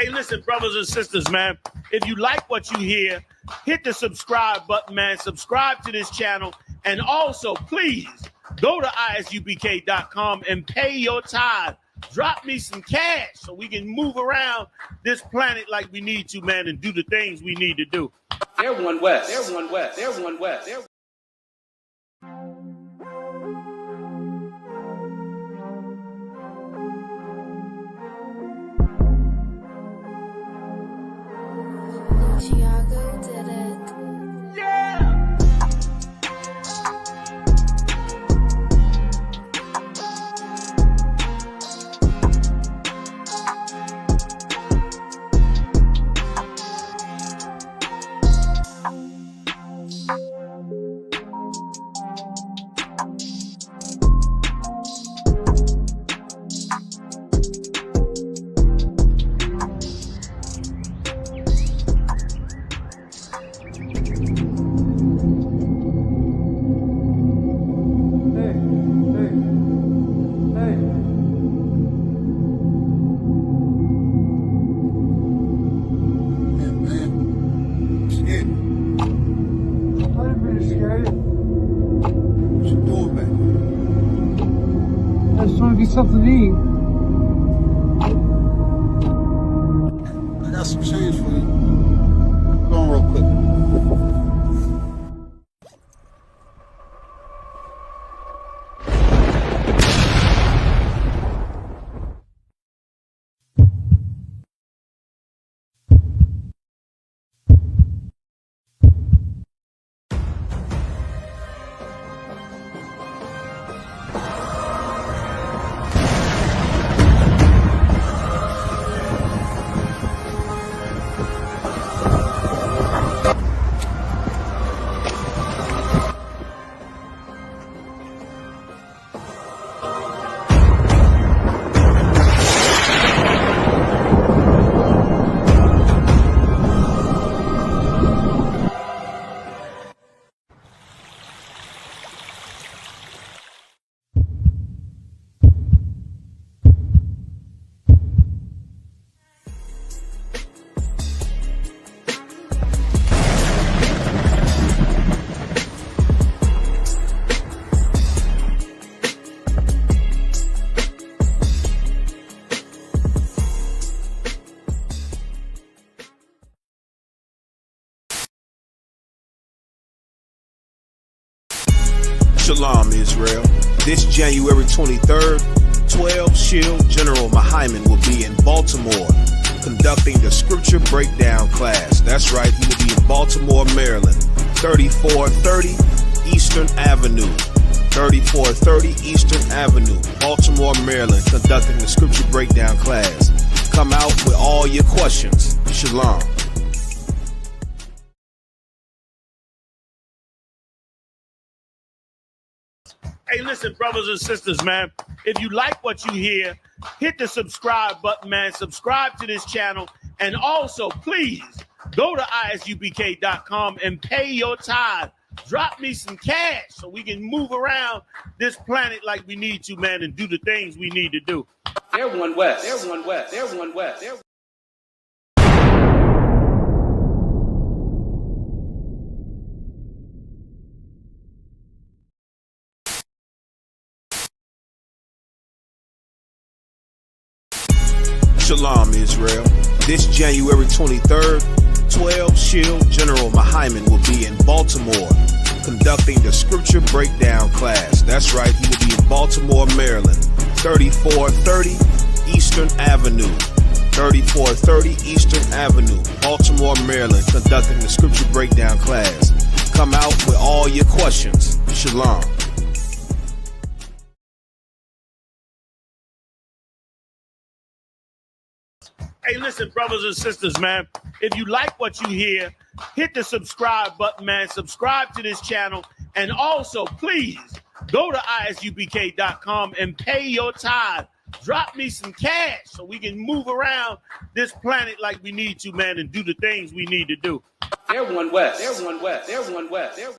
Hey, listen, brothers and sisters, man, if you like what you hear, hit the subscribe button, man. Subscribe to this channel. And also, please go to isubk.com and pay your tithe. Drop me some cash so we can move around this planet like we need to, man, and do the things we need to do. Everyone west. Everyone west. Everyone west. Chicago did it. Yeah! Something to eat. I got some change for you. Go on real quick. Shalom, Israel. This January 23rd, 12 Shield General Muhammad will be in Baltimore conducting the scripture breakdown class. That's right, he will be in Baltimore, Maryland, 3430 Eastern Avenue. 3430 Eastern Avenue, Baltimore, Maryland, conducting the scripture breakdown class. Come out with all your questions. Shalom. Hey, listen, brothers and sisters, man, if you like what you hear, hit the subscribe button, man. Subscribe to this channel. And also, please go to isubk.com and pay your tithe. Drop me some cash so we can move around this planet like we need to, man, and do the things we need to do. Everyone west. Everyone west. Everyone west. Shalom, Israel. This January 23rd, 12 Shield General Muhammad will be in Baltimore conducting the scripture breakdown class. That's right, he will be in Baltimore, Maryland, 3430 Eastern Avenue. 3430 Eastern Avenue, Baltimore, Maryland, conducting the scripture breakdown class. Come out with all your questions. Shalom. Hey, listen, brothers and sisters, man, if you like what you hear, hit the subscribe button, man. Subscribe to this channel. And also, please go to isubk.com and pay your tithe. Drop me some cash so we can move around this planet like we need to, man, and do the things we need to do. Everyone west. Everyone west. Everyone west.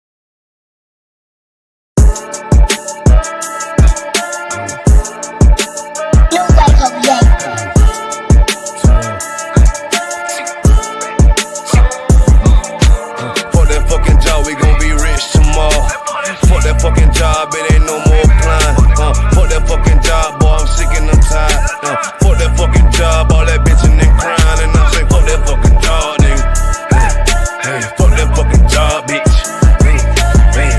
Fuck that fucking job, all that bitching and crying, and I say fuck that fucking job, nigga. Hey, fuck that fucking job, bitch.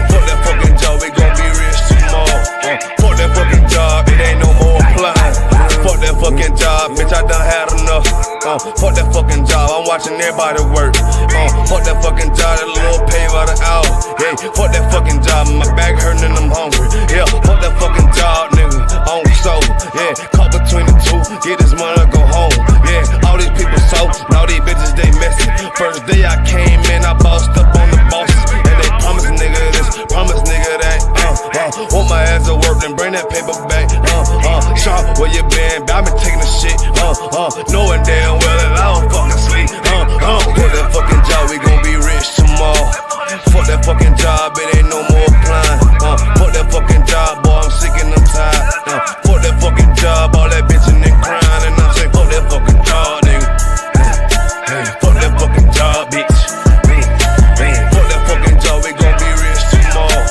Fuck that fucking job, we gon' be rich tomorrow. Fuck that fucking job, it ain't no more applying. Fuck that fucking job, bitch, I done had enough. Fuck that fucking job, I'm watching everybody work. Fuck that fucking job, that little pay by the hour. Yeah, fuck that fucking job, my back hurting and I'm hungry. Yeah, fuck that fucking job, nigga, on sober. Yeah, caught between the two, get this money, go home. Yeah, all these people so, now these bitches, they messy. First day I came in, I bossed up on the bosses. And they promise nigga this, promise nigga that. Want my ass to work, then bring that paper back. Sharp, where you been? I been taking the shit. Knowing damn well that I don't fucking sleep. Fuck that fucking job, we gon' be rich tomorrow. Fuck that fucking job, it ain't no more applying. Fuck that fucking job, boy, I'm sick and I'm tired. Fuck that fucking job, all that bitching and crying, and I say fuck that fucking job, nigga. Hey, fuck that fucking job, bitch. Fuck that fucking job, we gon' be rich tomorrow.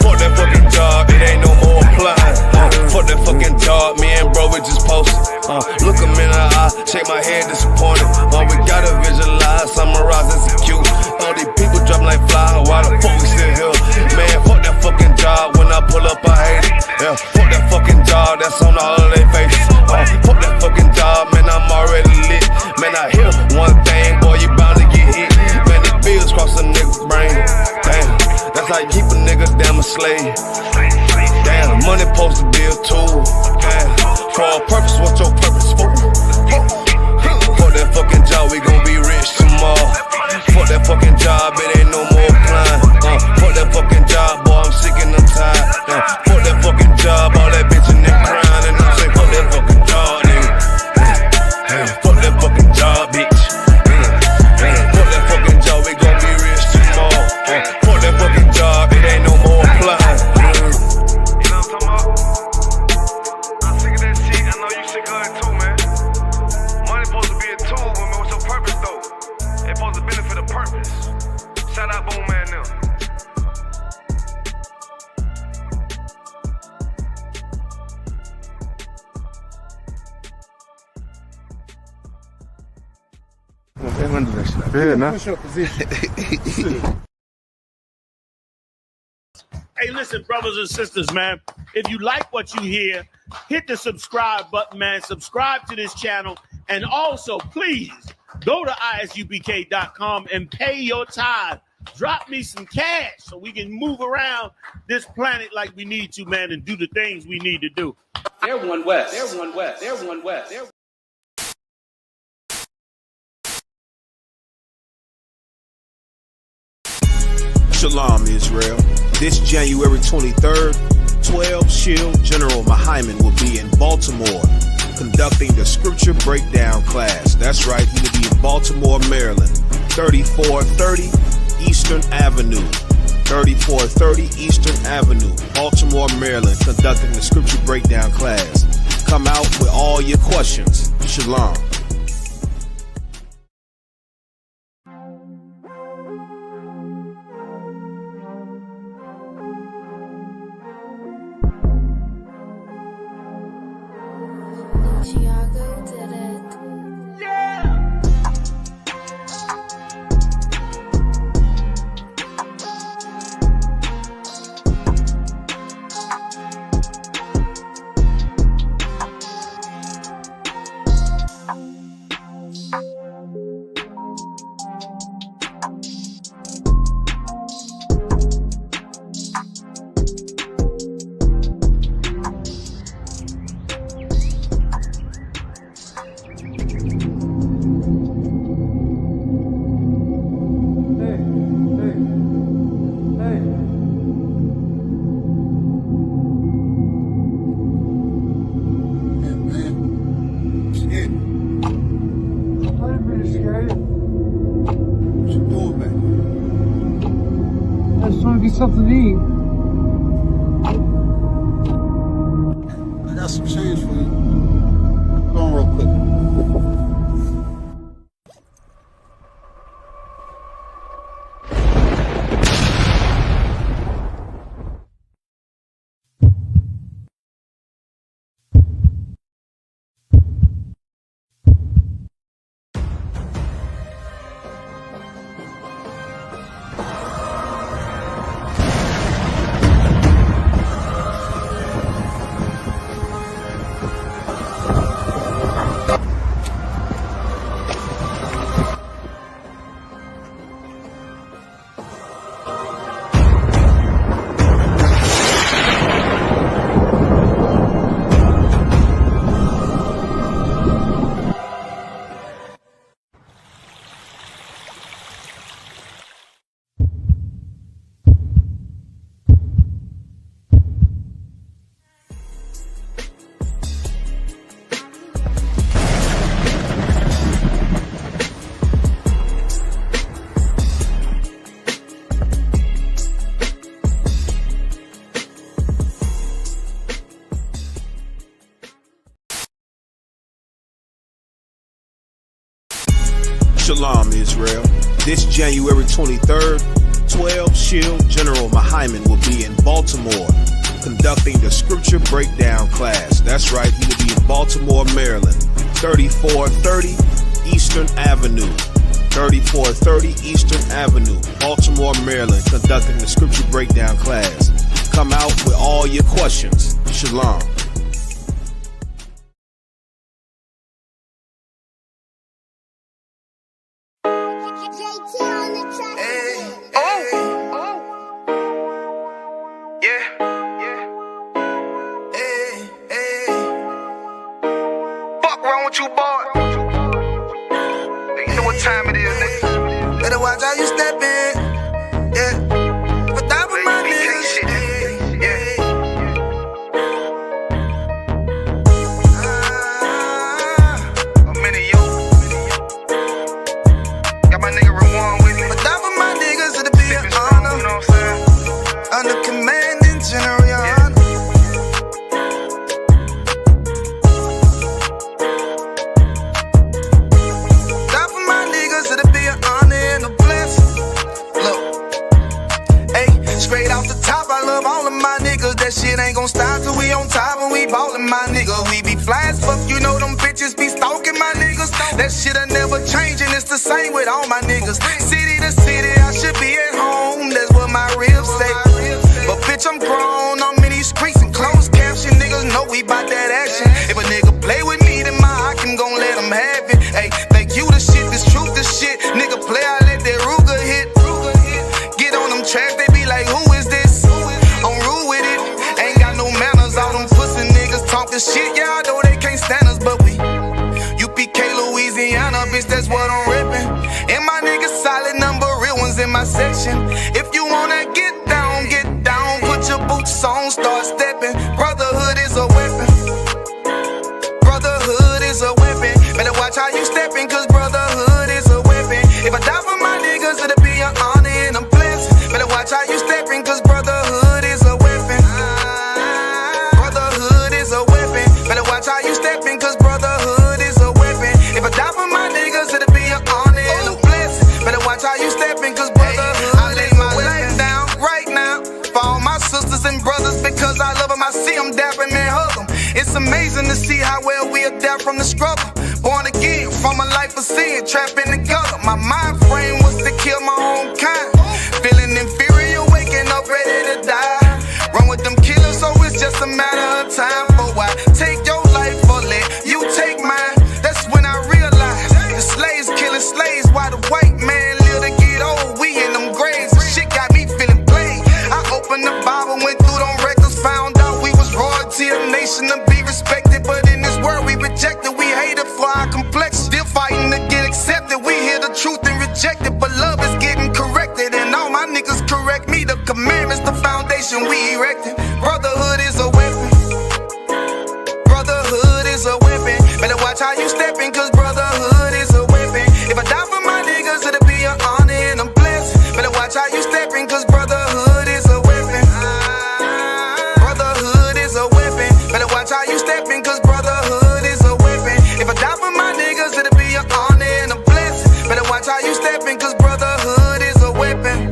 Fuck that fucking job, it ain't no more applying. Fuck that fucking job, me and bro, we just posted. Look him in the eye, shake my head disappointed. We gotta visualize, summarize, execute. All these people dropping like fly, why the fuck we still here? Man, fuck that fucking job, when I pull up I hate it. Yeah, fuck that fucking job, that's on all of their faces. Fuck that fucking job, man, I'm already lit. Man, I hear one thing, boy, you bound to get hit. Man, the bills cross a nigga's brain. Damn, that's how you keep a nigga damn a slave. Damn, money supposed to be a tool. Damn, for a purpose, what's your purpose for? Fuck that fucking job, we gon' be rich tomorrow. Fuck that fucking job, it ain't no more applying. Fuck that fucking job, boy, I'm sick and I'm tired. Fuck that fucking job, all that bitching and crying, and I say fuck that fucking job, nigga. Hey, fuck that fucking job, bitch. Fuck that fucking job, we gon' be rich tomorrow. Fuck that fucking job, it ain't no more applying. You know what I'm talking about? I'm sick of that shit, I know you sick of it too, man. Money's supposed to be a tool, but what's your purpose though? It's supposed to benefit a purpose. Shout out Boom Man now. Hey, listen, brothers and sisters, man. If you like what you hear, hit the subscribe button, man. Subscribe to this channel. And also, please, go to isubk.com and pay your tithe. Drop me some cash so we can move around this planet like we need to, man, and do the things we need to do. They're one West. They're one West. They're one West. They're Shalom, Israel. This January 23rd, 12 Shield General Mahyman will be in Baltimore conducting the scripture breakdown class. That's right, he will be in Baltimore, Maryland, 3430 Eastern Avenue. 3430 Eastern Avenue, Baltimore, Maryland, conducting the scripture breakdown class. Come out with all your questions. Shalom. Chicago did it. Something to eat. I got some change for you. Go on real quick. Shalom, Israel. This January 23rd, 12 Shield General Mahyman will be in Baltimore conducting the scripture breakdown class. That's right, he will be in Baltimore, Maryland, 3430 Eastern Avenue. 3430 Eastern Avenue, Baltimore, Maryland, conducting the scripture breakdown class. Come out with all your questions. Shalom. You boy. You know what time it is, nigga. Better watch how you step in. Yeah. But that was my niggas. Yeah. A minute, yo. Got my nigga Rewan with me. But that was my niggas, it'll be an honor. You know what I'm saying? Under commanding General Yahanna. I love all of my niggas, that shit ain't gon' stop till we on top and we ballin', my nigga. We be fly as fuck, you know them bitches be stalking my niggas. That shit'll never change and it's the same with all my niggas. City to city, I should be at home, that's what my ribs say. But bitch, I'm grown, I'm in these streets and closed caption. Niggas know we bout that action. If a nigga play with me, then my Hakim gon' let him have it. Hey, think you the shit, this truth the shit. Nigga play, I let that Ruger hit. Get on them tracks, they be like, who is this? I'm rude with it, ain't got no manners. All them pussy niggas talking shit, yeah, I know they can't stand us, but we UPK, Louisiana, bitch, that's what I'm reppin'. And my niggas solid, number real ones in my section. If you wanna get down, put your boots on, start steppin'. Brotherhood is a weapon. Brotherhood is a weapon. Better watch how you steppin', cause brotherhood is a weapon. If I die for my niggas, it'll be an honor and a blessing. Better watch how you steppin', cause brotherhood is a weapon. Brotherhood is a weapon. Better watch how you steppin', cause brotherhood is a weapon. If I die for my niggas, it'll be an honor and a blessing. Better watch how you steppin', cause brotherhood I lay my life down right now for all my sisters and brothers, because I love them. I see them dapping and hug them. It's amazing to see how well we adapt from the struggle. Born again from a life of sin, trapping together. My mind frame was to kill my own kind. Feeling inferior, waking up ready to die. Run with them killers, so it's just a matter of time. For why take your life or let you take mine? That's when I realized the slaves killing slaves while the white man live to get old. We in them graves, the shit got me feeling played. I opened the Bible, went through them records, found out we was royalty, a nation to be respected. But in this world we rejected, we hated for our complexion. Still fighting to get accepted, we hear the truth and reject it. But love is getting corrected, and all my niggas correct me. The commandments, the foundation we erected. Brotherhood is a weapon. Brotherhood is a weapon. Better watch how you steppin', cause brotherhood is a weapon. If I die for my niggas, it'll be an honor and a blessing. Better watch how you steppin', cause brotherhood is a weapon. Brotherhood is a weapon. Better watch how you steppin', cause brotherhood is a weapon. If I die for my niggas, it'll be an honor and a blessing. Better watch how you steppin', cause brotherhood is a weapon.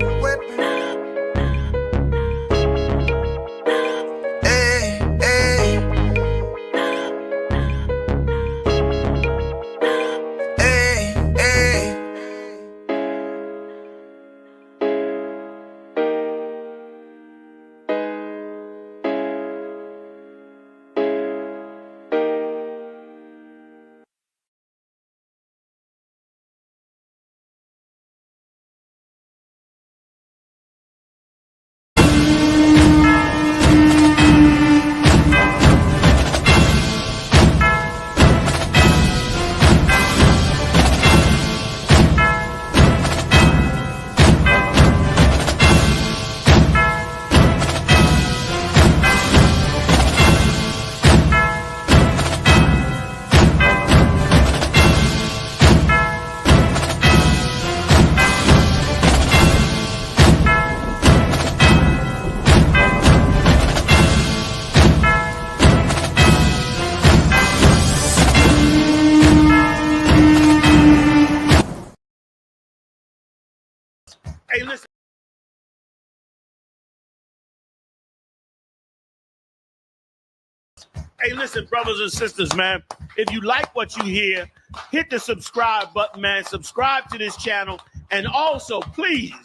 Hey, listen, brothers and sisters, man. If you like what you hear, hit the subscribe button, man. Subscribe to this channel. And also, please,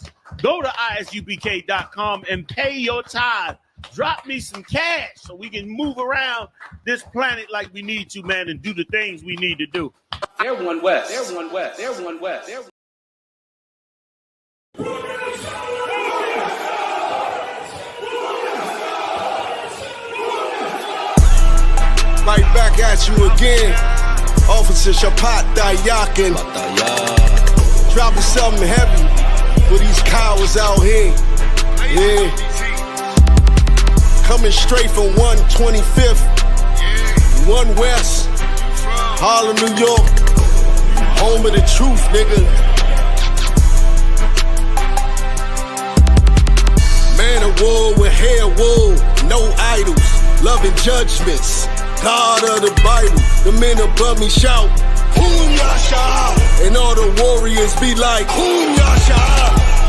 go to isubk.com and pay your tithe. Drop me some cash so we can move around this planet like we need to, man, and do the things we need to do. They're one West. They're one West. They're one West. They're Right back at you again. Officer Shapat Dayakin. Dropping something heavy for these cowards out here. Yeah. Coming straight from 125th, 1 West, Harlem, New York. Home of the truth, nigga. Man of war with hair wool, no idols, loving judgments. God of the Bible, the men above me shout, Hum Yasha, and all the warriors be like, Hum Yasha.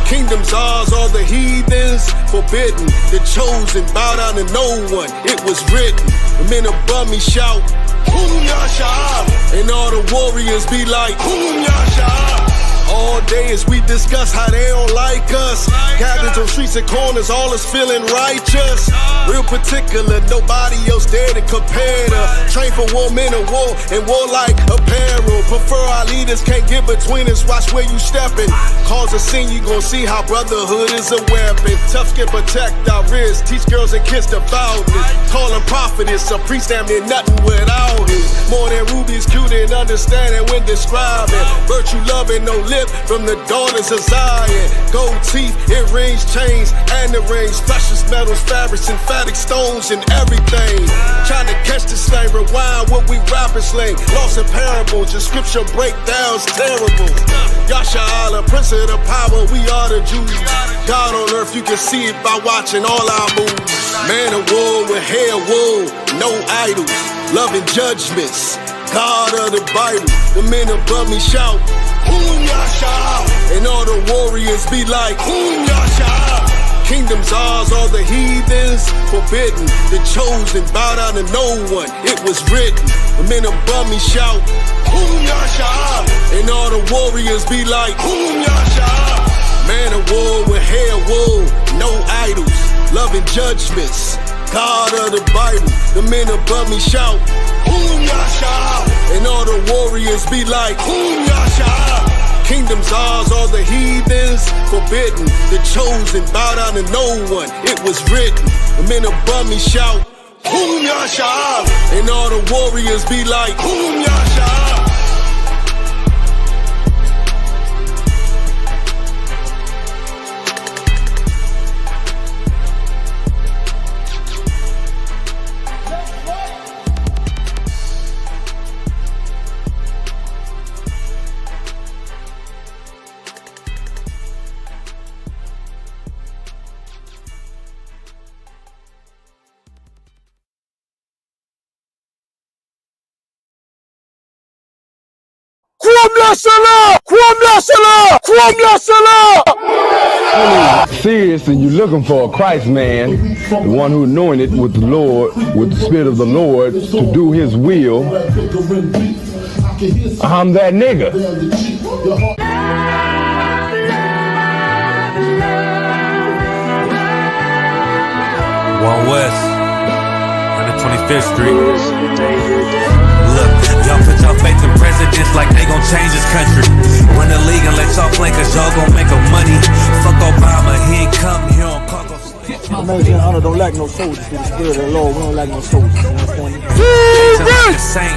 Kingdoms ours, all the heathens forbidden. The chosen bow down to no one, it was written. The men above me shout, Hum Yasha, and all the warriors be like, Hum Yasha. All day as we discuss how they don't like us. Gathered on streets and corners, all is feeling righteous. Real particular, nobody else there to compare to. Train for war, men of war, and war like apparel. Prefer our leaders, can't get between us, watch where you stepping. Cause a scene, you gon' see how brotherhood is a weapon. Tough skin protect our wrists, teach girls and kids the boldness. Call them prophetess, a priest damn near nothing without it. More than rubies, cute and understanding when describing. Virtue loving, no lip from the daughters of Zion. Gold teeth, earrings, chains, and the rings. Precious metals, fabrics, emphatic stones, and everything. Trying to catch the slang, rewind what we rapping slang. Lost in parables, the scripture breakdowns terrible. Yasha Allah, Prince of the power, we are the Jews. God on earth, you can see it by watching all our moves. Man of war with hair wool, no idols, loving judgments. God of the Bible, the men above me shout, Hum Yasha, and all the warriors be like, Hum Yasha. Kingdoms ours, all the heathens forbidden. The chosen bow down to no one, it was written. The men above me shout, Hum Yasha, and all the warriors be like, Hum Yasha. Man of war with hair wool, no idols, loving judgments. God of the Bible, the men above me shout, Hum Yasha, and all the warriors be like, Hum Yasha. Kingdoms ours, all the heathens forbidden. The chosen bow down to no one, it was written. The men above me shout, Hum Yasha, and all the warriors be like, Hum Yasha. Serious and you're looking for a Christ man, the one who anointed with the Lord, with the Spirit of the Lord to do his will, I'm that nigga. One West, 125th Street. Look, y'all put your faith in presidents like they gon' change this country. Run the league and let y'all play cause y'all gon' make a money. Fuck Obama, he ain't come here on Congo. American honor don't lack no soldiers. For the spirit of the Lord, we don't lack no soldiers. The same,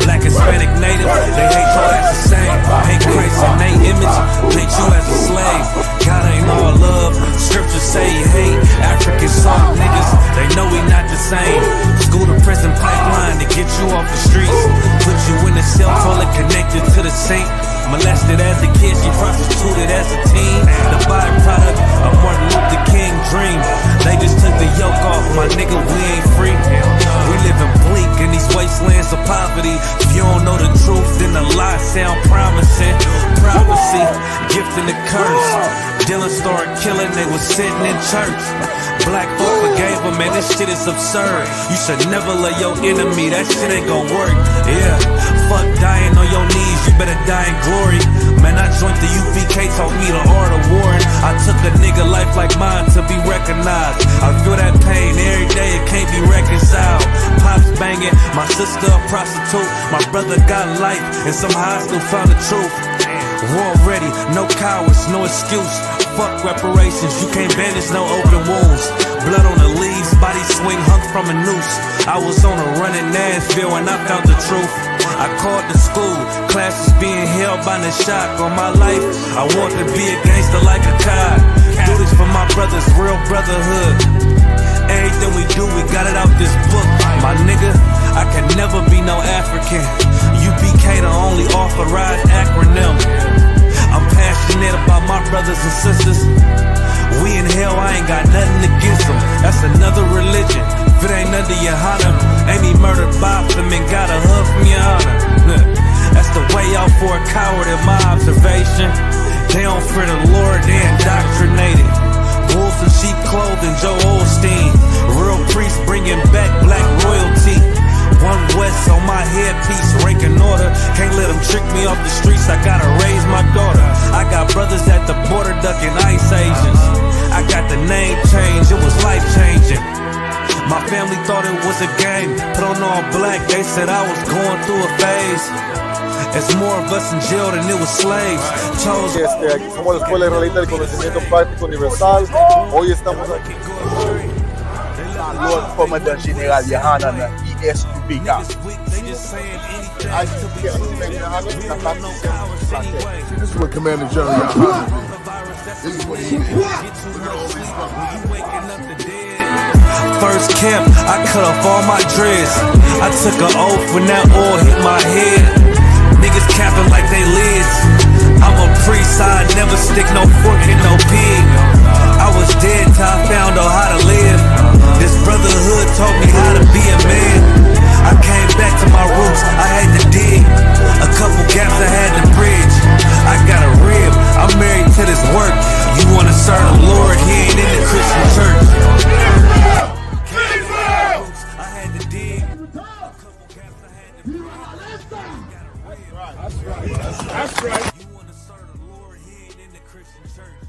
black, Hispanic, native, they hate y'all as the same. Hate Christ in they image, hate you as a slave. God ain't all love, scriptures say he hate African soft niggas, they know we not the same. School to prison pipeline to get you off the streets. Put you in the cell toilet connected to the sink. Molested as a kid, she prostituted as a teen. The byproduct of Martin Luther King dream. They just took the yoke off, my nigga, we ain't free. We living bleak in these wastelands of poverty. If you don't know the truth, then the lie sound promising. Prophecy, gift and the curse. Dylan started killing, they was sitting in church. Black folk gave them, man, this shit is absurd. You should never love your enemy, that shit ain't gon' work. Yeah, fuck dying on your knees, you better die in glory. Man, I joined the UPK, taught me the art of warring. I took a nigga life like mine to be recognized. I feel that pain every day, it can't be reconciled. Pops banging, my sister a prostitute. My brother got life, and somehow I still found the truth. War ready, no cowards, no excuse. Fuck reparations, you can't bandage no open wounds. Blood on the leaves, body swing hung from a noose. I was on a run in Nashville and I found the truth. I called the school, classes being held by the shock on my life. I want to be a gangster like a cop. Do this for my brothers, real brotherhood. Everything we do, we got it out this book. My nigga, I can never be no African. UPK the only authorized acronym. I'm passionate about my brothers and sisters. We in hell, I ain't got nothing against them. That's another religion. If it ain't under Yahanna, ain't he murdered by them and got a hug from Yahanna. That's the way out for a coward in my observation. They don't fear the Lord, they indoctrinated. Wolves in sheep clothing, Joe Osteen. Real priest bringing back black royalty. One West on my headpiece, ranking order. Can't let them trick me off the streets, I gotta raise my daughter. I got brothers at the border ducking ice agents. I got the name change, it was life changing. My family thought it was a game, put on all black, they said I was going through a phase. It's more of us in jail than it was slaves. Chose. Aquí somos la Escuela Israelita del Conocimiento Práctico Universal. Hoy estamos aquí. Lord Commander General Yahanna na ESUPK. This is what Commander General Yahanna did. This is what he did. First camp, I cut off all my dreads. I took an oath when that oil hit my head. Niggas capping like they lids. I'm a priest, I never stick no fork in no pig. I was dead till I found out how to live. This brotherhood taught me how to be a man. I came back to my roots, I had to dig. A couple gaps I had to bridge. I got a rib, I'm married to this work. You wanna serve the Lord, he ain't in the Christian church. I had to dig. That's right. You wanna serve the Lord, he ain't in the Christian church.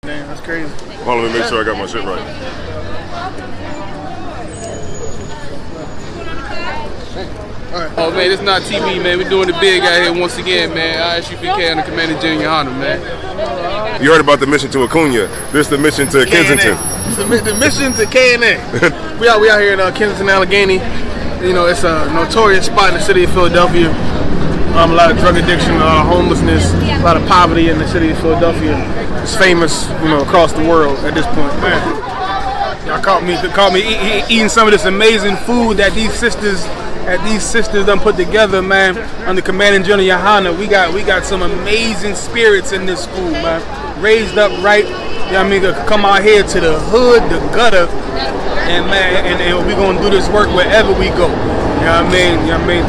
Man, that's crazy. Hold on, let me make sure I got my shit right. Oh man, it's not TV, man. We're doing the big out here once again, man. ISUPK on the Commander General Yahanna, man. You heard about the mission to Acuna. This is the mission to Kensington. The mission to K&A. we out here in Kensington, Allegheny. You know, it's a notorious spot in the city of Philadelphia. A lot of drug addiction, a lot of homelessness, a lot of poverty in the city of Philadelphia. It's famous, you know, across the world at this point. Man, y'all caught me eating some of this amazing food that these sisters done put together, man. Under Commanding General Yahanna, we got some amazing spirits in this school, man. Raised up right, you know what I mean, to come out here to the hood, the gutter, and man, and we gonna do this work wherever we go. You know what I mean?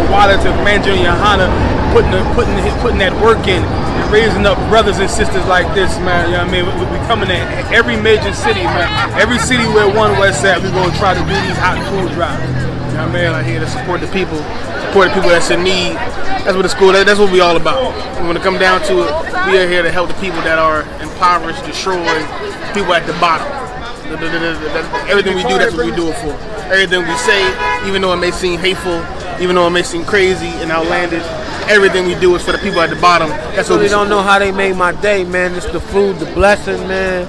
While to Commanding General Yahanna putting that work in and raising up brothers and sisters like this, man. You know what I mean? We coming at every major city, man. Every city where One West at, we gonna try to do these hot food drives. You know what I mean? Like here to support the people that's in need. That's what the school, that's what we all about. When it come down to it, we are here to help the people that are impoverished, destroyed, people at the bottom. Everything we do, that's what we do it for. Everything we say, even though it may seem hateful, even though it may seem crazy and outlandish, everything we do is for the people at the bottom. That's what we don't know how they made my day, man. It's the food, the blessing, man.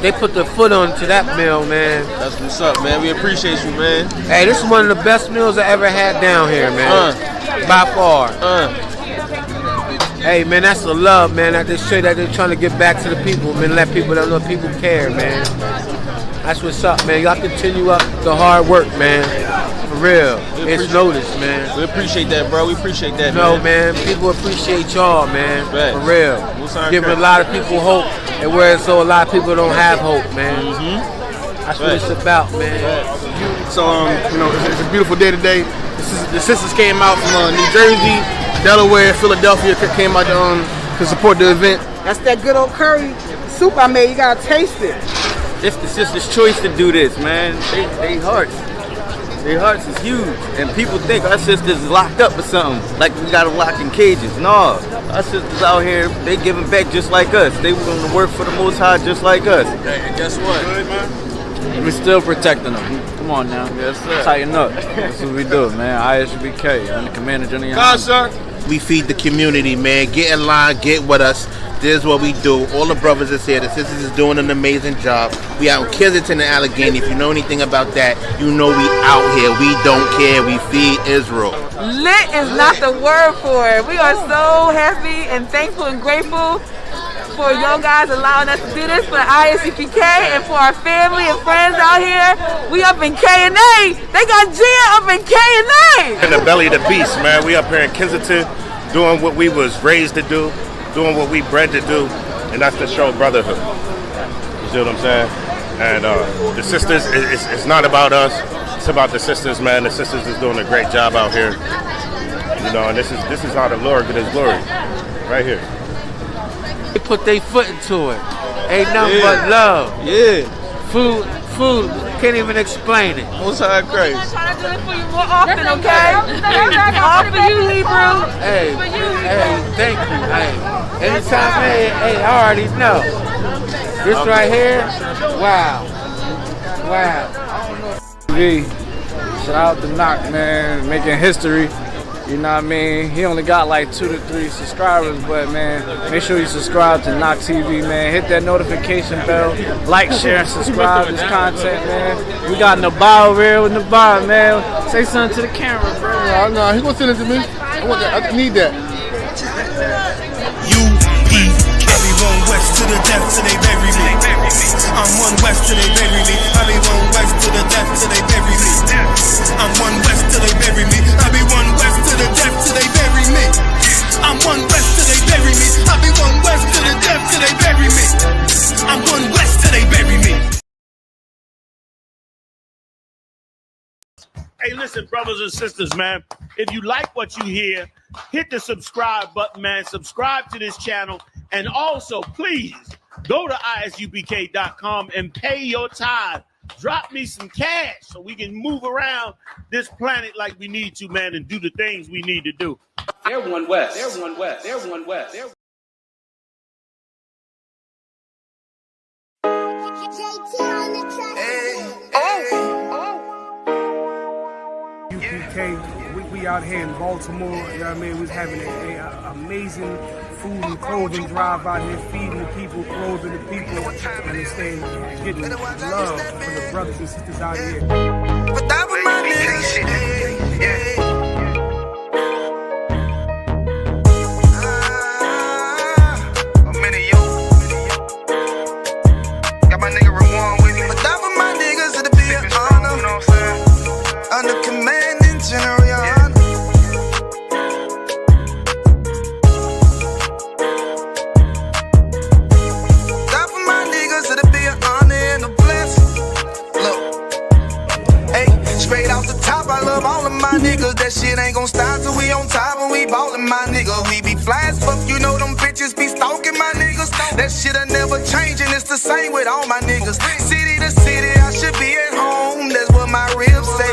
They put their foot onto that meal, man. That's what's up, man. We appreciate you, man. Hey, this is one of the best meals I ever had down here, man. By far. Hey, man, that's the love, man. I just say that they're trying to get back to the people, man. Let people know people care, man. That's what's up, man. Y'all continue up the hard work, man. For real. It's noticed, man. We appreciate that, bro. We appreciate that, man. No, man. People appreciate y'all, man. Right. For real. Giving a lot of people hope. and where so a lot of people don't have hope, man. That's what it's about, man. So, you know, it's a beautiful day today. The sisters came out from New Jersey, Delaware, Philadelphia, came out to support the event. That's that good old curry soup I made. You gotta taste it. It's the sisters' choice to do this, man. They hearts. Their hearts is huge. And people think our sisters is locked up or something. Like we got them locked in cages. No. Our sisters out here, they giving back just like us. They willing to work for the Most High just like us. And guess what? Good, man. We're still protecting them. Come on now. Yes, sir. Tighten up. That's what we do, man. ISBK. I'm the commander general. God, sir. We feed the community, man. Get in line, get with us. This is what we do. All the brothers is here. The sisters is doing an amazing job. We out in Kensington and Allegheny. If you know anything about that, you know we out here. We don't care. We feed Israel. Lit is not the word for it. We are so happy and thankful and grateful for you guys allowing us to do this for the ISCPK and for our family and friends out here. We up in K&A. They got Gia up in K&A. In the belly of the beast, man. We up here in Kensington doing what we was raised to do, doing what we bred to do, and that's to show brotherhood. You see what I'm saying? And the sisters, it's not about us. It's about the sisters, man. The sisters is doing a great job out here. You know, and this is how the Lord get His glory, right here. They put their foot into it. Ain't nothing but love. Yeah. Food, can't even explain it. Most High Christ. I'm trying to do it for you more often, okay? All for you, Hebrew. Hey, For you, thank you. Hey, anytime, hey, I already know. This right here, wow. Shout out to Knock, man, making history. You know what I mean? He only got like 2 to 3 subscribers, but man, make sure you subscribe to Knock TV, man. Hit that notification bell, like, share, and subscribe to this content, man. We got Nabar real with Nabar, man. Say something to the camera, bro. No, he gonna send it to me. I want that. I need that. I be one west to the death till they bury me. I'm one west till they bury me. I be one west to the death till they bury me. I'm one west till they bury me. I be one west to the death till they bury me. I'm one west till they bury me. I be one west to the death till they bury me. I'm one west till they bury me. Hey, listen, brothers and sisters, man. If you like what you hear, hit the subscribe button, man. Subscribe to this channel. And also, please, go to isubk.com and pay your tithe. Drop me some cash so we can move around this planet like we need to, man, and do the things we need to do. They're one west. They're one west. They're one west. They're UPK, we out here in Baltimore, you know what I mean? We're having an amazing food and clothing drive out here, feeding the people, clothing the people, understand, getting love for the brothers and sisters out here. But that was my nigga. Yeah. Got my nigga Rawan with me. But that was my niggas, it'll be an honor. You know what I'm saying? Under commanding General Yahanna. That for my niggas, it'll be an honor and a blessing. Look, hey, straight off the top, I love all of my niggas. That shit ain't gon' stop till we on top and we ballin', my nigga. We be fly as fuck, you know them bitches be stalking my niggas. That shit'll never change and it's the same with all my niggas. City to city, I should be at home. That's what my ribs say.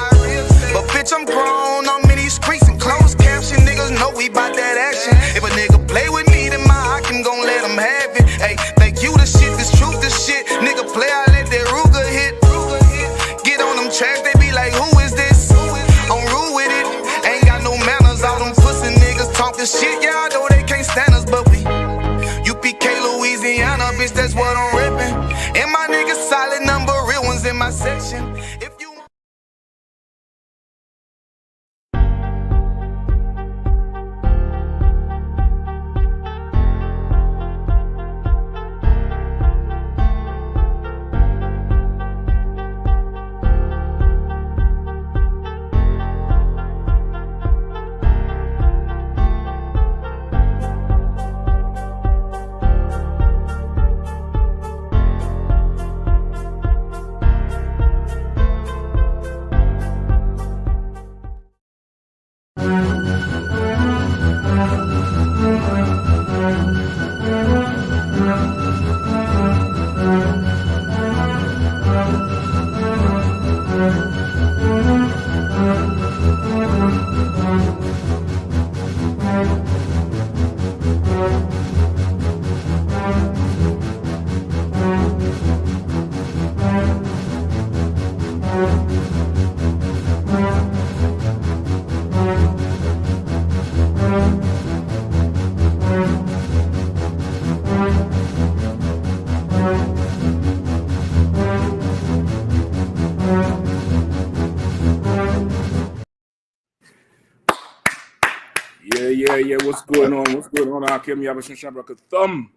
But bitch, I'm grown, I'm in these streets and closed caption. Niggas know we bout that action. If a nigga play with me, then my I can gon' let him have it. Hey, think you the shit, this truth, this shit. Nigga play, I let that Ruger hit. Get on them tracks, they be like, who is this? I'm rude with it. Ain't got no manners, all them pussy niggas talking shit. Yeah, I know they can't stand us, but we UPK, Louisiana, bitch, that's what I'm rippin'. And my niggas solid number, real ones in my section. Yeah. What's going on? Hakim Yabashin Shabakathum.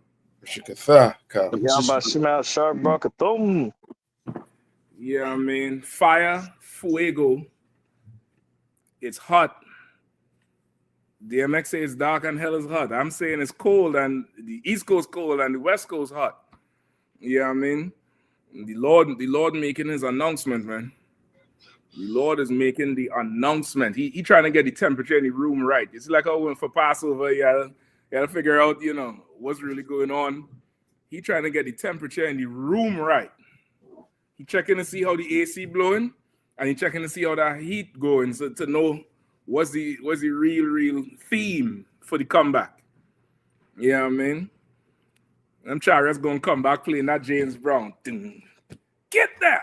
Shabakathum. Yeah, I mean, fire, fuego. It's hot. DMX says it's dark and hell is hot. I'm saying it's cold and the East Coast cold and the West Coast hot. Yeah, I mean, the Lord making his announcement, man. The Lord is making the announcement. He trying to get the temperature in the room right. It's like I went for Passover. You gotta figure out, what's really going on. He trying to get the temperature in the room right. He checking to see how the AC blowing, and he checking to see how that heat going, so to know what's the real theme for the comeback. Yeah, I mean, them Chariots gonna come back playing that James Brown. Get down.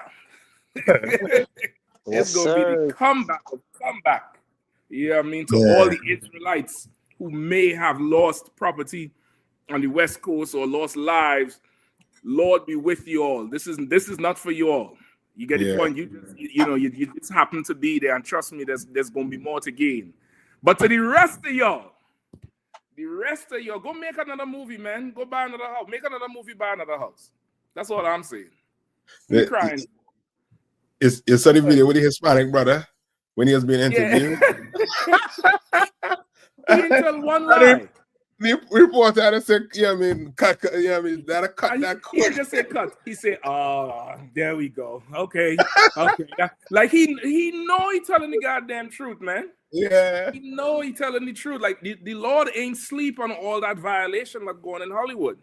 It's gonna be the comeback. Yeah, I mean, to all the Israelites who may have lost property on the West Coast or lost lives, Lord be with you all. This is not for you all. You get the point. You just happen to be there, and trust me, there's gonna be more to gain. But to the rest of y'all, go make another movie, man. Go buy another house. Make another movie, buy another house. That's all I'm saying. You're crying. It's a video with the Hispanic brother when he has been interviewed. He didn't tell one lie. The reporter had said, cut, that cut that quick. He just said cut. He said, "Oh, there we go. Okay." Like he know he telling the goddamn truth, man. Yeah. He know he telling the truth. Like the Lord ain't sleep on all that violation that's going in Hollywood.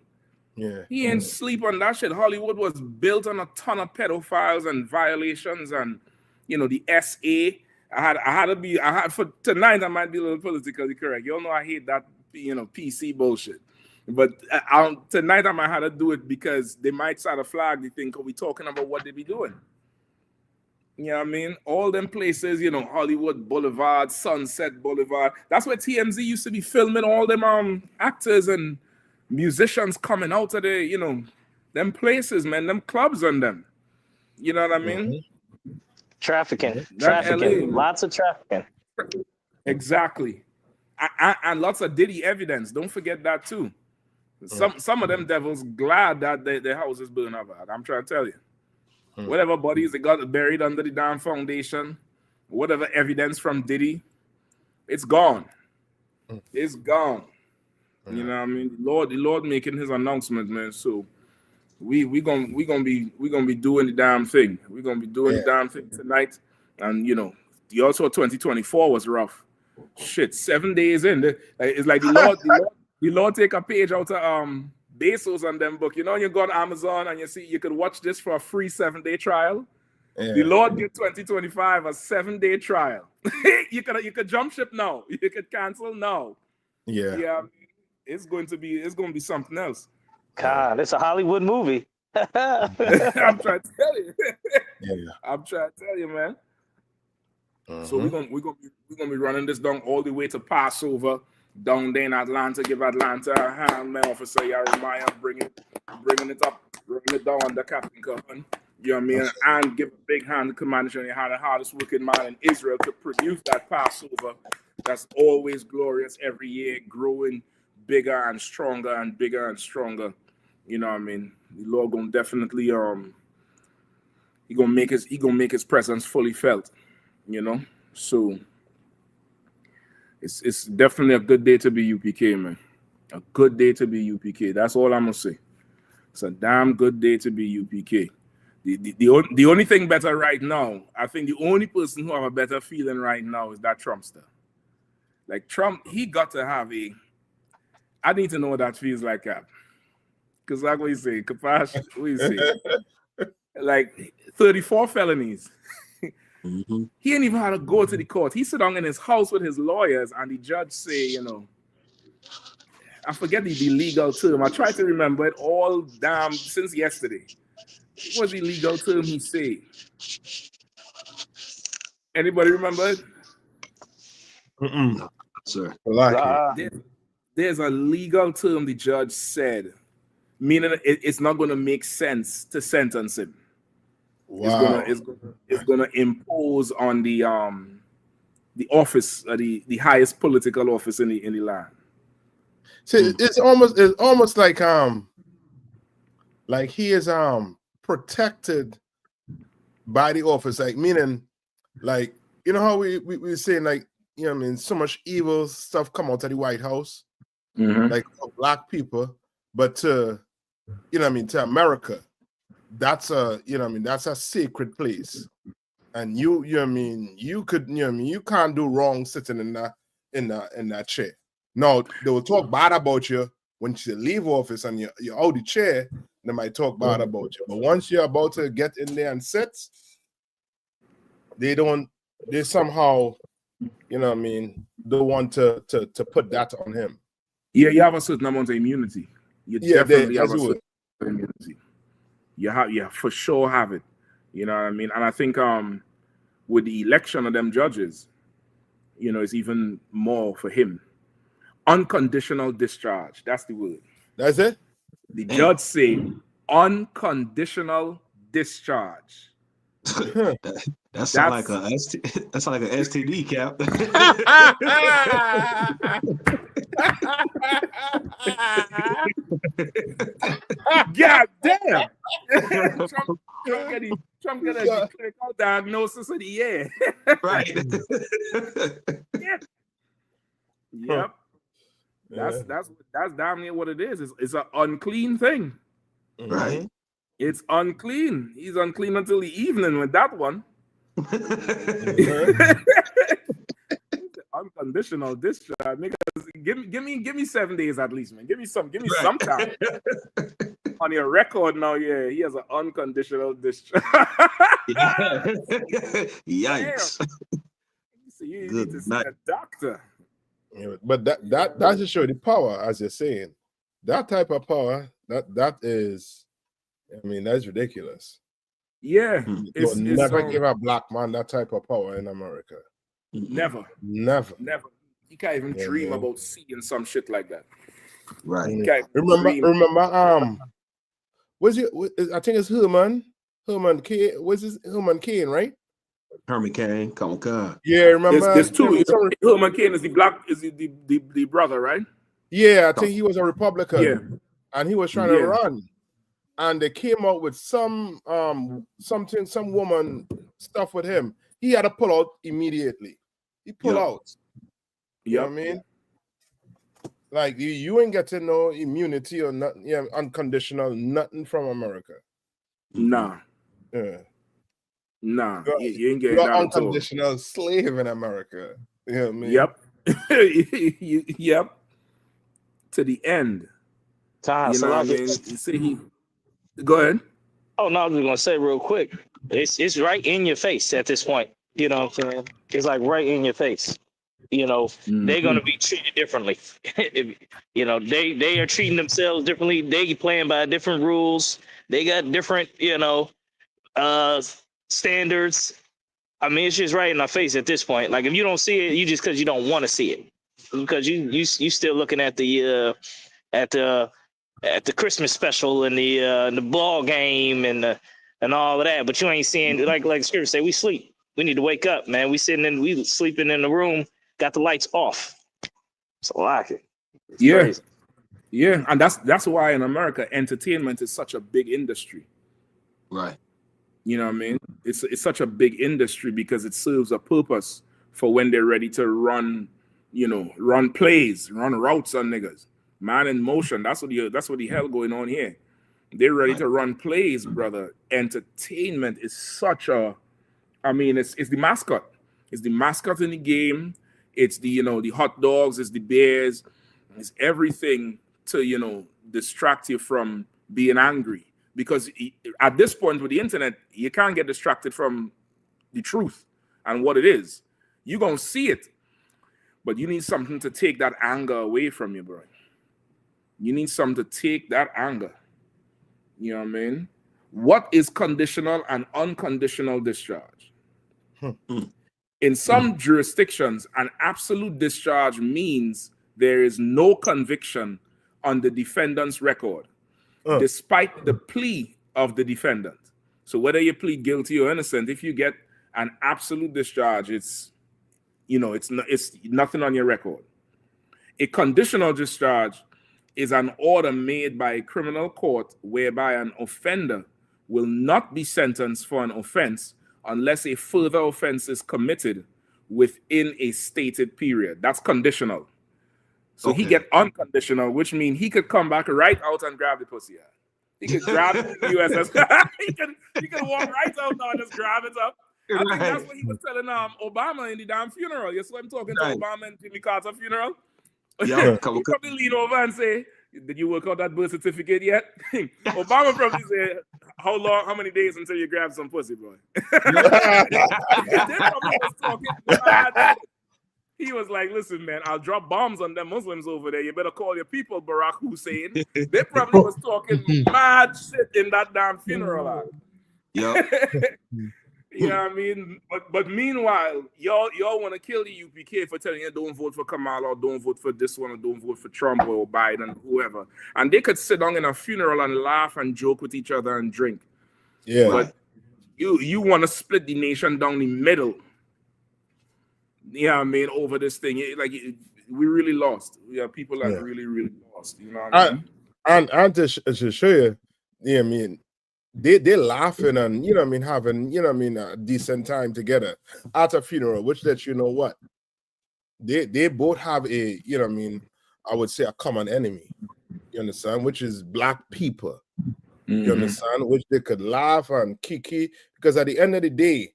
Yeah. He ain't sleep on that shit. Hollywood was built on a ton of pedophiles and violations and the SA. For tonight I might be a little politically correct. You all know I hate that PC bullshit. But tonight I might have to do it because they might start a flag. They think, are we talking about what they be doing? You know what I mean? All them places, Hollywood Boulevard, Sunset Boulevard. That's where TMZ used to be filming all them actors and musicians coming out of the, them places, man, them clubs and them. You know what I mean? Trafficking. Lots of trafficking. Exactly. And lots of Diddy evidence. Don't forget that too. Some of them devils glad that their house is burning up. I'm trying to tell you. Whatever bodies they got buried under the damn foundation, whatever evidence from Diddy, it's gone. It's gone. You know what I mean? The Lord making his announcement, man. So we gonna be doing the damn thing. We're gonna be doing the damn thing tonight. And the also 2024 was rough. Shit, 7 days in. It's like the Lord take a page out of Bezos on them book. You go on Amazon and you see you could watch this for a free 7-day trial. Yeah. The Lord give 2025 a 7-day trial. you could jump ship now. You could cancel now. Yeah. It's going to be something else. God, it's a Hollywood movie. I'm trying to tell you. I'm trying to tell you, man. So we're gonna be running this down all the way to Passover, down there in Atlanta. Give Atlanta a hand, man. Officer Jeremiah, bringing it down under Captain Cohen. You know what I mean? And give a big hand to Commander Yahanna, the hardest working man in Israel, to produce that Passover. That's always glorious every year, growing bigger and stronger and bigger and stronger. You know what I mean? The Lord gonna definitely he gonna make his presence fully felt. So it's definitely a good day to be UPK, man. A good day to be UPK. That's all I'm gonna say. It's a damn good day to be UPK. The only thing better right now, I think the only person who have a better feeling right now is that Trumpster. Like Trump, he got to have I need to know what that feels like, Cap. Because like what you say, Kapash, what you say? Like 34 felonies. He ain't even had to go to the court. He sit down in his house with his lawyers, and the judge say, I forget the legal term. I try to remember it all damn since yesterday. What was the legal term he said? Anybody remember it? Sir. There's a legal term the judge said, meaning it's not going to make sense to sentence him. Wow. It's gonna impose on the office, the highest political office in the land. See, it's almost like he is protected by the office, like meaning, like, you know how we were saying, like, you know what I mean, so much evil stuff come out of the White House, like black people, but to, you know what I mean, to America, that's a, you know what I mean, that's a sacred place. And you know what I mean, you could, you know what I mean, you can't do wrong sitting in that chair. No, they will talk bad about you when you leave office and you're out the chair, they might talk bad about you. But once you're about to get in there and sit, they somehow, you know what I mean, don't want to put that on him. Yeah, you have a certain amount of immunity. You definitely have a certain immunity. You for sure have it. You know what I mean? And I think with the election of them judges, you know, it's even more for him. Unconditional discharge. That's the word. That's it? The judge say unconditional discharge. That sound like a STD, Cap. God damn! Trump get a clinical diagnosis of the year. Right. Yep. That's damn near what it is. It's an unclean thing. Right. It's unclean. He's unclean until the evening with that one. Unconditional discharge. Give me 7 days at least, man. Give me some time. On your record now, yeah, he has an unconditional discharge. Yikes. So you need to see a doctor. Yeah, but that just show the power, as you're saying. That type of power, that is, I mean, that's ridiculous. Yeah. You'll never give a black man that type of power in America. Never. You can't even dream about seeing some shit like that. Right. Remember, I think it's Herman Cain. What's his Herman Cain, right? Herman Cain, come on. Yeah, remember? There's two. Herman Cain is the brother, right? Yeah, I think he was a Republican. Yeah. And he was trying to run. And they came out with some woman stuff with him. He had to pull out immediately. He pulled out. You know what I mean? Like you ain't getting no immunity or nothing, unconditional, nothing from America. Nah. Yeah. Nah. You ain't getting you're that unconditional slave in America. You know what I mean? Yep. To the end. You know what I mean? See, go ahead. Oh no, I was gonna say real quick. It's right in your face at this point. You know what I'm saying? It's like right in your face. You know, they're gonna be treated differently. You know, they are treating themselves differently. They playing by different rules. They got different, standards. I mean, it's just right in our face at this point. Like if you don't see it, you just because you don't want to see it. Because you still looking at the Christmas special and the ball game and all of that, but you ain't seeing like Scripture say, we sleep. We need to wake up, man. We sleeping in the room, got the lights off. So I like it. It's crazy. Yeah, and that's why in America entertainment is such a big industry. Right. You know what I mean? It's such a big industry because it serves a purpose for when they're ready to run plays, run routes on niggas. Man in motion. That's what the hell going on here. They're ready to run plays, brother. Entertainment is such a, I mean, it's the mascot. It's the mascot in the game. It's the the hot dogs. It's the beers. It's everything to distract you from being angry. Because at this point with the internet, you can't get distracted from the truth and what it is. You're gonna see it, but you need something to take that anger away from you, bro. You need something to take that anger. You know what I mean? What is conditional and unconditional discharge? In some jurisdictions, an absolute discharge means there is no conviction on the defendant's record, despite the plea of the defendant. So whether you plead guilty or innocent, if you get an absolute discharge, it's nothing on your record. A conditional discharge is an order made by a criminal court whereby an offender will not be sentenced for an offense unless a further offense is committed within a stated period. That's conditional. So he get unconditional, which means he could come back right out and grab the pussy out. He could grab the USS. he could walk right out now and just grab it up. I think that's what he was telling Obama in the damn funeral. You saw him talking to Obama and Jimmy Carter's funeral. Yeah, he probably lean over and say, "Did you work out that birth certificate yet?" Obama probably say, how many days until you grab some pussy, boy? They probably was talking mad. He was like, "Listen, man, I'll drop bombs on them Muslims over there. You better call your people, Barack Hussein." They probably was talking mad shit in that damn funeral. Yeah. You know what I mean? But meanwhile, y'all want to kill the UPK for telling you don't vote for Kamala or don't vote for this one or don't vote for Trump or Biden, whoever. And they could sit down in a funeral and laugh and joke with each other and drink. Yeah. But you want to split the nation down the middle. Yeah, I mean, over this thing. We really lost. We have people that really, really lost. You know what I mean? And to show you, I mean, they're laughing and having a decent time together at a funeral, which lets you know what they both have a I would say a common enemy. You understand? Which is black people. You understand? Which they could laugh and kiki, because at the end of the day,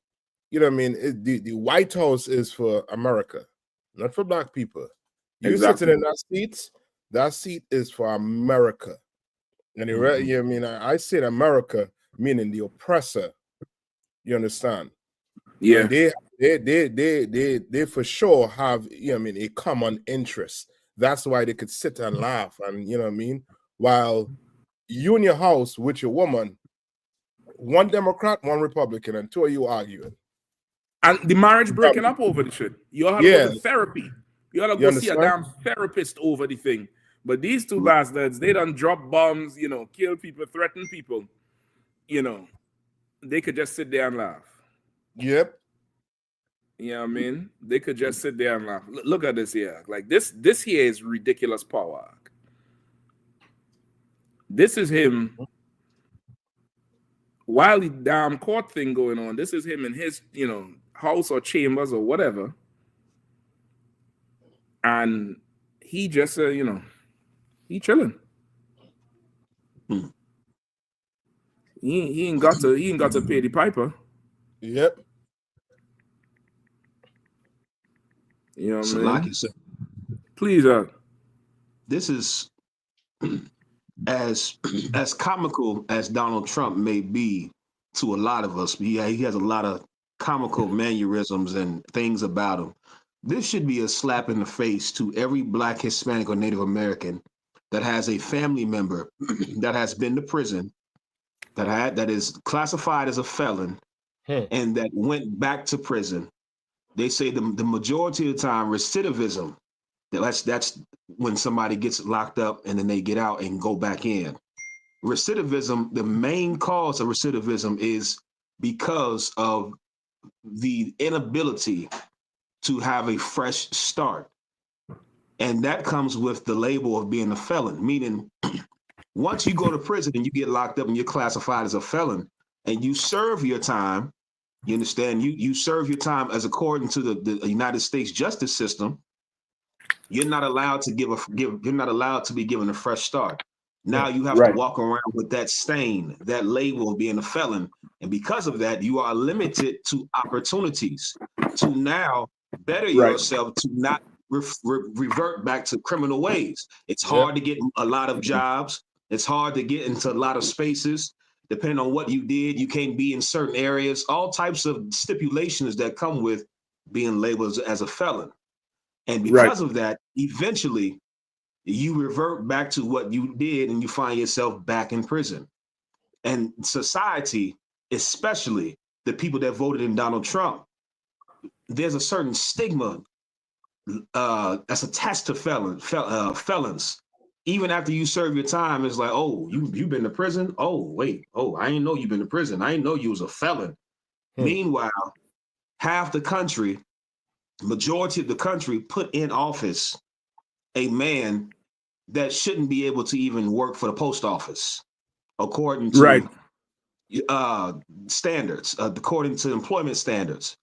the White House is for America, not for black people. You sitting in that seat is for America. And I said America, meaning the oppressor. You understand? Yeah. And they for sure have a common interest. That's why they could sit and laugh and while you in your house with your woman, one Democrat, one Republican, and two of you arguing. And the marriage breaking up over the shit. You all have to go to therapy. You ought to go see a damn therapist over the thing. But these two bastards, they done drop bombs, kill people, threaten people. They could just sit there and laugh. Yep. You know what I mean? They could just sit there and laugh. Look at this here. Like this here is ridiculous power. This is him. While the damn court thing going on, this is him in his, house or chambers or whatever. And he just, he chilling. He ain't got to pay the piper. Yep. You know what So I mean? like you said, please, this is as comical as Donald Trump may be to a lot of us. He has a lot of comical mannerisms and things about him. This should be a slap in the face to every Black, Hispanic, or Native American that has a family member that has been to prison, that is classified as a felon, and that went back to prison. They say the majority of the time, recidivism, that's when somebody gets locked up and then they get out and go back in. Recidivism, the main cause of recidivism is because of the inability to have a fresh start. And that comes with the label of being a felon, meaning once you go to prison and you get locked up and you're classified as a felon and you serve your time, you understand, you serve your time as according to the United States justice system, you're not allowed to you're not allowed to be given a fresh start. Now you have to walk around with that stain, that label of being a felon. And because of that, you are limited to opportunities to now better yourself, to not revert back to criminal ways. It's hard to get a lot of jobs. It's hard to get into a lot of spaces. Depending on what you did, you can't be in certain areas, all types of stipulations that come with being labeled as a felon. And because of that, eventually you revert back to what you did and you find yourself back in prison. And society, especially the people that voted in Donald Trump, there's a certain stigma that's attached to felons. Even after you serve your time, it's like, oh, you've been to prison? Oh, wait. Oh, I didn't know you've been to prison. I didn't know you was a felon. Meanwhile, half the country majority of the country put in office a man that shouldn't be able to even work for the post office, according to standards, according to employment standards.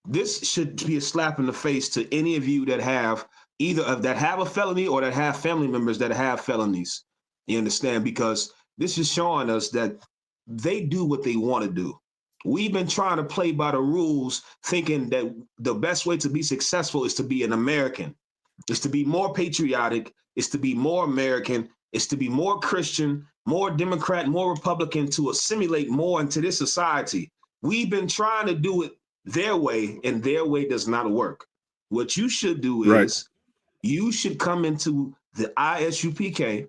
This should be a slap in the face to any of you that have that have a felony or that have family members that have felonies. You understand? Because this is showing us that they do what they want to do. We've been trying to play by the rules, thinking that the best way to be successful is to be an American, is to be more patriotic, is to be more American, is to be more Christian, more Democrat, more Republican, to assimilate more into this society. We've been trying to do it their way, and their way does not work. What you should do is you should come into the ISUPK,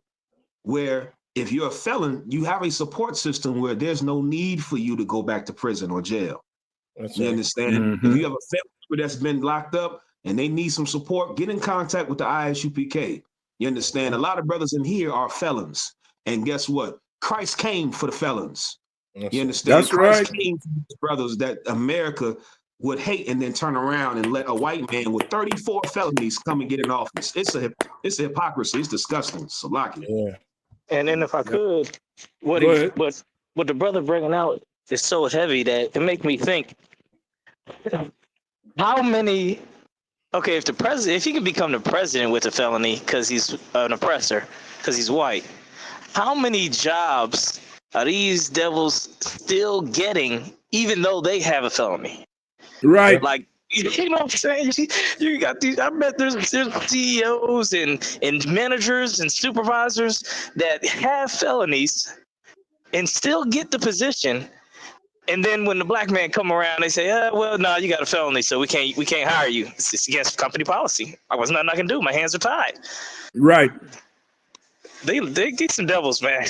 where if you're a felon, you have a support system where there's no need for you to go back to prison or jail. You understand? If you have a family member that's been locked up and they need some support, get in contact with the ISUPK. You understand? A lot of brothers in here are felons. And guess what? Christ came for the felons. You understand? That's Christ right. came for these brothers that America would hate and then turn around and let a white man with 34 felonies come and get in office. It's a hypocrisy. It's disgusting. So lucky. Yeah. And then if I could, what the brother bringing out is so heavy that it make me think, how many, okay, if he could become the president with a felony because he's an oppressor, because he's white, how many jobs are these devils still getting even though they have a felony? Right. Like, you know what I'm saying? You got these. I bet there's CEOs and managers and supervisors that have felonies and still get the position. And then when the black man come around, they say, well, no, you got a felony, so we can't hire you. It's against company policy. I was nothing I can do. My hands are tied. Right. They get some devils, man.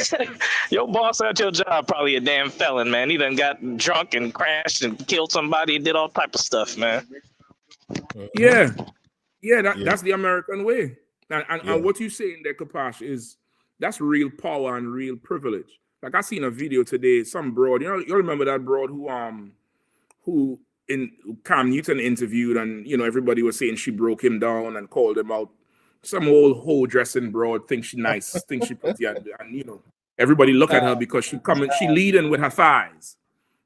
Your boss at your job probably a damn felon, man. He done got drunk and crashed and killed somebody and did all type of stuff, man. Yeah. That's the American way. And what you saying there, Kapash, is that's real power and real privilege. Like I seen a video today, some broad, you remember that broad who in Cam Newton interviewed, and everybody was saying she broke him down and called him out. Some old hoe dressing broad, thinks she nice, thinks she pretty, and everybody look at her because she leading with her thighs.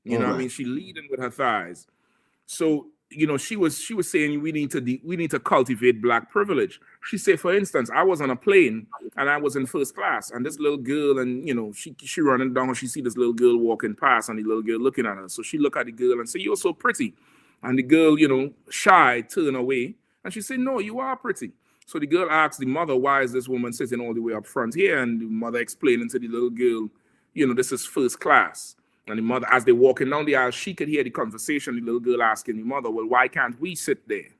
You know what I mean? She leading with her thighs. So she was saying we need to cultivate black privilege. She said, for instance, I was on a plane and I was in first class, and this little girl, and she running down, she see this little girl walking past, and the little girl looking at her. So she look at the girl and say, "You're so pretty," and the girl, shy, turn away, and she said, "No, you are pretty." So the girl asked the mother, "Why is this woman sitting all the way up front here?" And the mother explaining to the little girl, this is first class. And the mother, as they're walking down the aisle, she could hear the conversation. The little girl asking the mother, "Well, why can't we sit there?"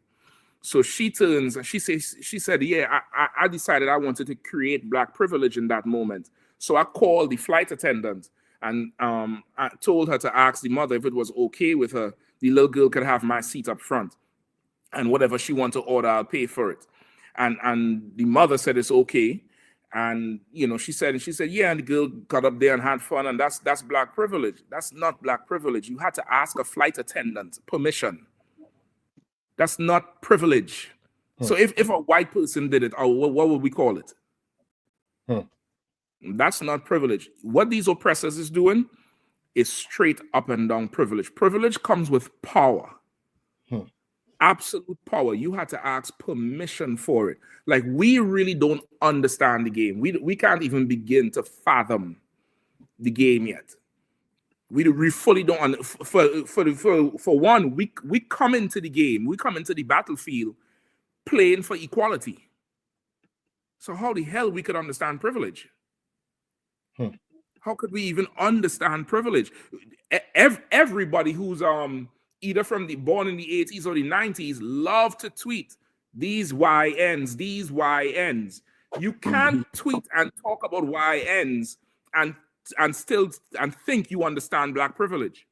So she turns and she said, "Yeah, I decided I wanted to create black privilege in that moment. So I called the flight attendant and I told her to ask the mother if it was okay with her. The little girl could have my seat up front, and whatever she wants to order, I'll pay for it." And the mother said it's okay. And she said, yeah, and the girl got up there and had fun, and that's black privilege. That's not black privilege. You had to ask a flight attendant permission. That's not privilege. So if a white person did it, what would we call it? That's not privilege. What these oppressors is doing is straight up and down privilege. Privilege comes with power. Absolute power. You had to ask permission for it. Like, we really don't understand the game. We can't even begin to fathom the game yet. We fully don't. For one, we come into the game. We come into the battlefield playing for equality. So how the hell we could understand privilege? How could we even understand privilege? Everybody who's either born in the 80s or the 90s love to tweet these YNs, these YNs. You can't tweet and talk about YNs and still think you understand black privilege.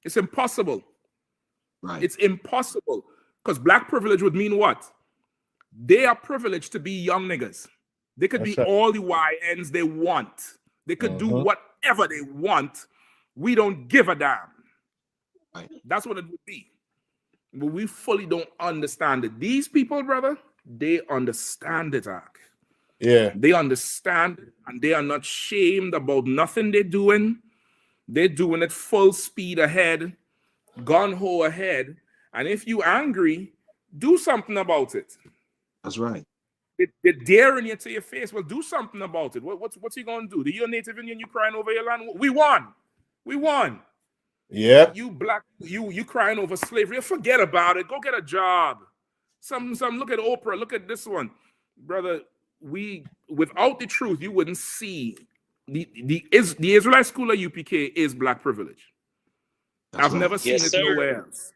It's impossible. Right. It's impossible, because black privilege would mean what? They are privileged to be young niggas. They could be all the YNs they want. They could do whatever they want. We don't give a damn. Right. That's what it would be. but we fully don't understand it. These people, brother, they understand it, Ark. Yeah. They understand it, and they are not shamed about nothing they're doing. They're doing it full speed ahead, gun-ho ahead. And if you angry, do something about it. That's right. They're daring you to your face. Well, do something about it. What's he going to do? You're Native Indian, you crying over your land? We won. We won. Yeah. You black, you crying over slavery. Forget about it. Go get a job. Some look at Oprah. Look at this one. Brother, without the truth, you wouldn't see the Israelite school at UPK is black privilege. I've never seen it nowhere else.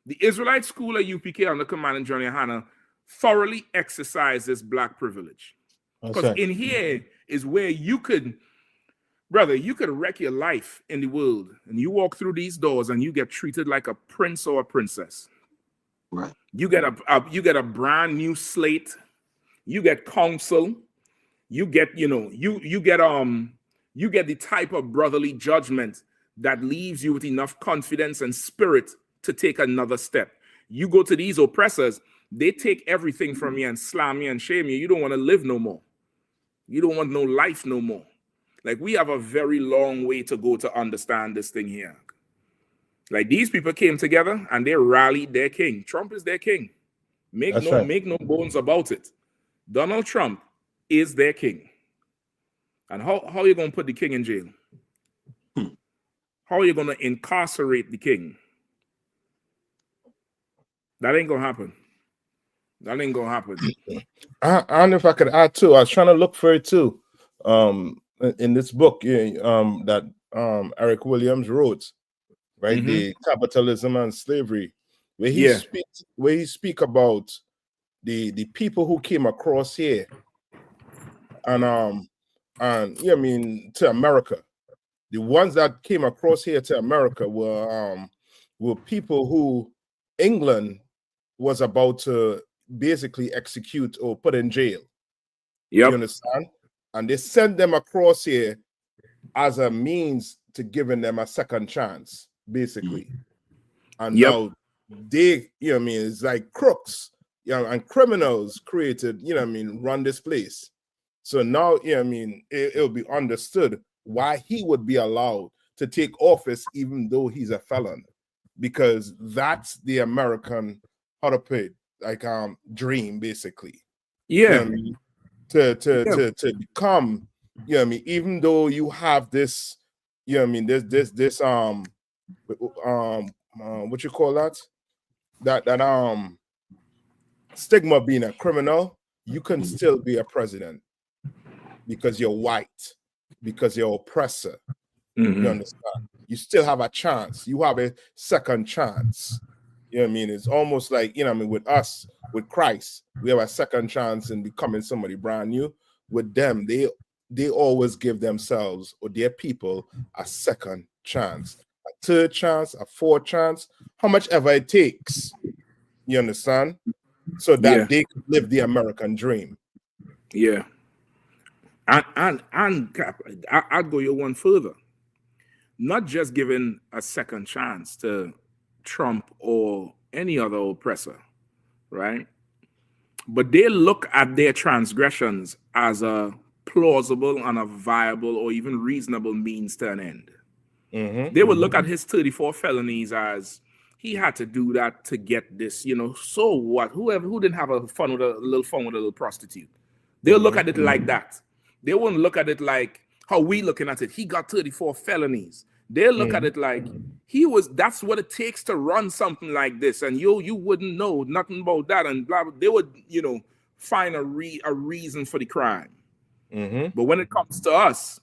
The Israelite school at UPK under command of John Yahanna thoroughly exercises black privilege. Because in here is where you could wreck your life in the world, and you walk through these doors and you get treated like a prince or a princess. Right. You get a brand new slate. You get counsel. You get you get the type of brotherly judgment that leaves you with enough confidence and spirit to take another step. You go to these oppressors, they take everything from you and slam you and shame you. You don't want to live no more. You don't want no life no more. Like, we have a very long way to go to understand this thing here. Like, these people came together and they rallied their king. Trump is their king. Make no bones about it. Donald Trump is their king. And how are you going to put the king in jail? How are you going to incarcerate the king? That ain't going to happen. That ain't going to happen. I don't know if I could add too. I was trying to look for it too. In this book that Eric Williams wrote, right? The Capitalism and Slavery, where he speak about the people who came across here and to America. The ones that came across here to America were people who England was about to basically execute or put in jail. You understand? And they sent them across here as a means to giving them a second chance, basically. And now they, it's like crooks, and criminals created, run this place. So now, it'll be understood why he would be allowed to take office even though he's a felon, because that's the American, how to put it, like dream, basically. To become, even though you have this, this what you call that stigma of being a criminal, you can still be a president because you're white, because you're oppressor. You understand? You still have a chance. You have a second chance. It's almost like, with us, with Christ, we have a second chance in becoming somebody brand new. With them, they always give themselves or their people a second chance, a third chance, a fourth chance, how much ever it takes. You understand? So that they could live the American dream. Yeah. And I'd go you one further. Not just giving a second chance to Trump or any other oppressor, right? But they look at their transgressions as a plausible and a viable or even reasonable means to an end. They would look at his 34 felonies as he had to do that to get this, so what? Who didn't have a little fun with a little prostitute? They'll look at it like that. They won't look at it like how we looking at it. He got 34 felonies. They'll look at it like that's what it takes to run something like this. And you wouldn't know nothing about that. And blah, blah. They would, find a reason for the crime. But when it comes to us,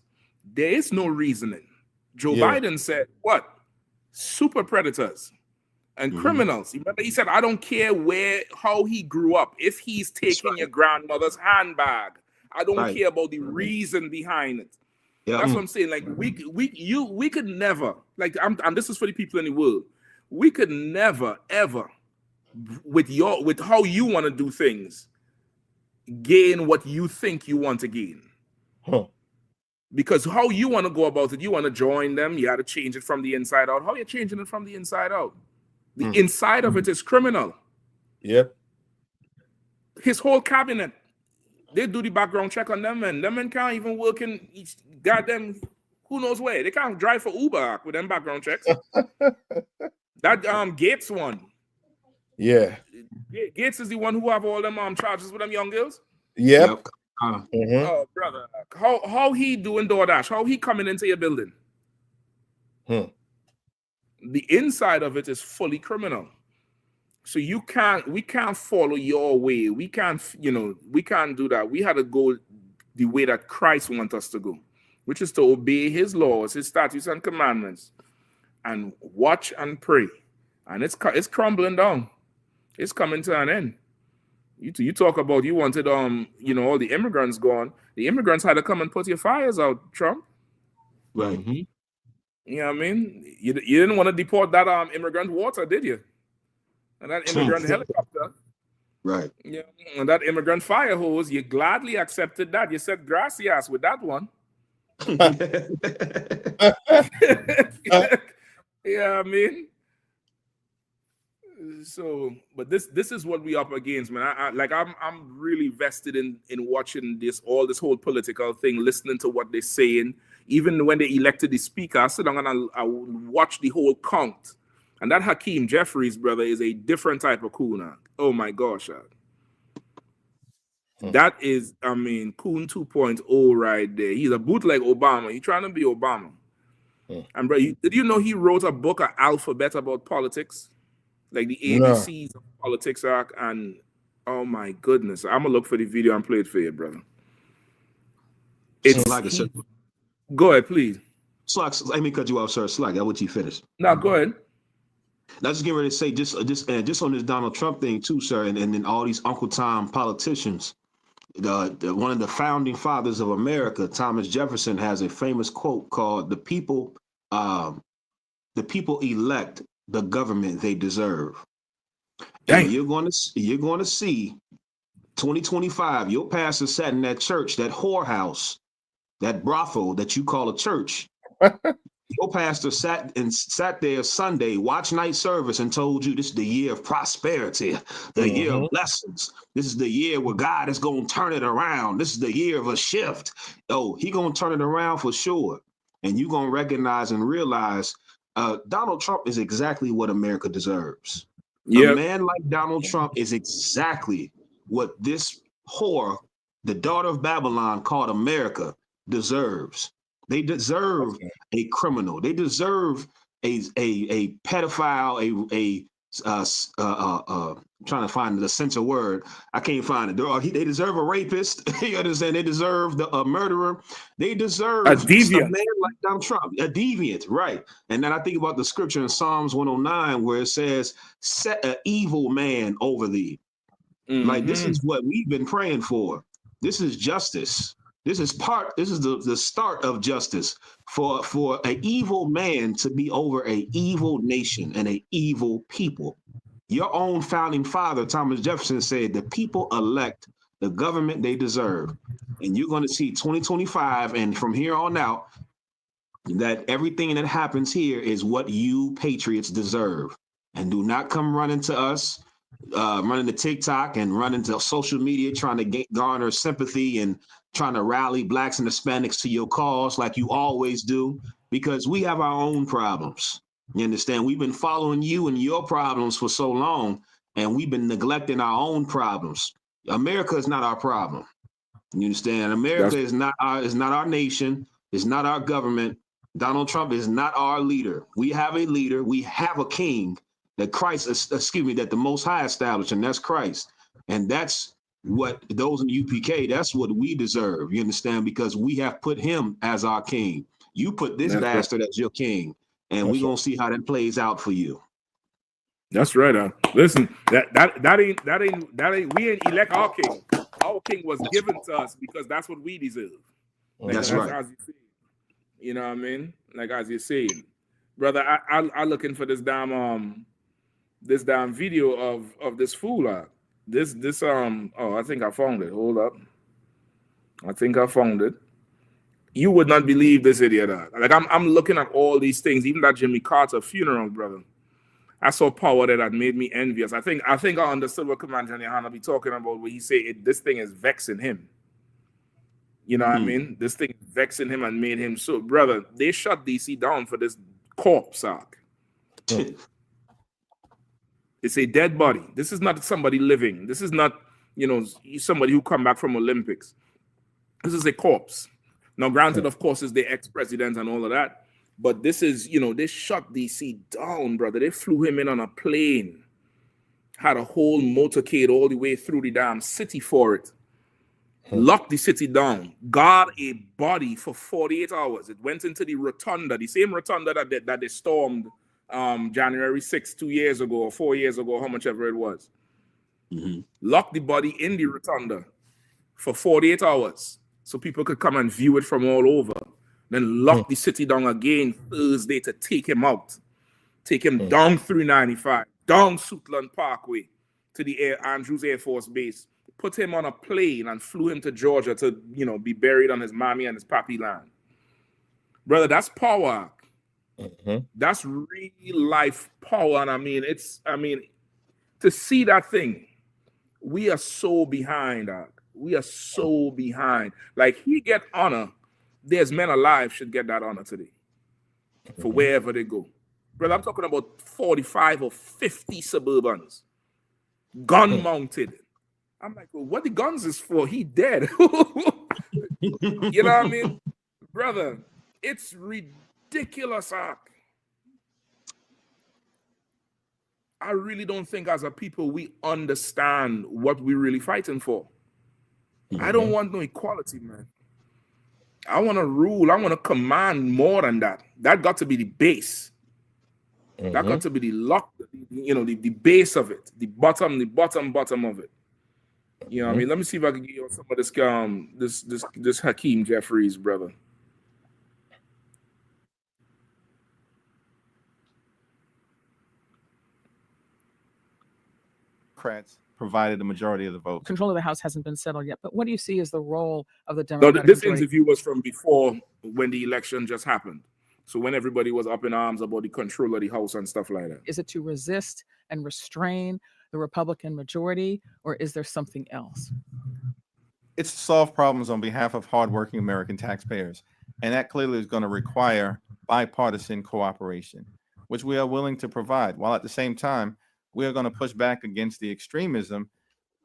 there is no reasoning. Joe Biden said, what? Super predators and criminals. Remember, he said, I don't care how he grew up. If he's taking your grandmother's handbag, I don't care about the reason behind it. That's what I'm saying. Like, we could never, like, and this is for the people in the world, we could never, ever, with how you want to do things, gain what you think you want to gain. Because how you want to go about it, you want to join them, you got to change it from the inside out. How are you changing it from the inside out? The inside of it is criminal. Yep. His whole cabinet, they do the background check on them, and them men can't even work in goddamn who knows where. They can't drive for Uber with them background checks. That Gates one. Yeah. Gates is the one who have all them charges with them young girls. Yep. Oh, brother. How he doing DoorDash? How he coming into your building? The inside of it is fully criminal. So we can't follow your way. We can't do that. We had to go the way that Christ wants us to go, which is to obey his laws, his statutes and commandments, and watch and pray. And it's crumbling down. It's coming to an end. You talk about you wanted all the immigrants gone. The immigrants had to come and put your fires out, Trump. Right. You know what I mean? You didn't want to deport that immigrant water, did you? And that immigrant helicopter. Right. Yeah. And that immigrant fire hose, you gladly accepted that. You said gracias with that one. Yeah, I mean. So, but this is what we up against, man. I'm really vested in watching all this whole political thing, listening to what they're saying. Even when they elected the speaker, I sit down and I watch the whole count. And that Hakeem Jeffries, brother, is a different type of coon. Oh my gosh, that is, coon 2.0 right there. He's a bootleg Obama. He's trying to be Obama. And bro, did you know he wrote a book, an alphabet about politics? Like the ABCs of politics are, and oh my goodness, I'm gonna look for the video and play it for you, brother. Go ahead, please. Slack, let me cut you off, sir. Slack, I'll let you finish. No, go ahead. I was just getting ready to say, just on this Donald Trump thing too, sir, and then all these Uncle Tom politicians. One of the founding fathers of America, Thomas Jefferson, has a famous quote called "The people elect the government they deserve." And you're going to see 2025. Your pastor sat in that church, that whorehouse, that brothel that you call a church. Your pastor sat there Sunday, watched night service, and told you this is the year of prosperity, the year of blessings. This is the year where God is going to turn it around. This is the year of a shift. Oh, he going to turn it around for sure. And you're going to recognize and realize Donald Trump is exactly what America deserves. A man like Donald Trump is exactly what this whore, the daughter of Babylon called America, deserves. They deserve a criminal. They deserve a pedophile, I'm trying to find the sense of word. I can't find it. They deserve a rapist. You understand? They deserve a murderer. They deserve a man like Donald Trump, a deviant, right? And then I think about the scripture in Psalms 109 where it says, "Set an evil man over thee." Like this is what we've been praying for. This is justice. This is the start of justice for an evil man to be over an evil nation and an evil people. Your own founding father, Thomas Jefferson, said the people elect the government they deserve. And you're going to see 2025 and from here on out that everything that happens here is what you patriots deserve. And do not come running to us, running to TikTok and running to social media trying to garner sympathy and trying to rally blacks and Hispanics to your cause like you always do, because we have our own problems. You understand? We've been following you and your problems for so long, and we've been neglecting our own problems. America is not our problem. You understand? America is not our nation. It's not our government. Donald Trump is not our leader. We have a leader. We have a king that that the Most High established, and that's Christ. And that's what those in UPK, that's what we deserve. You understand? Because we have put him as our king. You put this bastard as your king, and we're gonna see how that plays out for you. That's right. Listen, that ain't we ain't elect our king. Our king was given to us because that's what we deserve. That's right. As you say, you know what I mean? Like as you're saying, brother, I looking for this damn video of this fool. I think I found it. Hold up. I think I found it. You would not believe this idiot. Like I'm looking at all these things, even that Jimmy Carter funeral, brother. I saw power there that made me envious. I think I understood what Commander Yahanna be talking about when he say this thing is vexing him. You know what I mean? This thing vexing him and made him so. Brother, they shut DC down for this corpse arc. It's a dead body. This is not somebody living. This is not, somebody who come back from Olympics. This is a corpse. Now, granted, of course, is the ex-president and all of that. But this is, they shut DC down, brother. They flew him in on a plane. Had a whole motorcade all the way through the damn city for it. Locked the city down. Guard a body for 48 hours. It went into the rotunda, the same rotunda that they stormed January 6th, 2 years ago, or 4 years ago, how much ever it was. Locked the body in the rotunda for 48 hours so people could come and view it from all over. Then lock the city down again Thursday to take him out. Take him down 395, down Suitland Parkway to the Andrews Air Force Base. Put him on a plane and flew him to Georgia to, be buried on his mommy and his pappy land. Brother, that's power. That's real life power. And to see that thing, we are so behind, we are so behind. Like, he get honor. There's men alive should get that honor today for wherever they go. Brother, I'm talking about 45 or 50 Suburbans, gun mounted. I'm like, well, what the guns is for? He dead. You know what I mean? Brother, it's ridiculous. I really don't think as a people we understand what we're really fighting for. I don't want no equality, man. I want to rule. I want to command more than that. That got to be the base. That got to be the lock, the base of it, the bottom of it. You know what I mean? Let me see if I can get you some of this Hakeem Jeffries, brother. Democrats provided the majority of the vote. Control of the House hasn't been settled yet, but what do you see as the role of the Democratic This majority? interview was from before when the election just happened. So when everybody was up in arms about the control of the House and stuff like that. Is it to resist and restrain the Republican majority, or is there something else? It's to solve problems on behalf of hardworking American taxpayers. And that clearly is going to require bipartisan cooperation, which we are willing to provide, while at the same time, we are going to push back against the extremism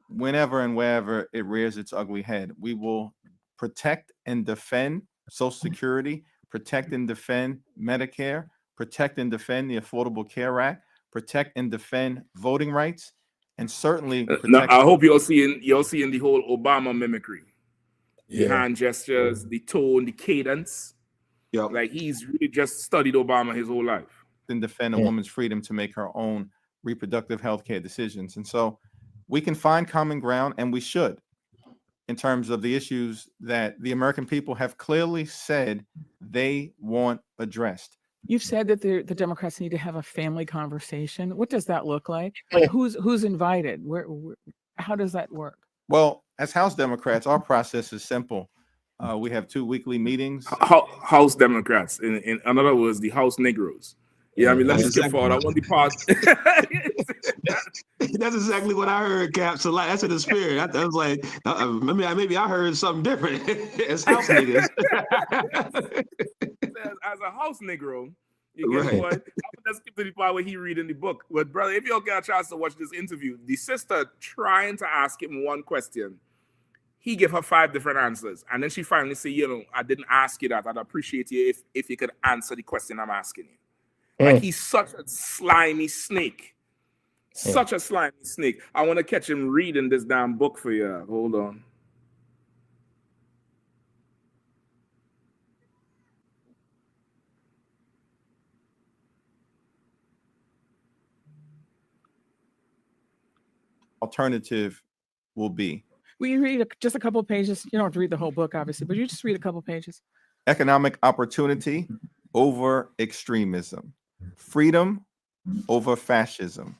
whenever and wherever it rears its ugly head. We will protect and defend Social Security, protect and defend Medicare, protect and defend the Affordable Care Act, protect and defend voting rights, and certainly protect. Now, I hope you're seeing the whole Obama mimicry. The hand gestures, the tone, the cadence. Like he's really just studied Obama his whole life. And defend a woman's freedom to make her own reproductive health care decisions. And so we can find common ground, and we should, in terms of the issues that the American people have clearly said they want addressed. You've said that the Democrats need to have a family conversation. What does that look like? Like who's invited? How does that work? Well, as House Democrats, our process is simple. We have 2 weekly meetings. House Democrats, in other words, the House Negroes. Yeah, I mean, let's skip forward. I want the part. That's exactly what I heard, Cap. So like, that's in the spirit. I was like, maybe I heard something different. It's house niggas. As a house Negro, you get what? Let's skip to the part where he read in the book. But brother, if y'all get a chance to watch this interview, the sister trying to ask him one question, he gave her 5 different answers, and then she finally said, I didn't ask you that. I'd appreciate you if you could answer the question I'm asking you. Like he's such a slimy snake. Such a slimy snake. I want to catch him reading this damn book for you. Hold on. Alternative will be. Will you read just a couple of pages? You don't have to read the whole book, obviously, but you just read a couple of pages. Economic opportunity over extremism. Freedom over fascism.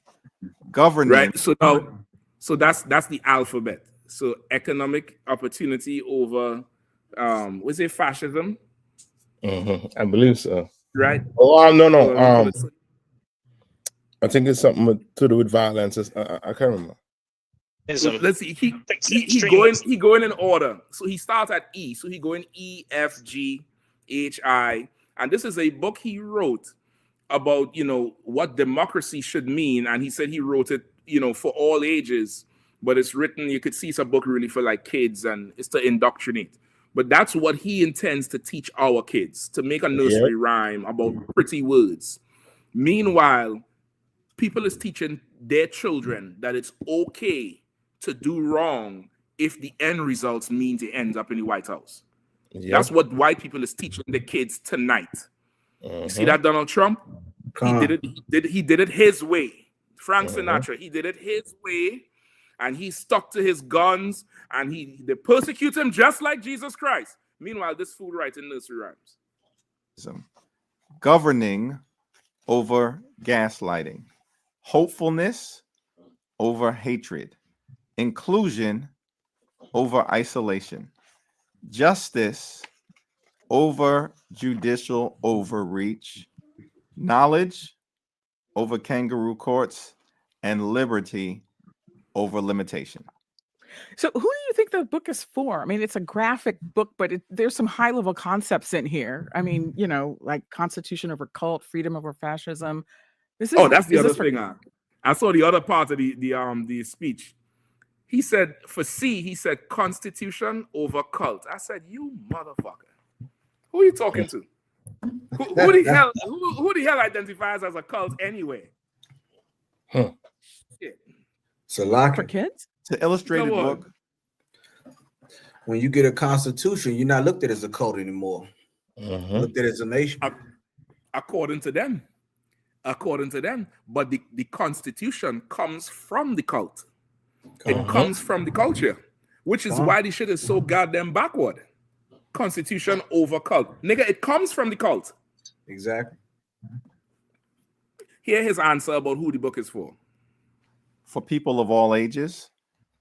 Governance. Right. So that's the alphabet. So economic opportunity over was it fascism? I believe so. Right. Oh no. I think it's something to do with violence. I can't remember. Let's see. He going in order. So he starts at E. So he going E, F, G, H, I. And this is a book he wrote about, what democracy should mean. And he said he wrote it, for all ages. But it's written, you could see it's a book really for like kids, and it's to indoctrinate. But that's what he intends to teach our kids, to make a nursery rhyme about pretty words. Meanwhile, people is teaching their children that it's okay to do wrong if the end results means it ends up in the White House. Yep. That's what white people is teaching the kids tonight. You see that Donald Trump? He did it his way. Frank Sinatra, he did it his way, and he stuck to his guns, and they persecute him just like Jesus Christ. Meanwhile, this fool writing nursery rhymes. Governing over gaslighting, hopefulness over hatred, inclusion over isolation, justice over judicial overreach, knowledge over kangaroo courts, and liberty over limitation. So who do you think the book is for? I mean, it's a graphic book, but there's some high level concepts in here. I mean, like Constitution over cult, freedom over fascism. That's the other thing. I saw the other part of the speech. He said for C, he said Constitution over cult. I said, you motherfucker. Who are you talking to? Who the hell identifies as a cult anyway? Shit. So like for kids? It's an illustrated book. When you get a constitution, you're not looked at as a cult anymore. Looked at as a nation. According to them. But the constitution comes from the cult. It comes from the culture, which is why this shit is so goddamn backward. Constitution over cult. Nigga, it comes from the cult. Exactly. Hear his answer about who the book is for. For people of all ages,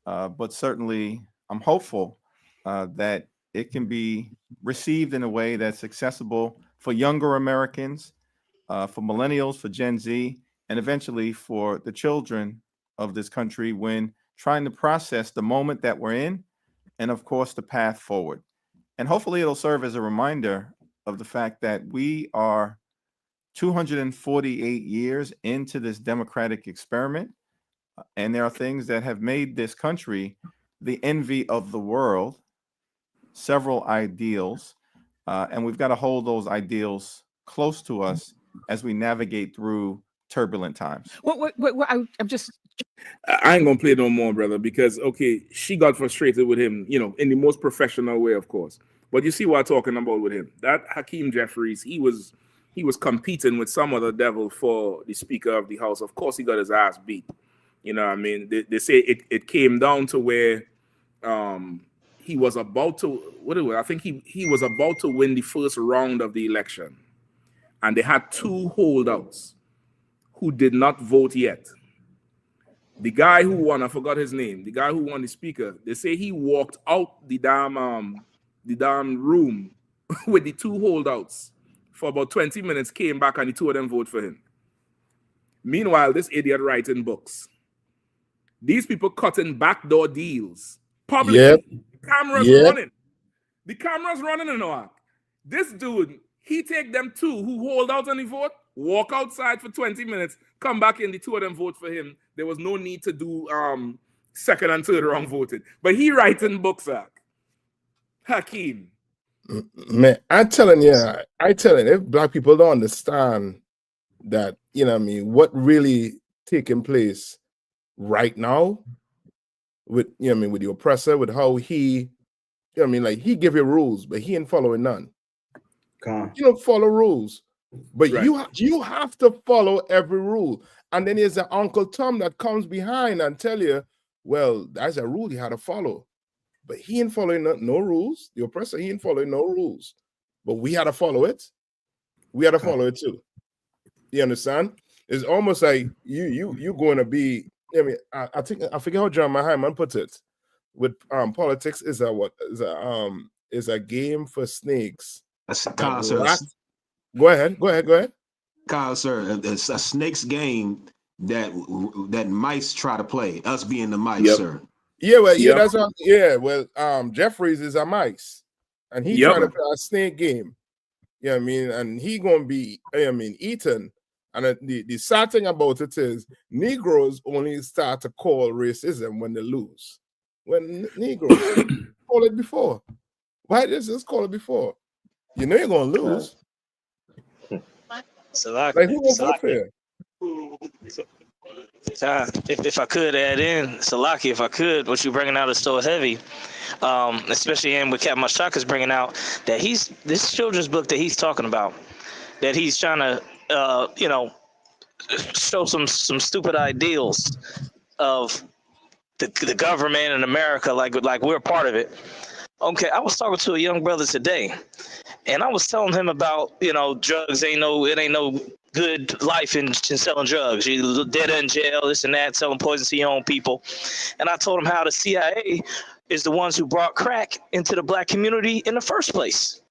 but certainly I'm hopeful that it can be received in a way that's accessible for younger Americans, for millennials, for Gen Z, and eventually for the children of this country when trying to process the moment that we're in and, of course, the path forward. And hopefully it'll serve as a reminder of the fact that we are 248 years into this democratic experiment. And there are things that have made this country the envy of the world, several ideals, and we've got to hold those ideals close to us as we navigate through turbulent times. I ain't gonna play no more, brother, because she got frustrated with him, in the most professional way, of course. But you see what I'm talking about with him. That Hakeem Jeffries, he was competing with some other devil for the Speaker of the House. Of course, he got his ass beat. You know what I mean? They say it came down to where he was about to, I think he was about to win the first round of the election. And they had two holdouts who did not vote yet. The guy who won, I forgot his name, the guy who won the Speaker, they say he walked out the damn room with the two holdouts for about 20 minutes, came back, and the two of them voted for him. Meanwhile, this idiot writing books. These people cutting backdoor deals publicly. Yep. The camera's running. The camera's running and all. This dude, he take them two who hold out on the vote, walk outside for 20 minutes, come back in, the two of them vote for him. There was no need to do second and third round voting. But he writing books, Hakeem. Man, I'm telling you, if black people don't understand that, what really taking place right now with, with the oppressor, with how he, he give you rules, but he ain't following none. You don't follow rules, but you have to follow every rule. And then there's an Uncle Tom that comes behind and tell you, well, that's a rule you had to follow. But he ain't following no rules. The oppressor, he ain't following no rules. But we had to follow it. We had to follow it too. You understand? It's almost like you going to be. I think I forget how John Mahayman puts it. With politics is a game for snakes. Kyle, sir. Go ahead. Kyle, sir, it's a snake's game that mice try to play, us being the mice, Yep. sir. Yeah, well, Yep. that's what, yeah. Well, Jeffries is a mice, and he Yep. trying to play a snake game. You know what I mean? And he gonna be, eaten. And the sad thing about it is, Negroes only start to call racism when they lose. When Negroes call it before, why does this call it before? You know you're gonna lose. Like who gonna vote for you? If I could add in, Salaki, if I could, what you're bringing out is so heavy, especially in what Captain Mashak is bringing out, that this children's book that he's talking about, that he's trying to, show some stupid ideals of the government in America, like we're part of it. Okay, I was talking to a young brother today, and I was telling him about, drugs ain't no good life in selling drugs. You dead in jail, this and that, selling poison to your own people. And I told him how the CIA is the ones who brought crack into the black community in the first place.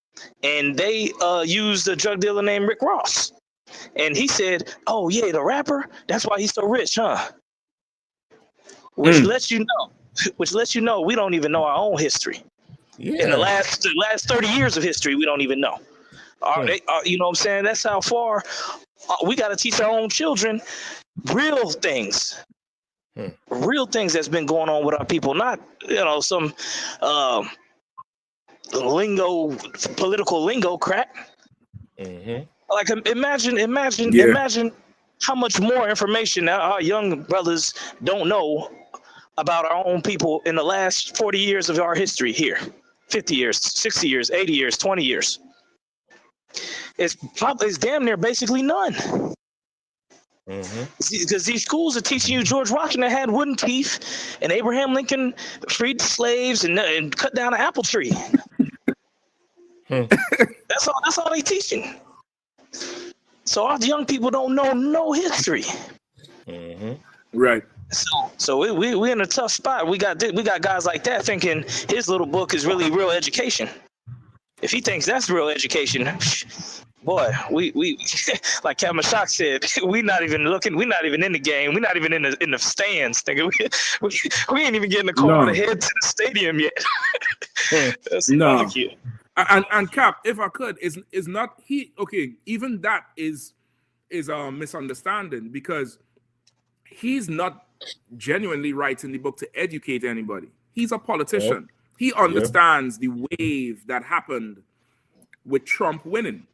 And they used a drug dealer named Rick Ross. And he said, "Oh yeah, the rapper, that's why he's so rich, huh?" Which lets you know we don't even know our own history. Yeah. In the last 30 years of history, we don't even know. You know what I'm saying? That's how far we got to teach our own children real things. Real things that's been going on with our people, not some political lingo crap. Like imagine how much more information our young brothers don't know about our own people in the last 40 years of our history here. 50 years, 60 years, 80 years, 20 years. It's damn near basically none. Because these schools are teaching you George Washington had wooden teeth and Abraham Lincoln freed the slaves and cut down an apple tree. That's all they teaching. So our young people don't know no history. Right. So we in a tough spot. We got guys like that thinking his little book is really real education. If he thinks that's real education, boy, we like Captain Mashak said, we're not even looking. We're not even in the game. We're not even in the stands. Thinking we ain't even getting the call to head to the stadium yet. That's No. cute. And Cap, if I could, is not he okay? Even that is a misunderstanding, because he's not genuinely writing the book to educate anybody. He's a politician. He understands the wave that happened with Trump winning.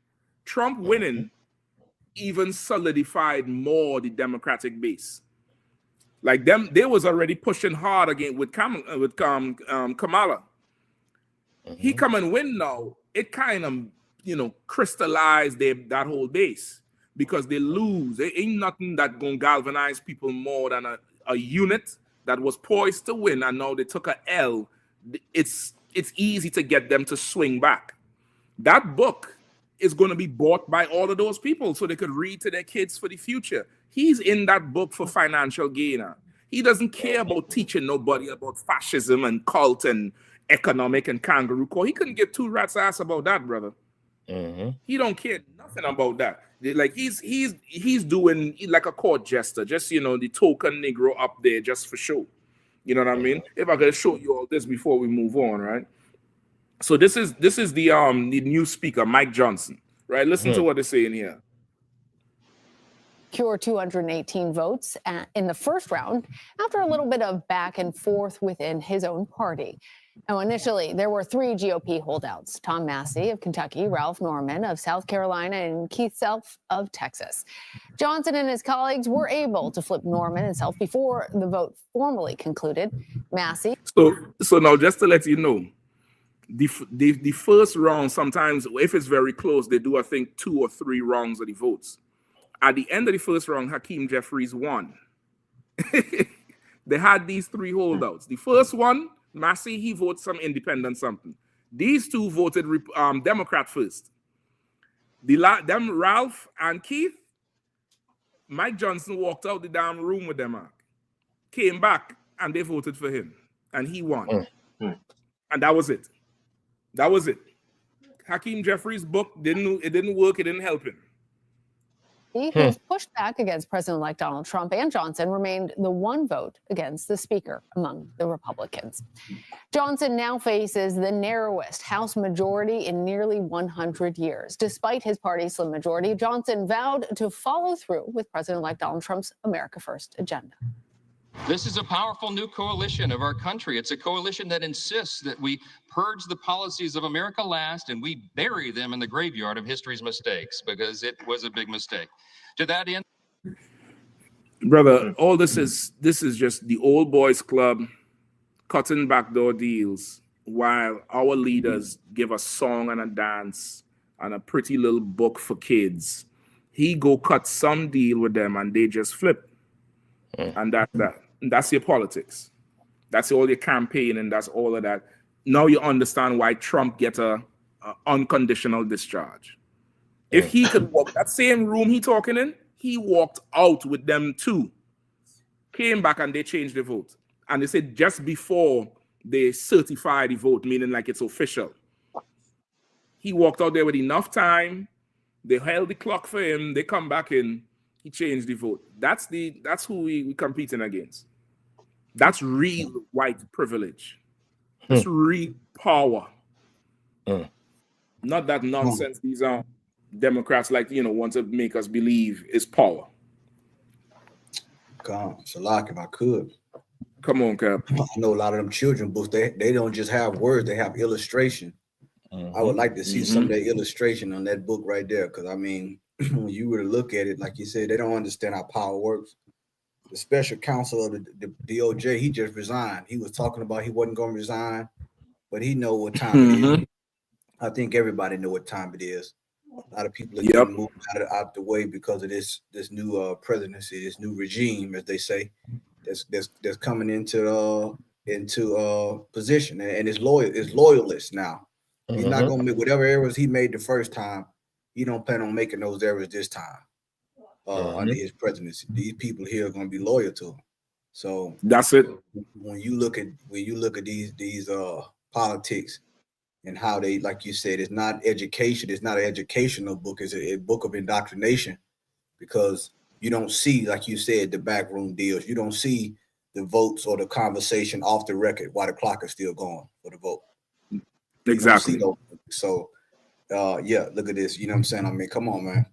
Trump winning even solidified more the Democratic base. Like them, they was already pushing hard again with Kamala. He come and win now. It kind of crystallized that whole base, because they lose. There ain't nothing that gonna galvanize people more than a unit that was poised to win, and now they took a L. It's easy to get them to swing back. That book is going to be bought by all of those people so they could read to their kids for the future. He's in that book for financial gain. He doesn't care about teaching nobody about fascism and cult and economic and kangaroo court. He couldn't give two rats' ass about that, brother. He don't care nothing about that. Like he's doing like a court jester, just the token Negro up there just for show. You know what I mean? If I could show you all this before we move on, right? So this is the new speaker, Mike Johnson, right? Listen to what they're saying here. Secure 218 votes in the first round after a little bit of back and forth within his own party. Now, initially, there were three GOP holdouts: Tom Massey of Kentucky, Ralph Norman of South Carolina, and Keith Self of Texas. Johnson and his colleagues were able to flip Norman and Self before the vote formally concluded. Massey. So now, just to let you know, the first round, sometimes if it's very close, they do, I think, 2 or 3 rounds of the votes. At the end of the first round, Hakeem Jeffries won. They had these 3 holdouts. The first one, Massey, he voted some independent something. These 2 voted Democrat first. Them Ralph and Keith, Mike Johnson walked out the damn room with them, came back, and they voted for him, and he won. And that was it. That was it. Hakeem Jeffries' book didn't work. It didn't help him. who's pushed back against President-elect Donald Trump and Johnson, remained the one vote against the Speaker among the Republicans. Johnson now faces the narrowest House majority in nearly 100 years. Despite his party's slim majority, Johnson vowed to follow through with President-elect Donald Trump's America First agenda. This is a powerful new coalition of our country. It's a coalition that insists that we purge the policies of America last and we bury them in the graveyard of history's mistakes, because it was a big mistake. To that end, brother, all this is just the old boys club cutting backdoor deals while our leaders give a song and a dance and a pretty little book for kids. He go cut some deal with them and they just flip. And that's your politics. That's all your campaign, and that's all of that. Now you understand why Trump gets a unconditional discharge. If he could walk that same room he talking in, he walked out with them too. Came back and they changed the vote. And they said just before they certify the vote, meaning like it's official. He walked out there with enough time. They held the clock for him. They come back in. He changed the vote. That's who we competing against. That's real white privilege. That's real power. Not that nonsense these are Democrats want to make us believe is power. God, Shalak, if I could. Come on, Cap. I know a lot of them children books, they don't just have words, they have illustration. I would like to see some of that illustration on that book right there, because I mean, when you were to look at it, like you said, they don't understand how power works. The special counsel of the DOJ, he just resigned. He was talking about he wasn't going to resign, but he know what time it is. I think everybody know what time it is. A lot of people are getting moved out the way because of this new presidency, this new regime, as they say, that's coming into position, and is loyalist now. He's not going to make whatever errors he made the first time. He don't plan on making those errors this time under his presidency. These people here are going to be loyal to him. So that's it. When you look at these politics and how they, like you said, it's not education. It's not an educational book. It's a book of indoctrination, because you don't see, like you said, the backroom deals. You don't see the votes or the conversation off the record while the clock is still going for the vote. Exactly. So, look at this. You know what I'm saying? I mean, come on, man.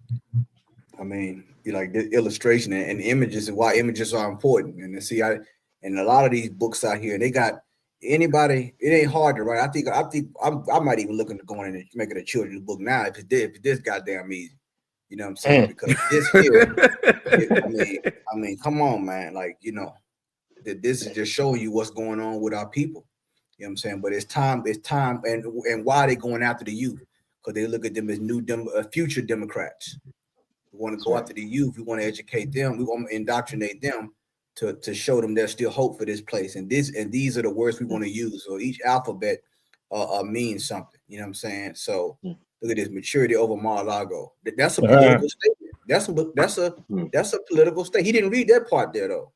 I mean, like the illustration and images, and why images are important. And see, and a lot of these books out here, they got anybody. It ain't hard to write. I think I might even look into going in and making a children's book now if it's this goddamn easy. You know what I'm saying? Because this here, I mean, come on, man. Like, this is just showing you what's going on with our people. You know what I'm saying? But it's time, and why they going after the youth? Because they look at them as future Democrats. We want to go after the youth. We want to educate them. We want to indoctrinate them to show them there's still hope for this place. And these are the words we want to use. So each alphabet means something. You know what I'm saying? So look at this: maturity over Mar-a-Lago. That's a political statement. That's a political statement. He didn't read that part there though.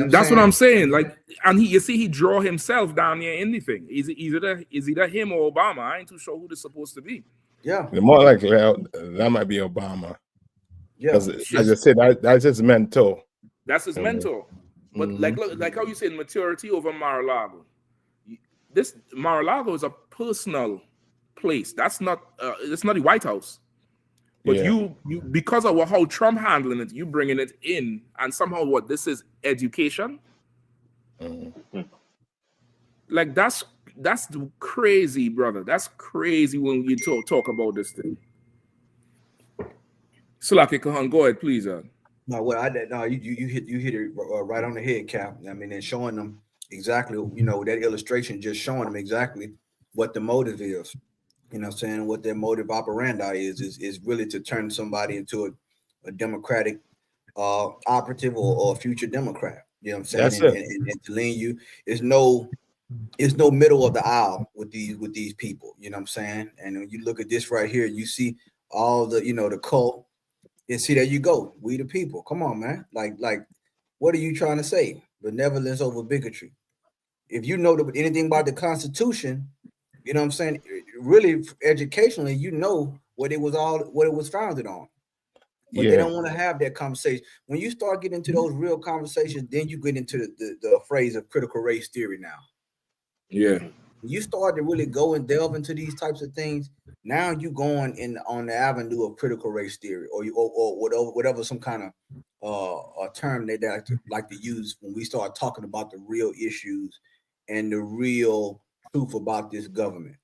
That's what I'm saying. Like, and he draw himself down here. Anything is either him or Obama. I ain't too sure who this supposed to be. Yeah, the more likely that might be Obama. Yeah, as I said, that's his mentor. That's his mentor. But like how you said, maturity over Mar-a-Lago. This Mar-a-Lago is a personal place. That's not. It's not the White House. But you because of how Trump handling it, you bringing it in, and somehow this is education. Like that's crazy, brother. That's crazy when you talk about this thing. Salaki Kahan, go ahead, please. No, well, you hit it right on the head, Cap. I mean, and showing them exactly, that illustration, just showing them exactly what the motive is. You know what I'm saying? What their motive operandi is really to turn somebody into a Democratic operative or a future Democrat. You know what I'm saying? And to lean you, it's no middle of the aisle with these people. You know what I'm saying? And when you look at this right here, you see all the the cult, and see, there you go. We the people. Come on, man. Like what are you trying to say? Benevolence over bigotry. If you know anything about the Constitution, you know what I'm saying? Really, educationally, what it was founded on. but they don't want to have that conversation. When you start getting into those real conversations, then you get into the phrase of critical race theory now. Yeah. When you start to really go and delve into these types of things, now you going in on the avenue of critical race theory, or whatever some kind of a term they like to use when we start talking about the real issues and the real truth about this government.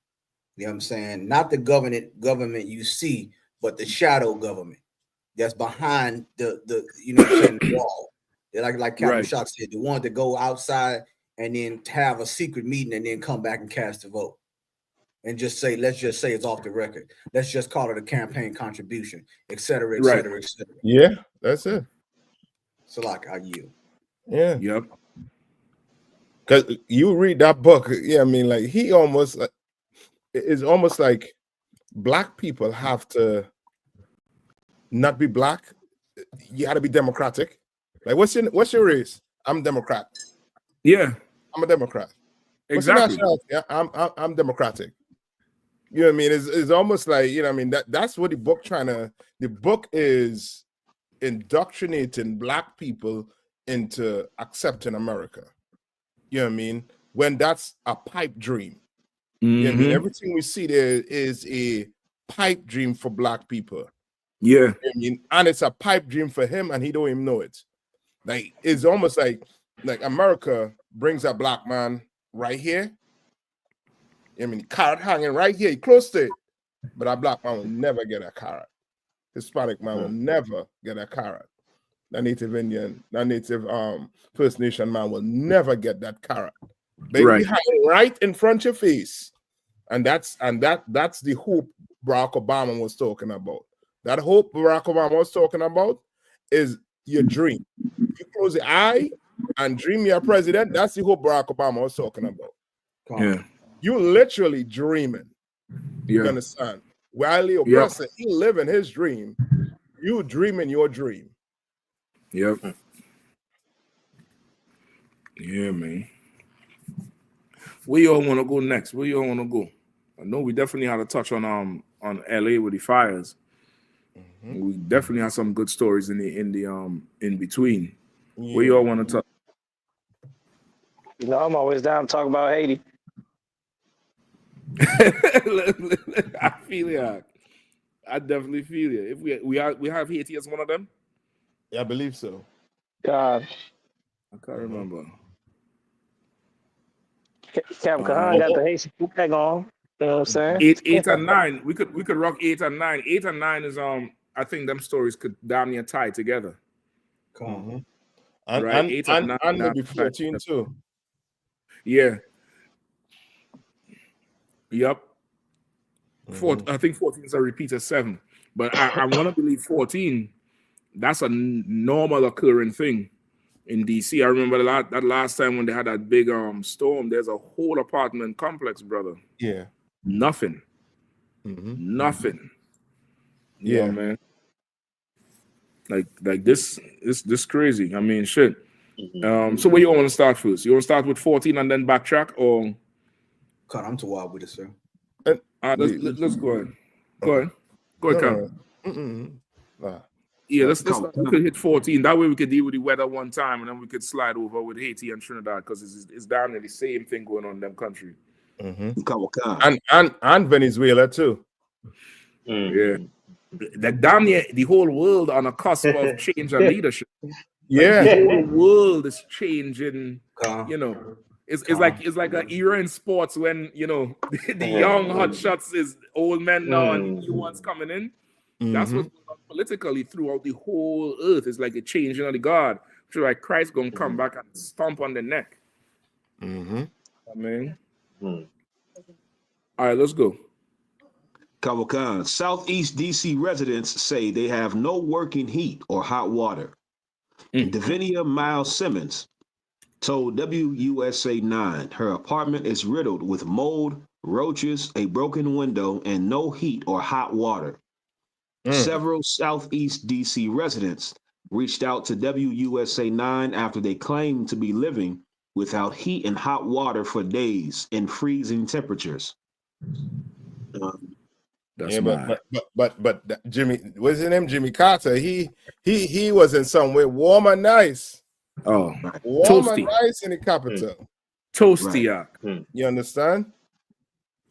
You know what I'm saying? Not the government you see, but the shadow government that's behind the you know what I'm saying, the wall. They're like Captain Shock said, the ones that go outside and then have a secret meeting and then come back and cast a vote. And just say, let's just say it's off the record. Let's just call it a campaign contribution, et cetera, et cetera, et cetera. Yeah, that's it. So like I you. Yeah. Yep. Because you read that book, yeah, I mean, like he almost it's almost like black people have to not be black. You got to be democratic. Like, what's your race? I'm Democrat. Yeah, I'm a Democrat. Exactly. What's your nationality? I'm Democratic. You know what I mean? It's almost like, you know what I mean, that's what the book is indoctrinating black people into accepting America. You know what I mean? When that's a pipe dream. You know what I mean? Everything we see there is a pipe dream for black people. Yeah. You know what I mean? And it's a pipe dream for him and he don't even know it. Like, it's almost like America brings a black man right here. I mean, carrot hanging right here, close to it. But a black man will never get a carrot. Hispanic man will never get a carrot. The Native Indian, the Native First Nation man will never get that carrot. They be hanging right in front of your face. And that's the hope Barack Obama was talking about. That hope Barack Obama was talking about is your dream. You close your eye and dream you're president. That's the hope Barack Obama was talking about. Yeah. You literally dreaming. You understand? While your brother, he living his dream. You dreaming your dream. Yep. Yeah, man. Where y'all want to go next? Where y'all want to go? I know we definitely had to touch on LA with the fires. We definitely have some good stories in between. Yeah. Where y'all want to talk? You know, I'm always down to talk about Haiti. I feel you. I definitely feel you. If we have Haiti as one of them. Yeah, I believe so. God, I can't remember. Captain Kahan got the Haitian flag on. You know what I'm saying? 8 and 9. We could rock 8 and 9. 8 and 9 is I think them stories could damn near tie together. And Right? 8 and 9 and maybe 14 too. Yeah. Yep. I think 14 is a repeat of 7. But I want to believe 14, that's a normal occurring thing in DC. I remember that last time when they had that big storm, there's a whole apartment complex, brother. Yeah. Nothing. Nothing. Yeah, man. Like this crazy. I mean, shit. So where you want to start first? You want to start with 14 and then backtrack, or? God, I'm too wild with it, sir. Let's go ahead. Go ahead, Cam. Yeah, let's we could hit 14. That way we could deal with the weather one time, and then we could slide over with Haiti and Trinidad, because it's down there the same thing going on in them country. And Venezuela too. Yeah, that damn near the whole world on a cusp of change and leadership. Yeah, the whole world is changing. You know, it's like an era in sports when, you know, the young hot shots is old men now and new ones coming in. That's what's going on politically throughout the whole earth. It's like a changing of the guard. So like Christ gonna come back and stomp on the neck. I mean, all right, let's go. Kawakan, Southeast DC residents say they have no working heat or hot water. Davinia Miles Simmons told WUSA 9 her apartment is riddled with mold, roaches, a broken window, and no heat or hot water. Several Southeast DC residents reached out to WUSA 9 after they claimed to be living without heat and hot water for days in freezing temperatures. That's yeah, mad. but Jimmy, what's his name? Jimmy Carter. He was in somewhere warm and nice. Oh, Warm toasty. and nice in the capital. Toasty, yeah. You understand?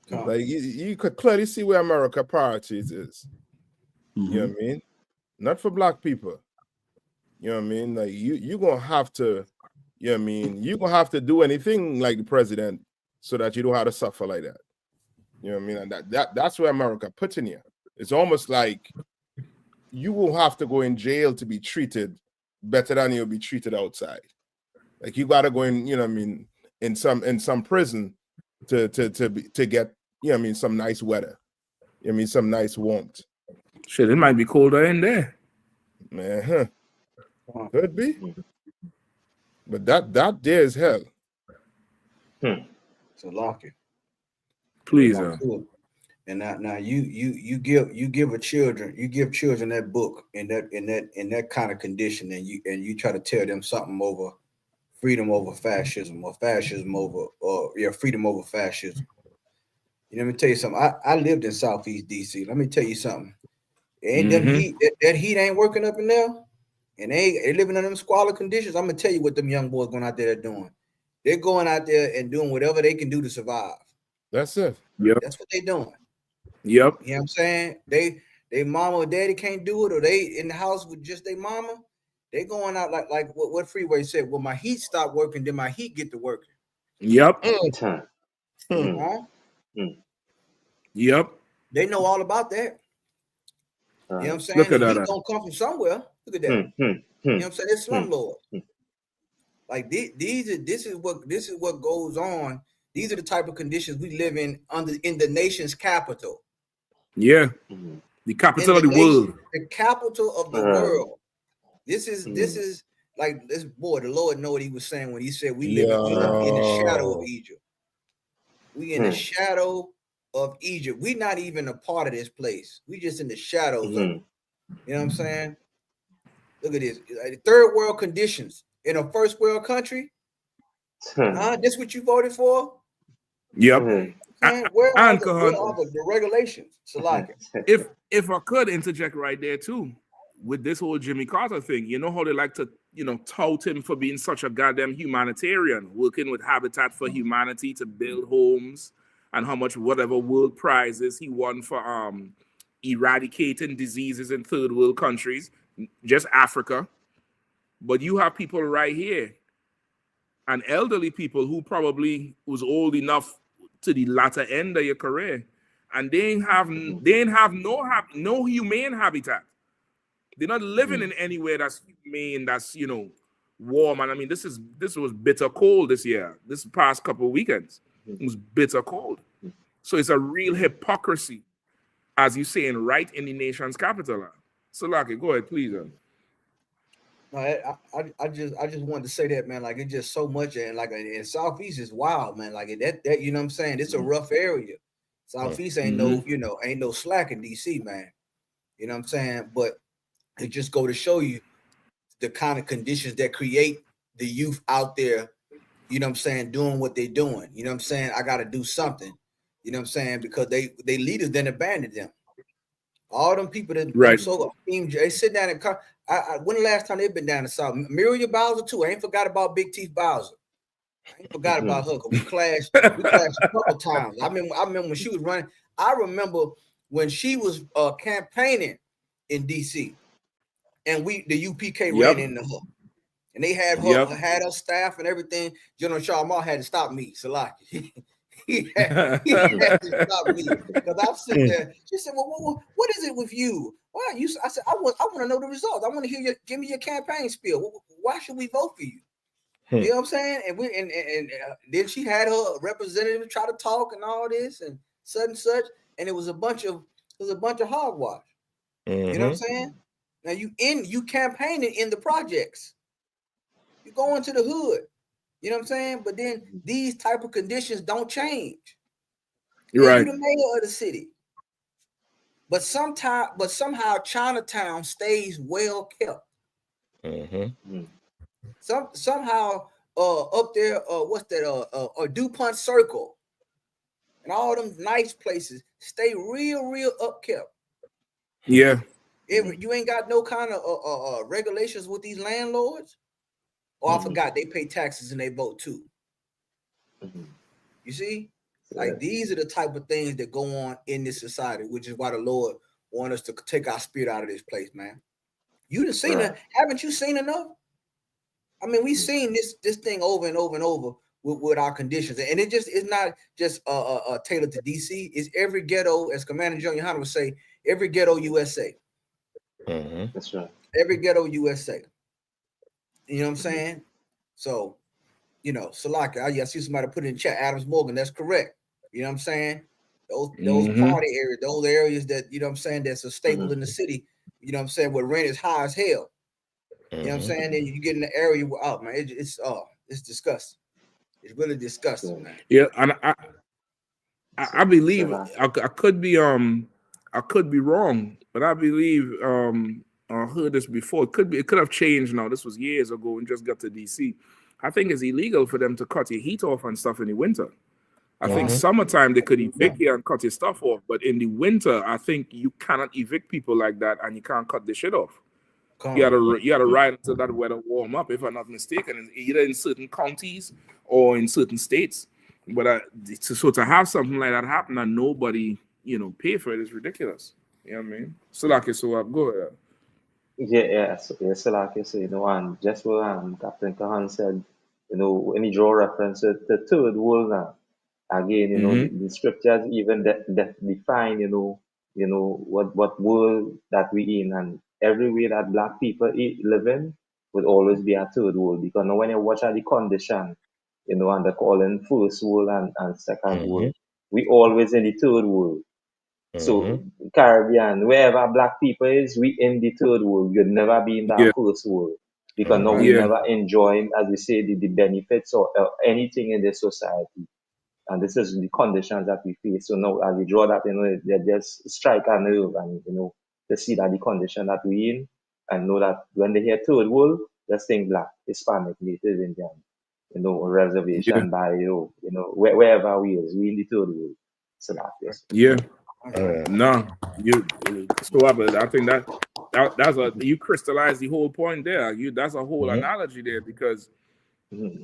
Like you could clearly see where America priorities is. You know what I mean? Not for black people. You know what I mean? Like you gonna have to, you know what I mean? You gonna have to do anything like the president so that you don't have to suffer like that. You know what I mean? And that's where America putting you. It's almost like you will have to go in jail to be treated better than you'll be treated outside. Like you gotta go in, you know what I mean, in some prison to get, you know what I mean, some nice weather. You know what I mean, some nice warmth. Shit, it might be colder in there. Man, could be. But that there is hell. So lock it. Please, and now you give children that book in that kind of condition, and you try to tell them something over freedom over fascism, or fascism over freedom over fascism. You know, let me tell you something. I lived in Southeast DC. Let me tell you something. Ain't them heat that heat ain't working up in there, and they living in them squalor conditions. I'm gonna tell you what them young boys going out there doing. They're going out there and doing whatever they can do to survive. That's it. Yep. That's what they doing. Yep. You know what I'm saying? They mama or daddy can't do it, or they in the house with just their mama. They going out like what Freeway said. Well, my heat stopped working, then my heat get to working. Yep. Yep. They know all about that. You know what I'm saying? Look at The that. heat gonna come from somewhere. Look at that. You know what I'm saying? It's slumlords. Like this is what goes on. These are the type of conditions we live in in the nation's capital. Yeah. The capital of the world. The capital of the world. This is like this boy. The Lord know what he was saying when he said we live in the shadow of Egypt. We in the shadow of Egypt. We not even a part of this place. We just in the shadows of it. You know what I'm saying? Look at this. Like, third world conditions in a first world country. This what you voted for? Yep. Where are the regulations? If I could interject right there too, with this whole Jimmy Carter thing, you know how they like to, tout him for being such a goddamn humanitarian, working with Habitat for Humanity to build homes, and how much whatever world prizes he won for eradicating diseases in third world countries, just Africa. But you have people right here, and elderly people who probably was old enough to the latter end of your career, and they ain't have no humane habitat. They're not living in anywhere that's humane, that's warm. And I mean, this was bitter cold this year. This past couple of weekends, it was bitter cold. So it's a real hypocrisy, as you're saying, right in the nation's capital. So, Lucky, go ahead, please. No, I just wanted to say that, man. Like, it's just so much, and like in Southeast is wild, man. Like that you know what I'm saying? It's a rough area. Southeast ain't ain't no slack in DC, man. You know what I'm saying? But it just go to show you the kind of conditions that create the youth out there, you know what I'm saying, doing what they're doing. You know what I'm saying? I got to do something. You know what I'm saying? Because they leaders then abandoned them. All them people that they sit down in car. When the last time they've been down the South? Muriel Bowser too. I ain't forgot about Big Teeth Bowser. I ain't forgot about her because we clashed a couple times. I remember when she was running. I remember when she was campaigning in DC, and the UPK ran into her, and they had her had her staff and everything. General Sharma had to stop me, Salaki. He had to stop me because I'm sitting there. She said, "Well, what is it with you? Why are you?" I said, "I want to know the results. I want to hear give me your campaign spiel. Why should we vote for you?" You know what I'm saying? And then she had her representative try to talk and all this and such, and it was a bunch of hogwash. You know what I'm saying? Now you campaigning in the projects. You go into the hood. You know what I'm saying? But then these type of conditions don't change. You're right. You're the mayor of the city. But somehow Chinatown stays well kept. Somehow up there, what's that? DuPont Circle. and all them nice places stay real upkept. Yeah. You ain't got no kind of regulations with these landlords. Oh, I forgot they pay taxes and they vote too. You see, like these are the type of things that go on in this society, which is why the Lord wants us to take our spirit out of this place, man. You done seen it, haven't you seen enough? I mean, we've seen this thing over and over and over with our conditions, and it's not just tailored to DC. It's every ghetto, as Commander John Yahanna would say, every ghetto USA. That's right. Every ghetto USA. You know what I'm saying? So, you know, Salaka, I see somebody put in chat, Adams Morgan. That's correct. You know what I'm saying? Those party areas, those areas that, you know what I'm saying, that's a staple in the city, you know what I'm saying, where rent is high as hell. You know what I'm saying? Then you get in the area where, oh man, it's disgusting. It's really disgusting, man. Yeah, and I believe I could be wrong, but I believe I heard this before. It could have changed now. This was years ago and just got to DC. I think it's illegal for them to cut your heat off and stuff in the winter. I think summertime they could evict you and cut your stuff off, but in the winter, I think you cannot evict people like that and you can't cut the shit off. You gotta ride until that weather warm up, if I'm not mistaken, either in certain counties or in certain states. But to have something like that happen and nobody, you know, pay for it is ridiculous. You know what I mean? So like go ahead. So like you say, you know, and just what Captain Kahan said, you know, when you draw reference to the third world now, again, you know, the scriptures even define, you know, what world that we in, and every way that black people live in would always be a third world, because now when you watch at the condition, you know, and they call in first world and second world, we always in the third world. So Caribbean, wherever black people is, we in the third world. You'd never be in that first world, because now we never enjoy, as we say, the benefits or anything in this society. And this is the conditions that we face. So now, as we draw that, you know, they just strike a nerve, and you know, they see that the condition that we in, and know that when they hear third world, they think black, Hispanic, Native Indian, you know, reservation by you know, wherever we is, we in the third world. So that's No, I think that's you crystallize the whole point there. That's a whole analogy there, because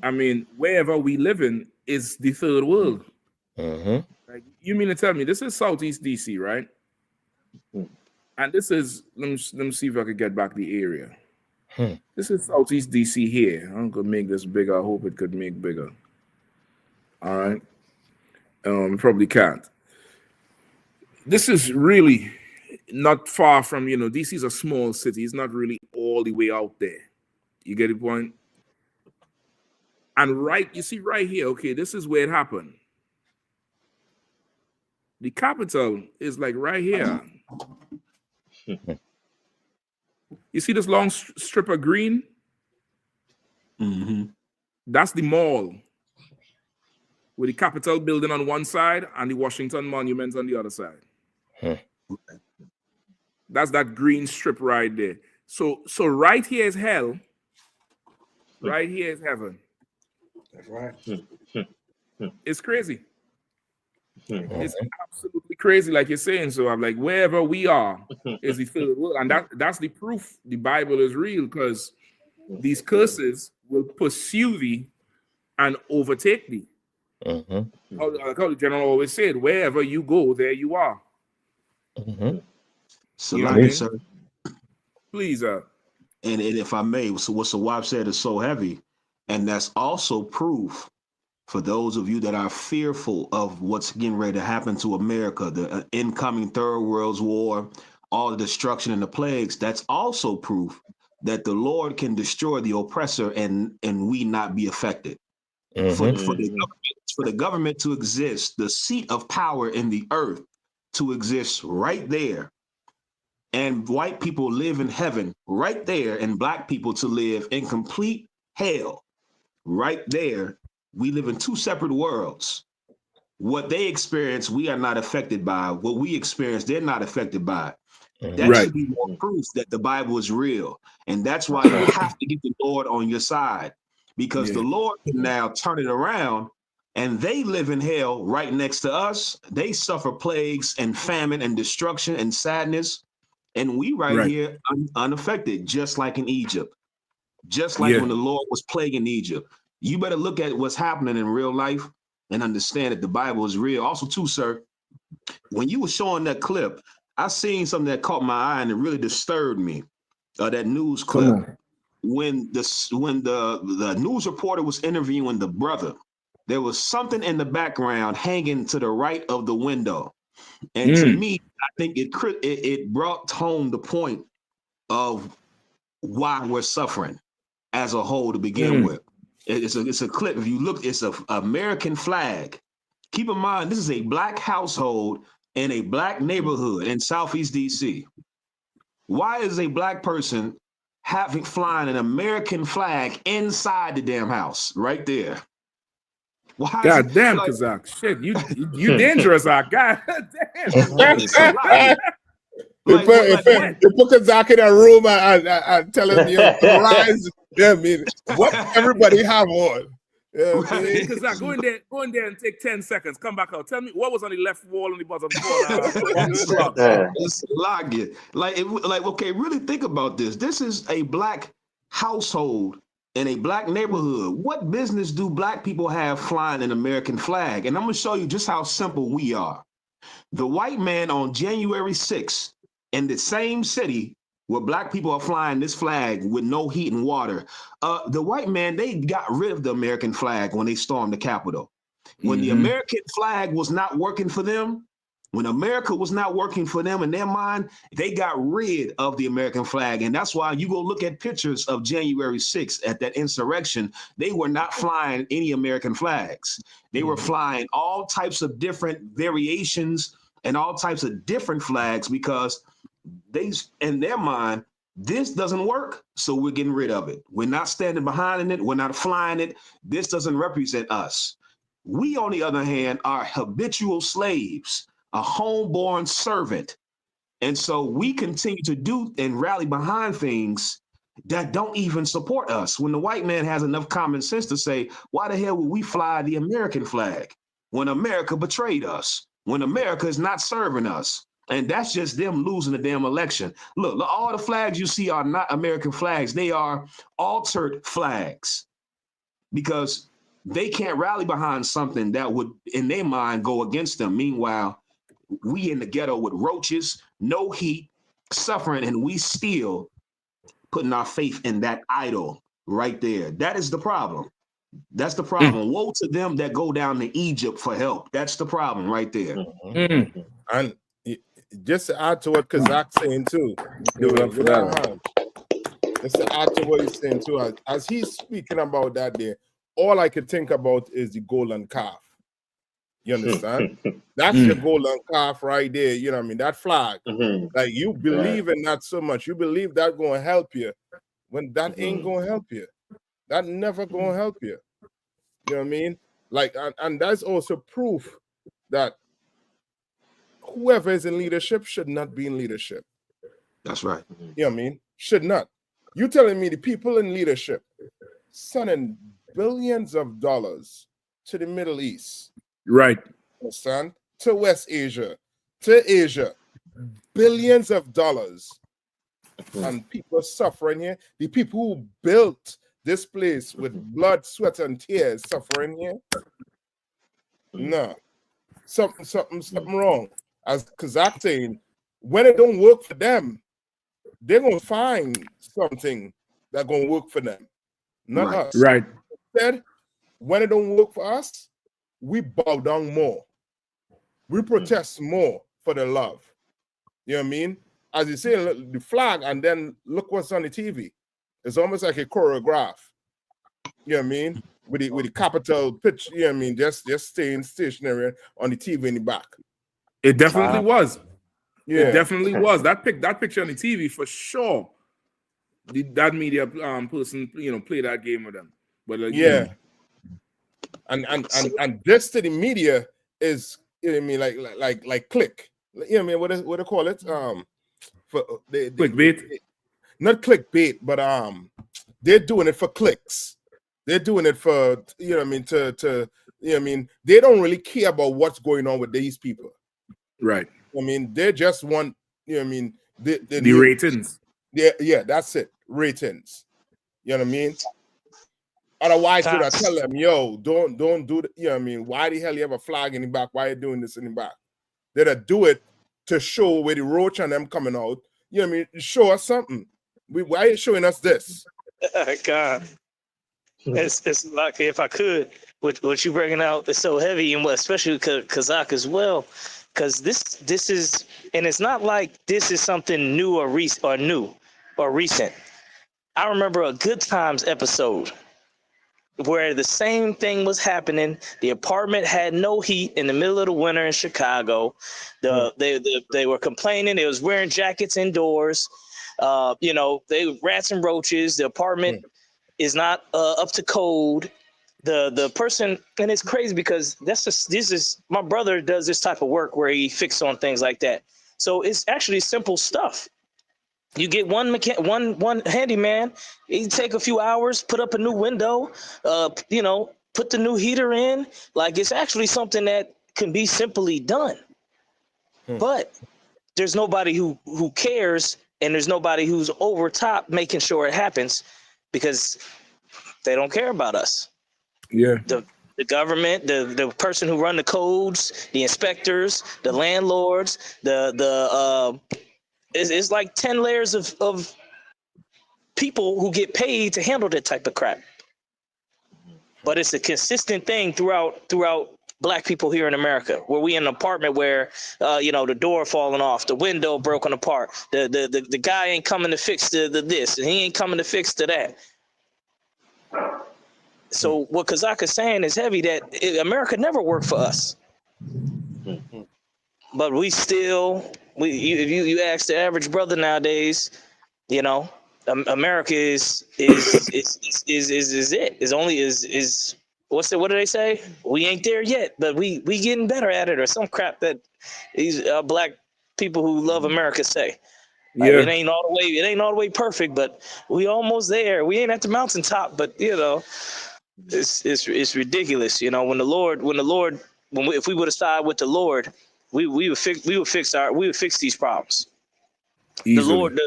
I mean, wherever we live in is the third world. Like, you mean to tell me this is Southeast DC, right? And this is, let me see if I can get back the area. This is Southeast DC here. I'm gonna make this bigger. I hope it could make bigger. All right. Probably can't. This is really not far from, you know, DC is a small city. It's not really all the way out there. You get the point? And you see right here, okay, this is where it happened. The capital is like right here. You see this long strip of green? That's the mall, with the Capitol building on one side and the Washington Monument on the other side. That's that green strip right there. So right here is hell. Right here is heaven. That's right. It's crazy. It's absolutely crazy, like you're saying. So I'm like, wherever we are is the third world, and that's the proof the Bible is real, because these curses will pursue thee and overtake thee. Like how the general always said, wherever you go, there you are. So, you know like what I mean? sir, Please, and if I may, so what Sawab said is so heavy, and that's also proof for those of you that are fearful of what's getting ready to happen to America, the incoming Third World War, all the destruction and the plagues. That's also proof that the Lord can destroy the oppressor and we not be affected. For the government to exist, the seat of power in the earth to exist right there, and white people live in heaven right there, and black people to live in complete hell right there. We live in two separate worlds. What they experience, we are not affected by. What we experience, they're not affected by. That should be more proof that the Bible is real. And that's why you have to get the Lord on your side, because the Lord can now turn it around and they live in hell right next to us. They suffer plagues and famine and destruction and sadness. And we right here unaffected, just like in Egypt. Just like when the Lord was plaguing Egypt. You better look at what's happening in real life and understand that the Bible is real. Also, too, sir, when you were showing that clip, I seen something that caught my eye and it really disturbed me. That news clip. When the news reporter was interviewing the brother, there was something in the background hanging to the right of the window. And to me, I think it brought home the point of why we're suffering as a whole to begin with. It's a clip. If you look, it's an American flag. Keep in mind, this is a black household in a black neighborhood in Southeast DC. Why is a black person flying an American flag inside the damn house right there? Why? God damn, Kazak. Shit, you dangerous, God damn. You put Kazak in a room and tell him, rise. Yeah, I mean, what everybody have on. Kazak, go in there and take 10 seconds. Come back out. Tell me what was on the left wall on the bottom corner. It's like, okay, really think about this. This is a black household in a black neighborhood. What business do black people have flying an American flag? And I'm gonna show you just how simple we are. The white man on January 6th in the same city where black people are flying this flag with no heat and water, the white man, they got rid of the American flag when they stormed the Capitol. When the American flag was not working for them, when America was not working for them in their mind, they got rid of the American flag. And that's why you go look at pictures of January 6th at that insurrection, they were not flying any American flags. They were flying all types of different variations and all types of different flags because they, in their mind, this doesn't work, so we're getting rid of it. We're not standing behind it. We're not flying it. This doesn't represent us. We, on the other hand, are habitual slaves, a homeborn servant. And so we continue to do and rally behind things that don't even support us. When the white man has enough common sense to say, why the hell would we fly the American flag when America betrayed us, when America is not serving us? And that's just them losing the damn election. Look, all the flags you see are not American flags. They are altered flags because they can't rally behind something that would, in their mind, go against them. Meanwhile, we in the ghetto with roaches, no heat, suffering, and we still putting our faith in that idol right there. That is the problem. That's the problem. Woe to them that go down to Egypt for help. That's the problem right there. And just to add to what Kazak's saying too, just to add to what he's saying too, as he's speaking about that there, all I could think about is the golden calf. You understand? That's your golden calf right there. You know what I mean? That flag. Like you believe in that so much. You believe that going to help you when that ain't going to help you. That never going to help you. You know what I mean? Like, and that's also proof that whoever is in leadership should not be in leadership. That's right. You know what I mean? Should not. You telling me the people in leadership sending billions of dollars to the Middle East. Right. Understand? To West Asia, to Asia, billions of dollars. And people suffering here. The people who built this place with blood, sweat, and tears suffering here. No. Something wrong. As Kazak saying, when it don't work for them, they're gonna find something that's gonna work for them. Not us. Right. Instead, when it don't work for us, we bow down more. We protest more for the love. You know what I mean? As you say, the flag, and then look what's on the TV. It's almost like a choreograph. You know what I mean? With the capital pitch, you know what I mean? Just staying stationary on the TV in the back. It definitely was. Yeah. It definitely was. That picture on the TV for sure. That media person, play that game with them. But and this to the media is, you know what I mean, like click. You know what I mean? What do they call it? For clickbait. Not clickbait, but they're doing it for clicks. They're doing it for, you know what I mean, to I mean, they don't really care about what's going on with these people. Right. I mean, they just want, I mean, the ratings. Yeah, that's it. Ratings. You know what I mean? Otherwise, you'd tell them, yo, don't do that. You know what I mean? Why the hell you have a flag in the back? Why you doing this in the back? They'd do it to show where the roach and them coming out. You know what I mean? Show us something. Why are you showing us this? God. It's like, if I could, what you bringing out is so heavy, and especially Kazakh as well, because this is, and it's not like this is something new or recent. I remember a Good Times episode where the same thing was happening. The apartment had no heat in the middle of the winter in Chicago. They were complaining. They was wearing jackets indoors. They rats and roaches. The apartment is not up to code. The person, and it's crazy because this is my brother does this type of work where he fixes on things like that. So it's actually simple stuff. You get one handyman. He take a few hours, put up a new window, put the new heater in. Like, it's actually something that can be simply done. But there's nobody who cares, and there's nobody who's over top making sure it happens because they don't care about us. Yeah. The government, the person who run the codes, the inspectors, the landlords, it's like 10 layers of people who get paid to handle that type of crap. But it's a consistent thing throughout Black people here in America, where we in an apartment where the door falling off, the window broken apart, the guy ain't coming to fix the this, and he ain't coming to fix the that. So what Kazak is saying is heavy, that America never worked for us. But we still, if you ask the average brother nowadays, America is it. What do they say? We ain't there yet, but we getting better at it, or some crap that these Black people who love America say. Like, it ain't all the way perfect, but we almost there. We ain't at the mountaintop, but it's ridiculous. If we would have sided with the Lord, we would fix these problems. Easily. The Lord,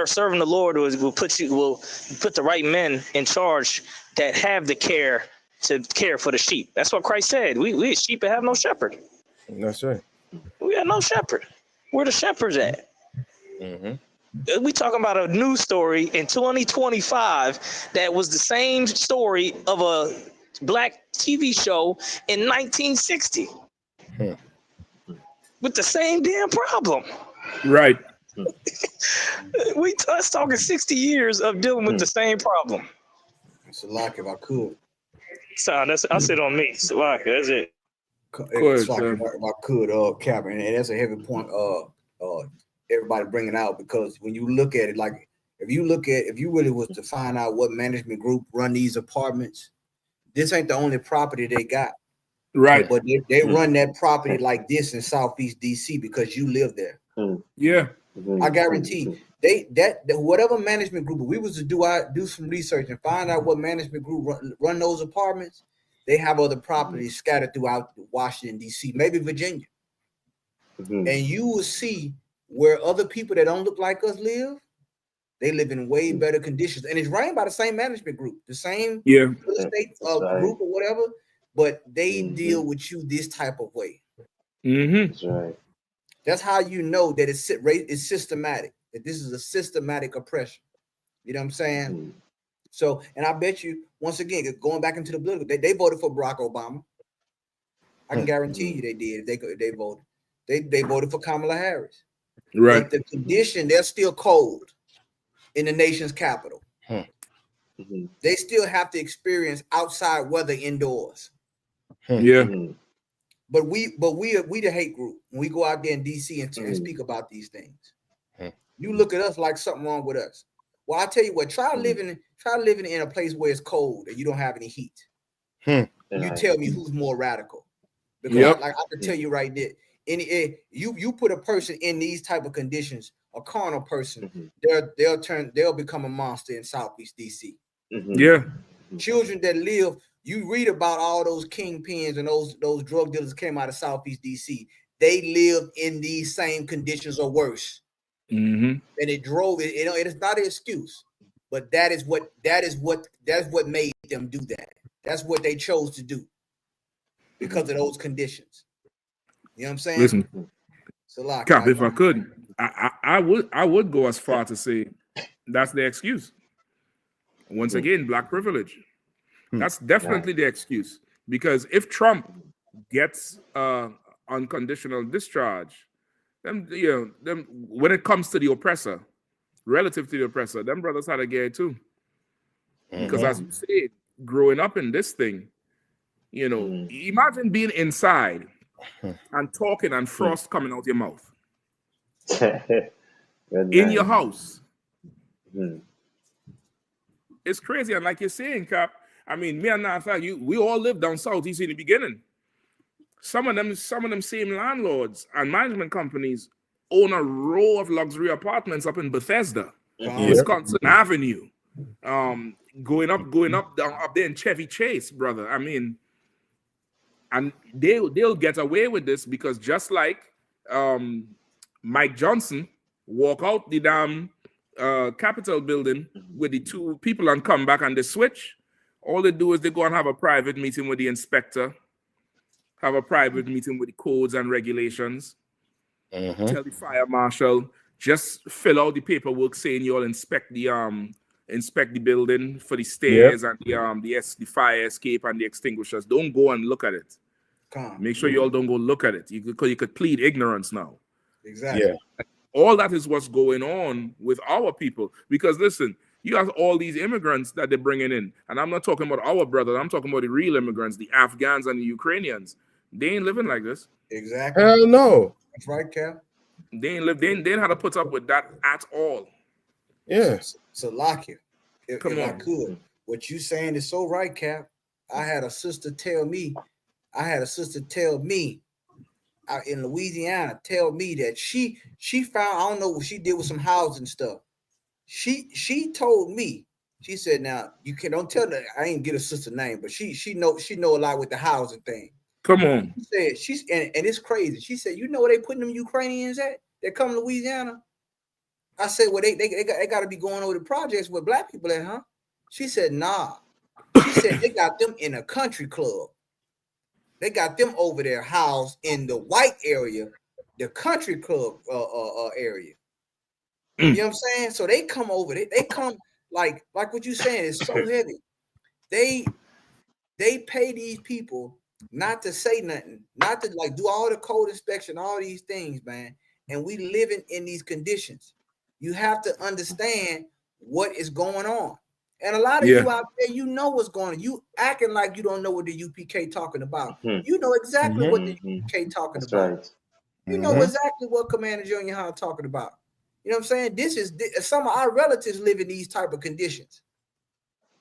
serving the Lord will put the right men in charge that have the care to care for the sheep. That's what Christ said. We sheep that have no shepherd. That's right. We got no shepherd. Where the shepherds at? We talking about a news story in 2025 that was the same story of a Black TV show in 1960 with the same damn problem. Right. Us talking 60 years of dealing with the same problem. It's a lot if I could. So I sit on me. So that's it. If I could, Captain, and that's a heavy point. Everybody bringing out, because when you look at it, like if you really was to find out what management group run these apartments, this ain't the only property they got. Right. But they run that property like this in Southeast DC because you live there. Yeah. I guarantee that whatever management group, if we was to do some research and find out what management group run those apartments, they have other properties scattered throughout Washington, DC, maybe Virginia. And you will see where other people that don't look like us live, they live in way better conditions. And it's ran by the same management group, the same real estate group or whatever, but they deal with you this type of way. That's right. That's how you know that it's systematic, that this is a systematic oppression. You know what I'm saying? So, and I bet you, once again, going back into the political, they voted for Barack Obama. I can guarantee you they did. If they voted. They voted for Kamala Harris. Right. But the condition, they're still cold in the nation's capital. They still have to experience outside weather indoors. Yeah. But we the hate group. When we go out there in DC and speak about these things, you look at us like something wrong with us. Well, I tell you what, try living in a place where it's cold and you don't have any heat. You tell me who's more radical. Because I can tell you right there, you put a person in these type of conditions, a carnal person, they'll become a monster in Southeast DC. Yeah. Children that live, You read about all those kingpins and those drug dealers came out of Southeast DC. They lived in these same conditions or worse. Mm-hmm. And it drove it. It is not an excuse, but that is what made them do that. That's what they chose to do because of those conditions. You know what I'm saying? Listen, so like, Cap, if I could, I would go as far to say that's the excuse. Once again, black privilege. That's definitely the excuse. Because if Trump gets unconditional discharge, then when it comes to the oppressor, relative to the oppressor, them brothers had a get it too. Because as you said, growing up in this thing, imagine being inside and talking and frost coming out your mouth. In your house. It's crazy. And like you're saying, Cap, I mean, me and Nathan, we all lived down southeast in the beginning. Some of them same landlords and management companies own a row of luxury apartments up in Bethesda, Wisconsin Avenue. Going up down up there in Chevy Chase, brother. I mean, and they'll get away with this because just like Mike Johnson walk out the damn Capitol building with the two people and come back and they switch. All they do is they go and have a private meeting with the inspector, have a private meeting with the codes and regulations, tell the fire marshal, just fill out the paperwork saying you'll inspect the building for the stairs and the fire escape and the extinguishers. Don't go and look at it. Make sure you all don't go look at it. You could plead ignorance now. Exactly. All that is what's going on with our people. Because listen, you have all these immigrants that they're bringing in. And I'm not talking about our brothers. I'm talking about the real immigrants, the Afghans and the Ukrainians. They ain't living like this. Exactly. Hell no. That's right, Cap. They ain't had to put up with that at all. Yeah. So lock it. If I could. What you saying is so right, Cap. I had a sister tell me out in Louisiana, tell me that she found, I don't know what she did with some housing stuff. She told me, she said, now you don't tell her, I ain't get a sister name, but she know a lot with the housing thing. Come on. She said and it's crazy. She said, you know where they putting them Ukrainians at? They come to Louisiana. I said, well, they got to be going over the projects with black people at, huh? She said, nah. She said they got them in a country club. They got them over there housed in the white area, the country club area. You know what I'm saying? So they come over. They come like what you're saying is so heavy. They pay these people not to say nothing, not to like do all the code inspection, all these things, man. And we living in these conditions. You have to understand what is going on. And a lot of you out there, you know what's going on. You acting like you don't know what the UPK talking about. You know exactly what the UPK talking about. Right. You know exactly what Commander Junior Yahanna talking about. You know what I'm saying? This is some of our relatives live in these type of conditions.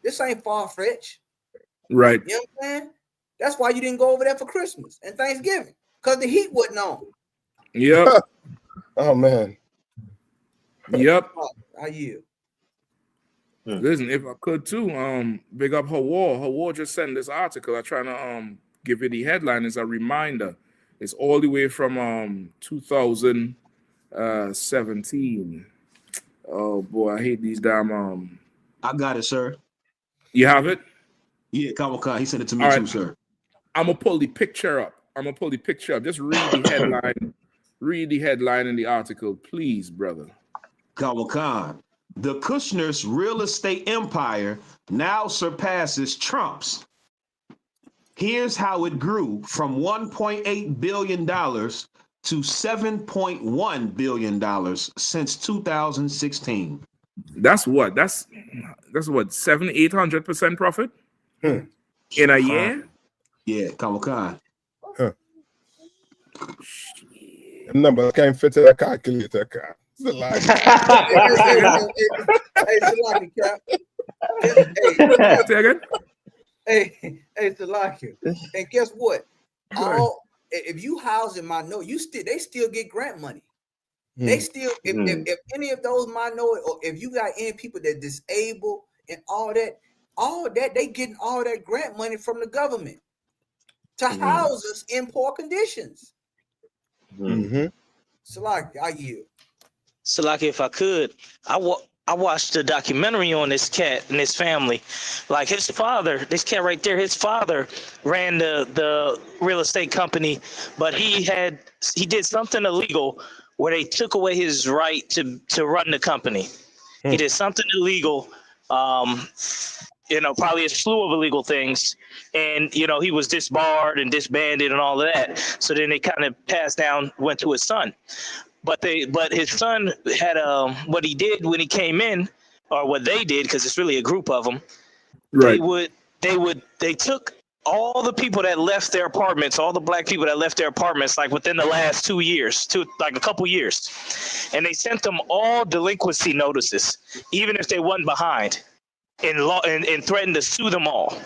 This ain't far-fetched. Right. You know what I'm saying? That's why you didn't go over there for Christmas and Thanksgiving, because the heat wasn't on. Yep. Oh man. Yep. I yield. Listen, if I could too, big up Hawa. Hawa just sent this article. I'm trying to give you the headline as a reminder. It's all the way from 2017. Oh boy, I hate these damn I got it, sir. You have it? Yeah, Kawaka. He sent it to me All too, right. sir. I'm gonna pull the picture up. Just read the headline. Read the headline in the article, please, brother. Kawaka. The Kushner's real estate empire now surpasses Trump's. Here's how it grew from $1.8 billion to $7.1 billion since 2016. That's what? That's what, 700-800% profit in a year? Yeah, Kawaka. Huh. Number can't fit in a calculator, car. It's a lie. Hey, Salaki. And guess what? If you house in minority, they still get grant money. They still, if any of those minority, or if you got any people that disabled and all that, all that they getting all that grant money from the government to house us in poor conditions. So like I yield. So, like, if I could, I watched a documentary on this cat and his family. Like, his father, this cat right there, his father ran the real estate company, but he did something illegal where they took away his right to run the company. He did something illegal, probably a slew of illegal things. And, he was disbarred and disbanded and all of that. So then they kind of went to his son. But his son had what he did when he came in, or what they did, because it's really a group of them. Right. They took all the people that left their apartments, all the black people that left their apartments, like within the last 2 years, like a couple years, and they sent them all delinquency notices, even if they wasn't behind, and threatened to sue them all.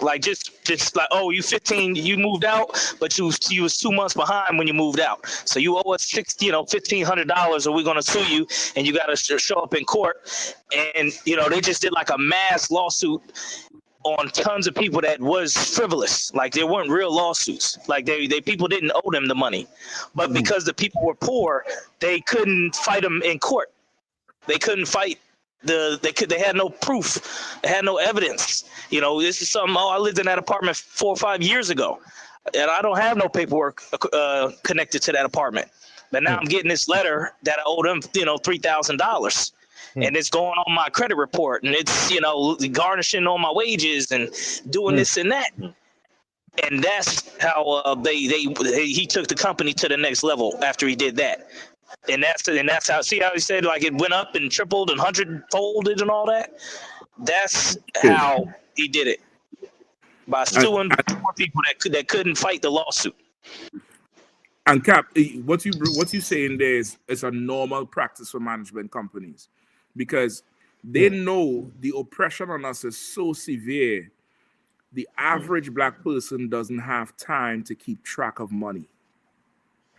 Like just like, oh, you 15, you moved out, but you was 2 months behind when you moved out. So you owe us $1,500, or we're gonna sue you, and you gotta show up in court. And they just did like a mass lawsuit on tons of people that was frivolous. Like, there weren't real lawsuits. Like they people didn't owe them the money, but because the people were poor, they couldn't fight them in court. They couldn't fight. They had no proof. They had no evidence. This is something. Oh, I lived in that apartment 4 or 5 years ago, and I don't have no paperwork connected to that apartment. But now I'm getting this letter that I owe them, $3,000, and it's going on my credit report, and it's garnishing on my wages and doing this and that. And that's how he took the company to the next level after he did that. And that's how, see how he said, like, it went up and tripled and 100-folded and all that? That's how he did it, by suing poor people that couldn't fight the lawsuit. And Cap, what you saying there is it's a normal practice for management companies, because they know the oppression on us is so severe. The average black person doesn't have time to keep track of money.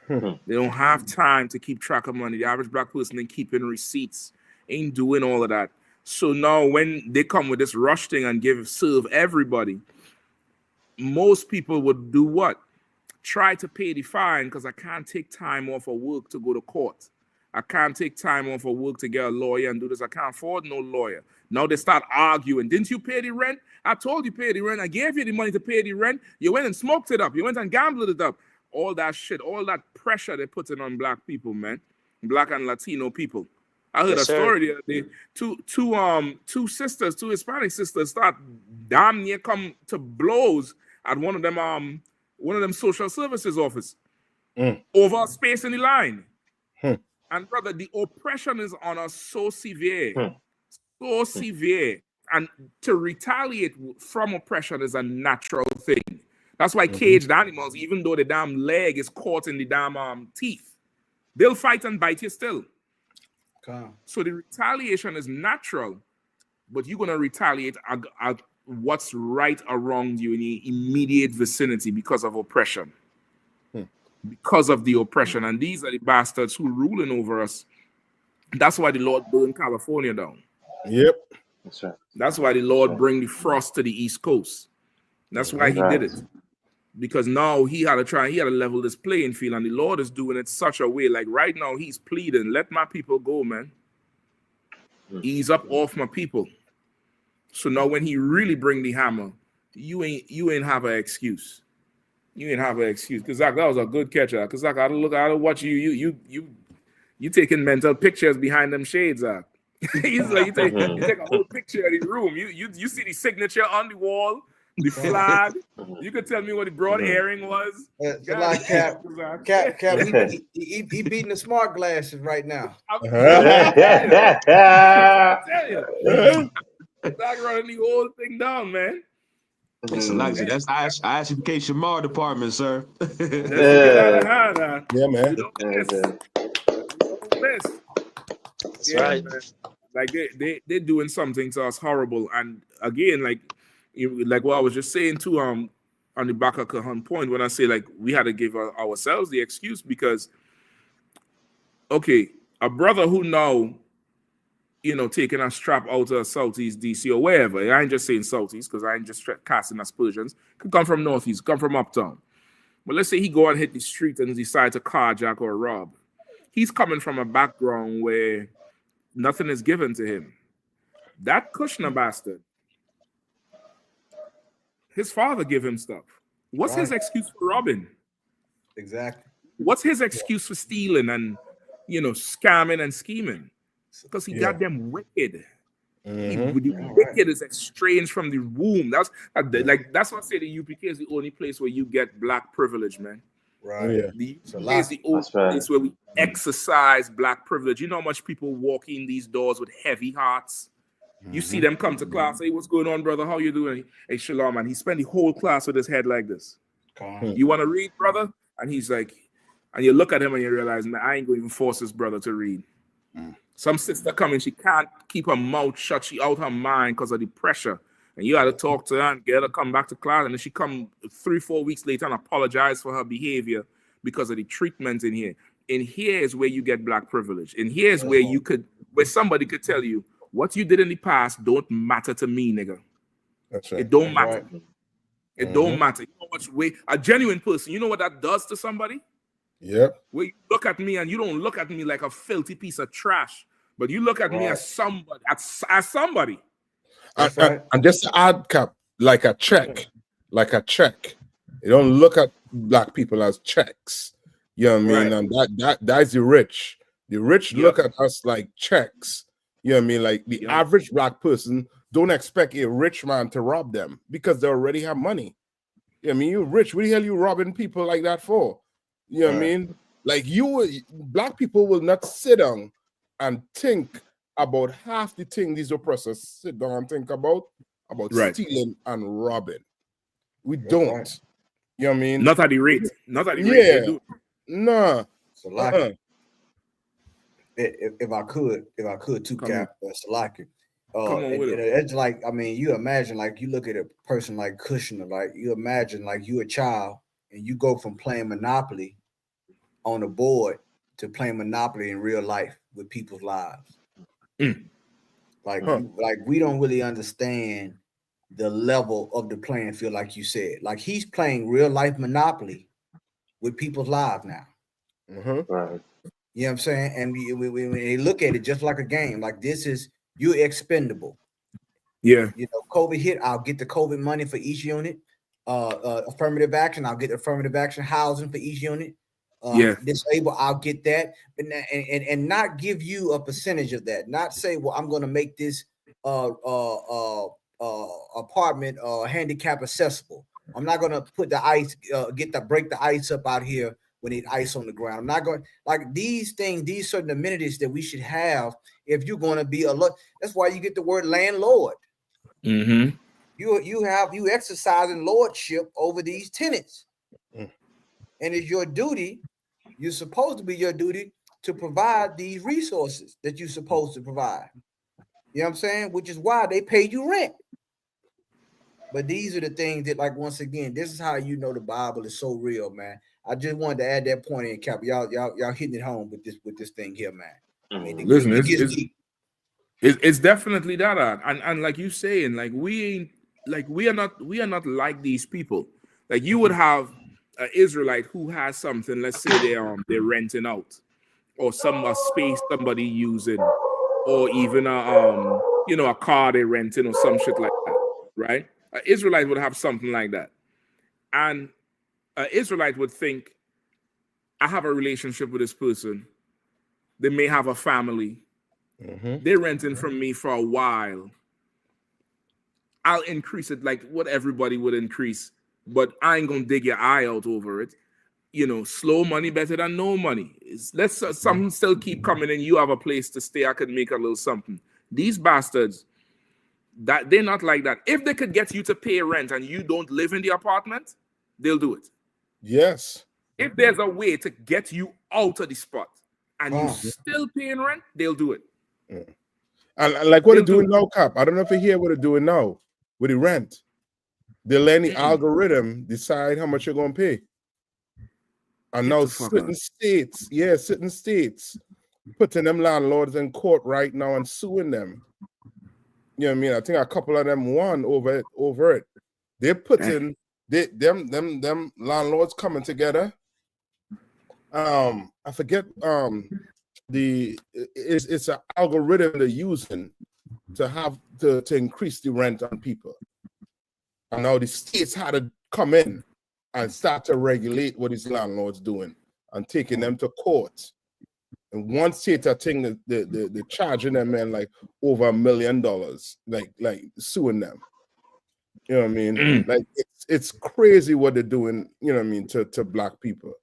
They don't have time to keep track of money. The average black person ain't keeping receipts, ain't doing all of that. So now when they come with this rush thing and serve everybody, most people would do what? Try to pay the fine, because I can't take time off of work to go to court. I can't take time off of work to get a lawyer and do this. I can't afford no lawyer. Now they start arguing. Didn't you pay the rent? I told you pay the rent. I gave you the money to pay the rent. You went and smoked it up. You went and gambled it up. All that shit, all that pressure they're putting on black people, man. Black and Latino people. I heard a story the other day. Two sisters, two Hispanic sisters, start damn near come to blows at one of them social services office over space in the line. And brother, the oppression is on us so severe, so severe. And to retaliate from oppression is a natural thing. That's why caged animals, even though the damn leg is caught in the damn teeth, they'll fight and bite you still. So the retaliation is natural, but you're going to retaliate at what's right around you in the immediate vicinity because of oppression. Because of the oppression. And these are the bastards who are ruling over us. That's why the Lord burned California down. Yep. That's right. That's why the Lord bring the frost to the East Coast. That's why he did it. Because now he had to level this playing field, and the Lord is doing it such a way. Like right now, he's pleading, let my people go, man. Ease up off my people. So now when he really bring the hammer, you ain't have an excuse. You ain't have an excuse. Because that was a good catch. Because I gotta watch you taking mental pictures behind them shades. He's like, you take a whole picture of the room. You see the signature on the wall. The flag. You could tell me what the broad herring was. Like Cap, he beating the smart glasses right now. I running the whole thing down, man. Listen, like that's ISUPK Shamar department, sir. Yeah, man. That's right. Man. Like they're doing something to us horrible. And again, like what I was just saying too, on the back of Kahan point, when I say like we had to give ourselves the excuse, because okay, a brother who now taking a strap out of Southeast DC or wherever. I ain't just saying Southeast because I ain't just casting aspersions. Could come from Northeast, come from uptown. But let's say he go and hit the street and decide to carjack or rob. He's coming from a background where nothing is given to him. That Kushner bastard, his father give him stuff. What's his excuse for robbing? Exactly. What's his excuse for stealing and scamming and scheming? Because he got them wicked. The wicked is estranged from the womb. That's what I say. The UPK is the only place where you get black privilege, man. Right. The UPK is the only place where we exercise black privilege. You know how much people walk in these doors with heavy hearts. You see them come to class. Hey, what's going on, brother? How you doing? Hey, shalom, man. He spent the whole class with his head like this. You want to read, brother? And he's like, and you look at him and you realize, man, I ain't going to even force this brother to read. Some sister coming, she can't keep her mouth shut. She out her mind because of the pressure. And you got to talk to her and get her come back to class. And then she come 3-4 weeks later and apologize for her behavior because of the treatment in here. In here is where you get black privilege. In here is where somebody could tell you, what you did in the past don't matter to me, nigga. That's right. It don't matter. It don't matter. You know what's a genuine person, you know what that does to somebody? Yep. Where you look at me and you don't look at me like a filthy piece of trash, but you look at me as somebody, as somebody. And just to add, Cap, like a check. You don't look at black people as checks. You know what I mean? And that's the rich. The rich look at us like checks. You know what I mean? Like the average black person don't expect a rich man to rob them because they already have money. You know what I mean? You're rich. What the hell you robbing people like that for? You know what I mean? Like black people will not sit down and think about half the thing these oppressors sit down and think about stealing and robbing. We don't. You know what I mean? Not at the rate. Not at the rate they do. No. So like if I could too, Cap, Salaki. It's like, I mean, you imagine, like, you look at a person like Kushner, like, you imagine, like, you a child and you go from playing Monopoly on a board to playing Monopoly in real life with people's lives. Like we don't really understand the level of the playing field, like you said. Like, he's playing real life Monopoly with people's lives now. Right. You know what I'm saying? And we look at it just like a game. Like, this is, you're expendable. Yeah. You know, COVID hit, I'll get the COVID money for each unit. Affirmative action, I'll get affirmative action housing for each unit. Disabled, I'll get that. But and not give you a percentage of that. Not say, well, I'm going to make this apartment handicap accessible. I'm not going to put the ice, break the ice up out here. We need ice on the ground. I'm not going, like, these things, these certain amenities that we should have if you're going to be that's why you get the word landlord. You exercising lordship over these tenants. And it's your duty, you're supposed to be your duty to provide these resources that you're supposed to provide. You know what I'm saying? Which is why they pay you rent. But these are the things that, like, once again, this is how you know the Bible is so real, man. I just wanted to add that point in, Cap. Y'all hitting it home with this thing here, man. I mean, listen, it's definitely that, and like you saying, like, we are not like these people. Like, you would have an Israelite who has something. Let's say they're renting out, or a space somebody using, or even a car they're renting or some shit like that, right? An Israelite would have something like that, and an Israelite would think, I have a relationship with this person. They may have a family. They're renting from me for a while. I'll increase it like what everybody would increase, but I ain't gonna dig your eye out over it. You know, slow money better than no money. Let's something still keep coming in. You have a place to stay. I could make a little something. These bastards, that they're not like that. If they could get you to pay rent and you don't live in the apartment, they'll do it. Yes. If there's a way to get you out of the spot and you still paying rent, they'll do it. And like what they're doing now, Cap. I don't know if you hear what they're doing now with the rent. They're letting the algorithm decide how much you're going to pay. And now certain states putting them landlords in court right now and suing them. You know what I mean? I think a couple of them won over it. They're putting them landlords coming together. I forget it's an algorithm they're using to have to increase the rent on people. And now the states had to come in and start to regulate what these landlords doing and taking them to court. And one state, I think they're charging them in like over $1 million, like suing them. You know what I mean? Like it's crazy what they're doing. You know what I mean to black people.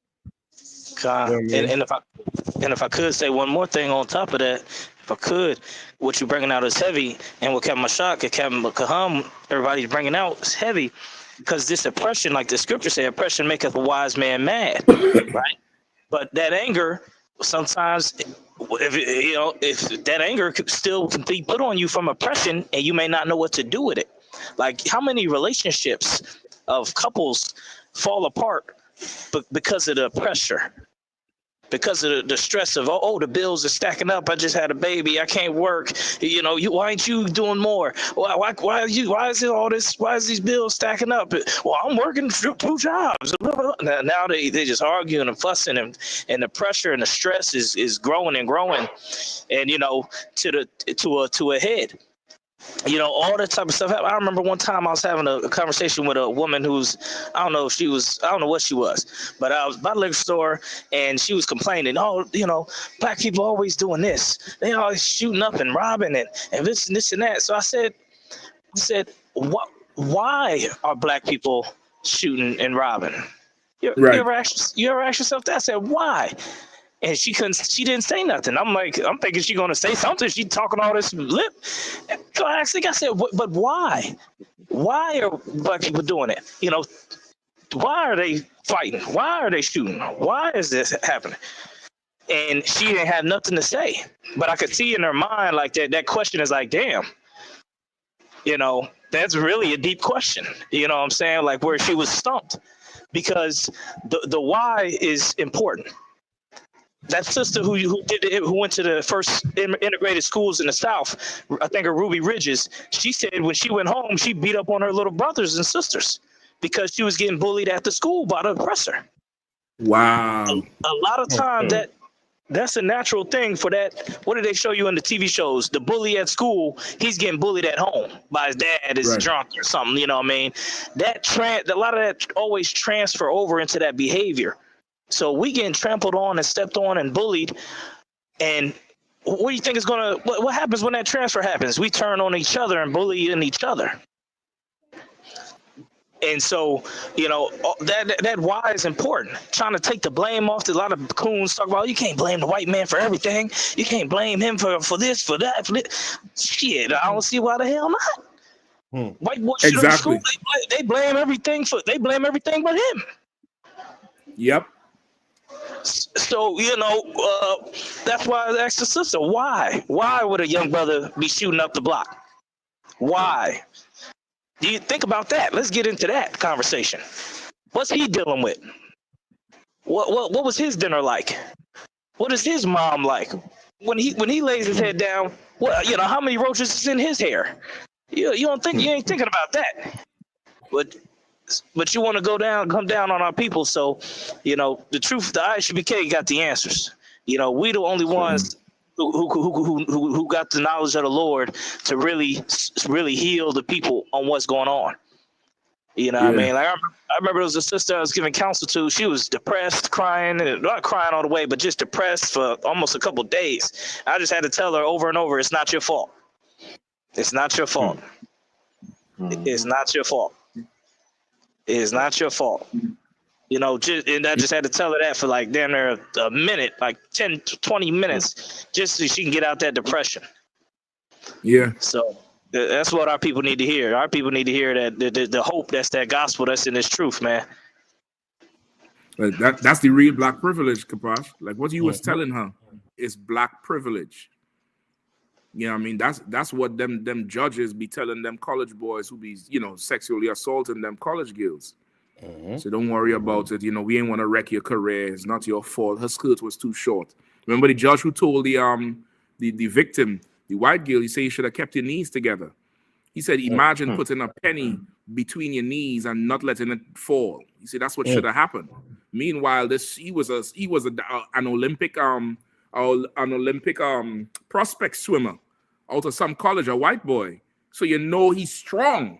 God. You know what I mean? And if I could say one more thing on top of that, if I could, what you're bringing out is heavy, and what Captain Mashak and Captain Kaham, everybody's bringing out is heavy, because this oppression, like the scripture say, oppression maketh a wise man mad, right? But that anger, sometimes, if that anger still can be put on you from oppression, and you may not know what to do with it. Like, how many relationships of couples fall apart because of the pressure, because of the stress of, the bills are stacking up. I just had a baby. I can't work. Why ain't you doing more? Why is it all this? Why is these bills stacking up? Well, I'm working 2 jobs. Now they just arguing and fussing, and the pressure and the stress is growing and growing, and to a head. All that type of stuff. I remember one time I was having a conversation with a woman who's, I don't know what she was, but I was by the liquor store and she was complaining, black people always doing this. They always shooting up and robbing and this and that. So I said, why are black people shooting and robbing? You ever ask yourself that? I said, why? And she didn't say nothing. I'm thinking she's gonna say something. She talking all this lip. So I said, but why? Why are black people doing it? Why are they fighting? Why are they shooting? Why is this happening? And she didn't have nothing to say. But I could see in her mind like that question is like, damn, that's really a deep question. You know what I'm saying? Like, where she was stumped, because the why is important. That sister who went to the first integrated schools in the South, I think her Ruby Ridges, she said when she went home, she beat up on her little brothers and sisters because she was getting bullied at the school by the oppressor. Wow. A lot of time that's a natural thing for that. What did they show you in the TV shows? The bully at school, he's getting bullied at home by his dad is drunk or something. You know what I mean? A lot of that always transfer over into that behavior. So we getting trampled on and stepped on and bullied. And what do you think is what happens when that transfer happens? We turn on each other and bully each other. And so, that why is important. Trying to take the blame off. A lot of coons talk about, you can't blame the white man for everything. You can't blame him for this, for that, for this. Shit, I don't see why the hell not. White boys shoot up the school, they blame everything but him. Yep. So, that's why I asked the sister, why? Why would a young brother be shooting up the block? Why? Do you think about that? Let's get into that conversation. What's he dealing with? What was his dinner like? What is his mom like? When he lays his head down, how many roaches is in his hair? You ain't thinking about that. But you want to come down on our people. So, the truth, the ISUBK got the answers. We the only ones who got the knowledge of the Lord to really heal the people on what's going on. What I mean? Like, I remember there was a sister I was giving counsel to. She was depressed, crying, and not crying all the way, but just depressed for almost a couple of days. I just had to tell her over and over, it's not your fault. It's not your fault. It's not your fault. It is not your fault. And I just had to tell her that for like damn near a minute, like 10 to 20 minutes, just so she can get out that depression. Yeah. So that's what our people need to hear. Our people need to hear that the hope, that's that gospel that's in this truth, man. That's the real black privilege, Kapash. Like what you was telling her is black privilege. I mean, that's what them judges be telling them college boys who be, sexually assaulting them college girls. So don't worry about it. We ain't want to wreck your career. It's not your fault. Her skirt was too short. Remember the judge who told the victim, the white girl, he said you should have kept your knees together. He said, imagine putting a penny between your knees and not letting it fall. He said that's what should have happened. Meanwhile, he was an Olympic prospect swimmer out of some college, a white boy. So you know he's strong.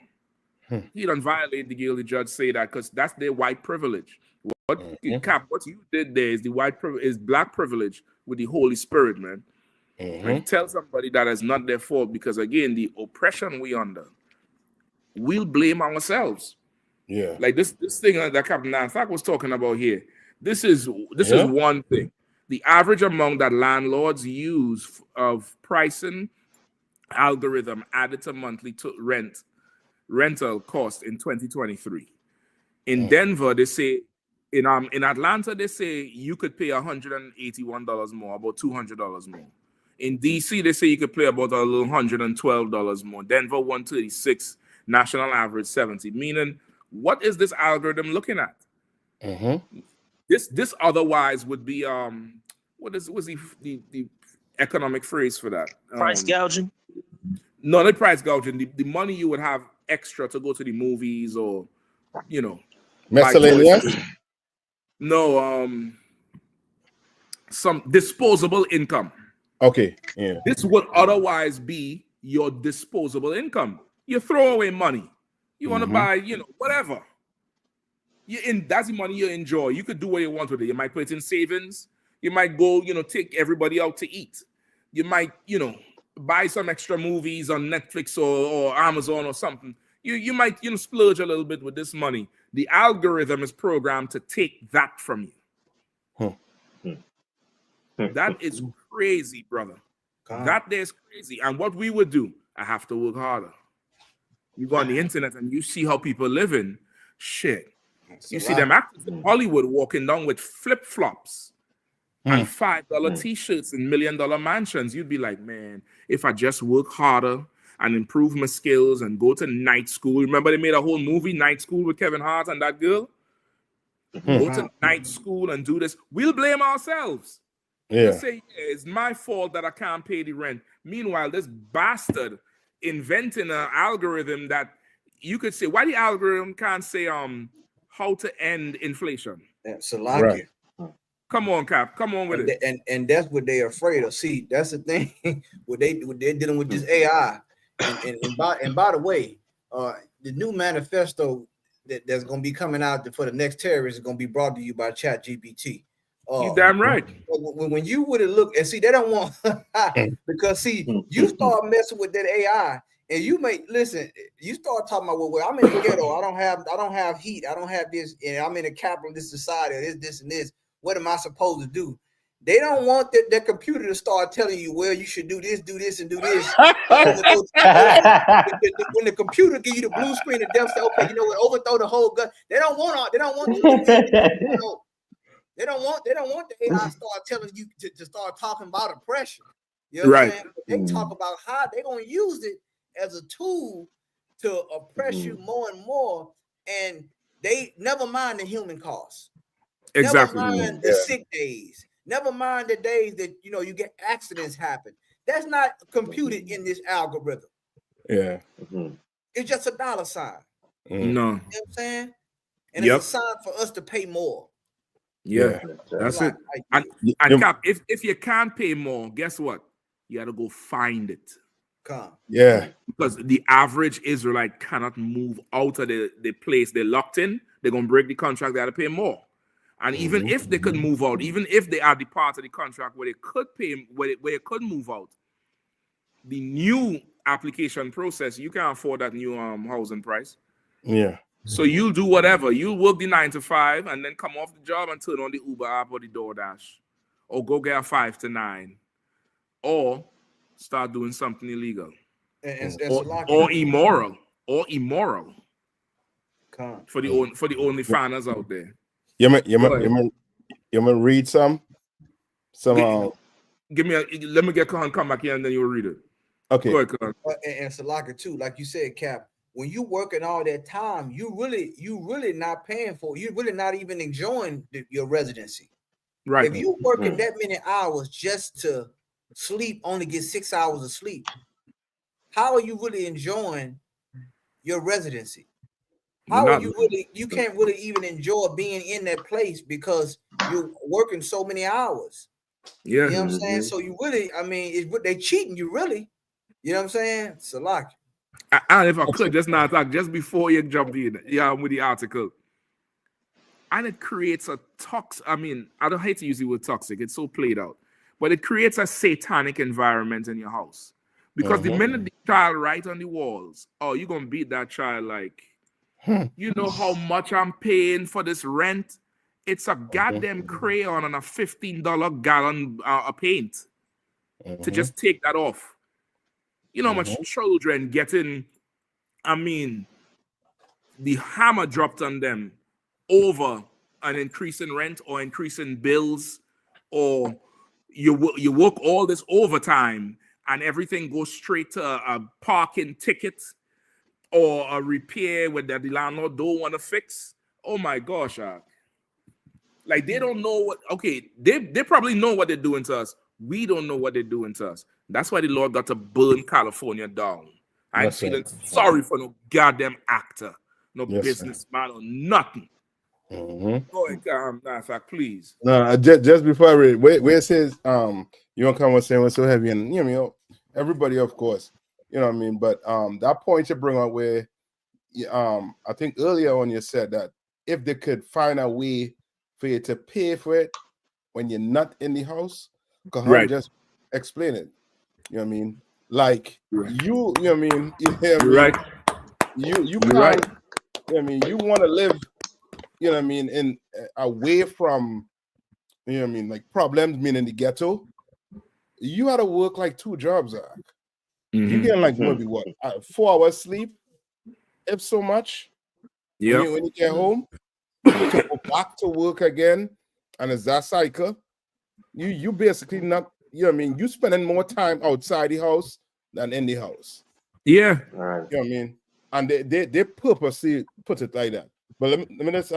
He done violate the girl. The judge say that because that's their white privilege. What Cap? What you did there is is black privilege with the Holy Spirit, man. And tell somebody that is not their fault because again, the oppression we under, we'll blame ourselves. Yeah, like this thing that Captain Nanfak was talking about here. This is one thing. The average amount that landlords use of pricing algorithm added to monthly rental cost in 2023. In Denver, they say in Atlanta, they say you could pay $181 more, about $200 more. In DC, they say you could pay about a little $112 more. Denver 136, national average 70. Meaning, what is this algorithm looking at? This otherwise would be what was the economic phrase for that? Price gouging? No, not price gouging. The money you would have extra to go to the movies or miscellaneous. No, some disposable income. Okay, yeah. This would otherwise be your disposable income. You throw away money. You want to buy, whatever. That's the money you enjoy. You could do what you want with it. You might put it in savings. You might go, take everybody out to eat. You might, buy some extra movies on Netflix or Amazon or something. You might, splurge a little bit with this money. The algorithm is programmed to take that from you. That is crazy, brother. That is crazy. And what we would do, I have to work harder. You go on the internet and you see how people living. Shit. You see them actors in Hollywood walking down with flip-flops and $5 t-shirts in $1 million mansions. You'd be like, man, if I just work harder and improve my skills and go to night school. Remember they made a whole movie, Night School, with Kevin Hart and that girl? Go to night school and do this. We'll blame ourselves. Yeah. Say, it's my fault that I can't pay the rent. Meanwhile, this bastard inventing an algorithm that you could say, why the algorithm can't say how to end inflation? Salaki. Come on, Cap. Come on with it. And that's what they're afraid of. See, that's the thing. what they're dealing with this AI. And by the way, the new manifesto that's going to be coming out for the next terrorist is going to be brought to you by ChatGPT. You damn right. When you would have looked and see, they don't want because see, you start messing with that AI and you start talking about well, I'm in the ghetto, I don't have heat, I don't have this, and I'm in a capitalist society, this and this. What am I supposed to do? They don't want that computer to start telling you, well, you should do this, and do this. When the computer give you the blue screen and them say, okay, you know what, overthrow the whole gun. They don't want you. They don't want the AI start telling you to start talking about oppression. You know what I'm saying? They talk about how they're going to use it as a tool to oppress you more and more. And they never mind the human cost. Exactly. Never mind the sick days. Never mind the days that you get accidents happen. That's not computed in this algorithm. Yeah. It's just a dollar sign. No. You know what I'm saying? And it's a sign for us to pay more. Yeah, that's it. And Cap, if you can't pay more, guess what? You got to go find it. Yeah. Because the average Israelite cannot move out of the place they're locked in. They're going to break the contract. They got to pay more. And even if they could move out, even if they are the part of the contract where they could pay, where it could move out, the new application process, you can't afford that new housing price. Yeah. So you'll do whatever. You'll work the 9 to 5 and then come off the job and turn on the Uber app or the DoorDash, or go get a 5 to 9, or start doing something illegal, or immoral, for the OnlyFanners out there. You may read some. Let me get Khan come back here and then you'll read it. Okay. Go ahead, Khan. And Salaka too, like you said, Cap. When you working all that time, you really not paying for it. You're really not even enjoying your residency. Right. If you working that many hours just to sleep, only get 6 hours of sleep, how are you really enjoying your residency? How are you really? You can't really even enjoy being in that place because you're working so many hours. Yeah. You know what I'm saying? So you really, I mean, they cheating you really. You know what I'm saying? Salak. And if I could just now talk just before you jump in, with the article. And it creates a toxic, I mean, I don't hate to use the word toxic, it's so played out, but it creates a satanic environment in your house. Because the minute the child writes on the walls, oh, you're going to beat that child like, you know how much I'm paying for this rent? It's a goddamn crayon and a $15 gallon of paint to just take that off. You know how much children getting, I mean, the hammer dropped on them over an increase in rent or increase in bills, or you work all this overtime and everything goes straight to a parking ticket or a repair that the landlord don't want to fix. Oh my gosh, like they don't know what. Okay, they probably know what they're doing to us. We don't know what they're doing to us. That's why the Lord got to burn California down. I ain't feeling sorry for no goddamn actor, no businessman or nothing. Go ahead, matter of fact, please. No, just before I read, where it says, you don't come and say what's so heavy, and you know, everybody, of course, you know what I mean. But that point you bring up where, I think earlier on you said that if they could find a way for you to pay for it when you're not in the house, right? Just explain it. You know what I mean? Like you know what I mean? You know what I mean? Right. You can't. Right. You know what I mean? You want to live, you know what I mean, in away from, you know what I mean, like problems being in the ghetto. You had to work like 2 jobs, Zach. You get like maybe what 4 hours sleep, if so much. Yeah. When you get home, to go back to work again, and it's that cycle. You basically not, you know what I mean, you spending more time outside the house than in the house. Yeah. You know what I mean? And they purposely put it like that. But let me just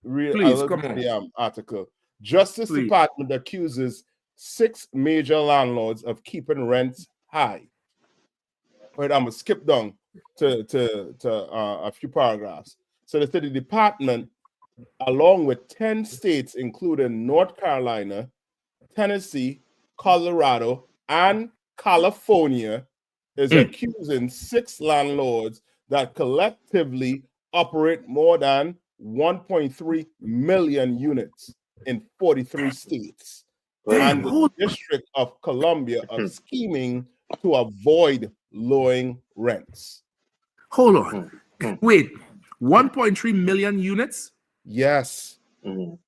read a little bit of the article. Justice Department accuses 6 major landlords of keeping rents high. Right, I'm gonna skip down to a few paragraphs. So they said the department, along with 10 states, including North Carolina, Tennessee, Colorado, and California, is accusing 6 landlords that collectively operate more than 1.3 million units in 43 states and the District of Columbia of scheming to avoid lowering rents. Hold on. Wait, 1.3 million units? Yes. Hold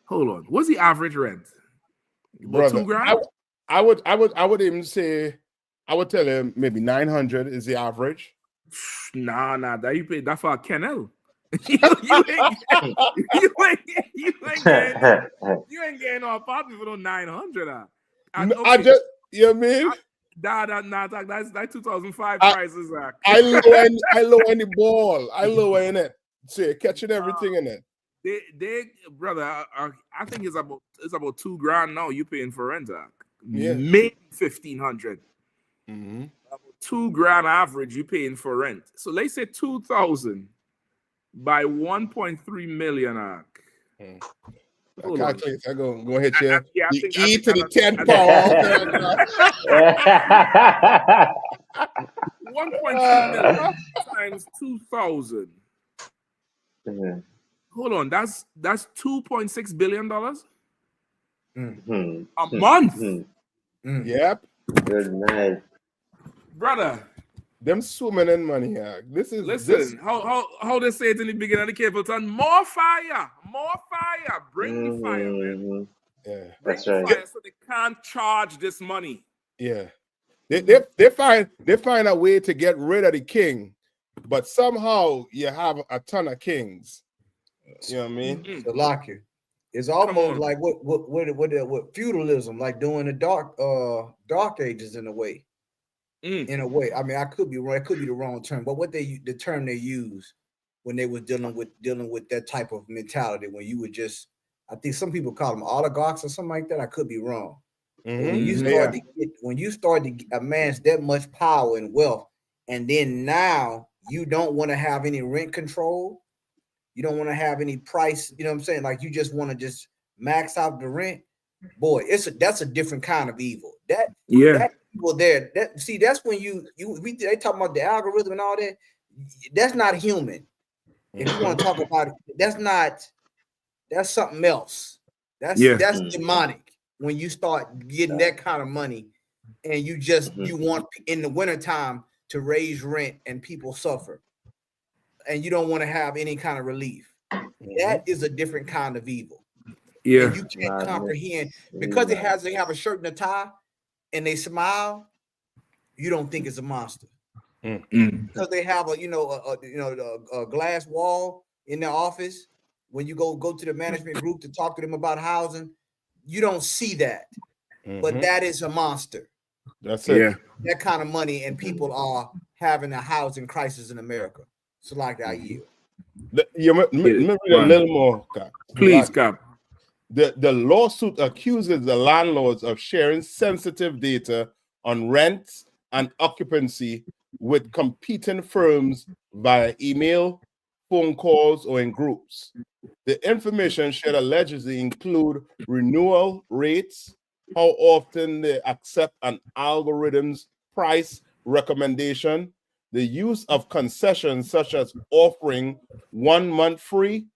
on. What's the average rent? Brother, $2,000? I would even say, I would tell him maybe 900 is the average. Nah, that you pay that for a kennel. you ain't getting no apartment for no 900. I just, you know what I mean? That's 2005 prices. I low in the ball. I low in it. See, catching everything in it. They brother, I think it's about $2,000 now. You paying for rent, maybe 1,500. $2,000 average you paying for rent. So let's say 2,000 by 1.3 million. Calculate. I go hit you. Yeah, the E to the 10th power. 1.3 million times 2,000. Hold on, that's $2.6 billion a month. Yep. Good night, brother. Them swimming in money here. Listen. How they say it in the beginning of the cable time? More fire. Bring the fire, man. Yeah, that's right. Fire so they can't charge this money. Yeah, they find a way to get rid of the king, but somehow you have a ton of kings. You know what I mean? So lock you. It's almost like what feudalism, like doing the dark ages in a way. In a way, I mean, I could be wrong. It could be the wrong term, but the term they use when they was dealing with that type of mentality, when you would just I think some people call them oligarchs or something like that. I could be wrong. Mm-hmm. When you start to amass that much power and wealth, and then now you don't want to have any rent control, you don't want to have any price, you know what I'm saying? Like you just want to just max out the rent. Boy, that's a different kind of evil. That evil there. That's when they talk about the algorithm and all that. That's not human. If you want to talk about it, that's something else. That's demonic when you start getting that kind of money and you want in the wintertime to raise rent and people suffer and you don't want to have any kind of relief. That is a different kind of evil. Yeah. And you can't comprehend because they have a shirt and a tie and they smile, you don't think it's a monster. Because they have a glass wall in their office. When you go to the management group to talk to them about housing, you don't see that. But that is a monster. That's it. Yeah. That kind of money, and people are having a housing crisis in America. So like I yield. Let me read a little more, Cap. Please, Cap. The lawsuit accuses the landlords of sharing sensitive data on rents and occupancy with competing firms via email, phone calls, or in groups. The information shared allegedly include renewal rates, how often they accept an algorithm's price recommendation, the use of concessions such as offering 1 month free,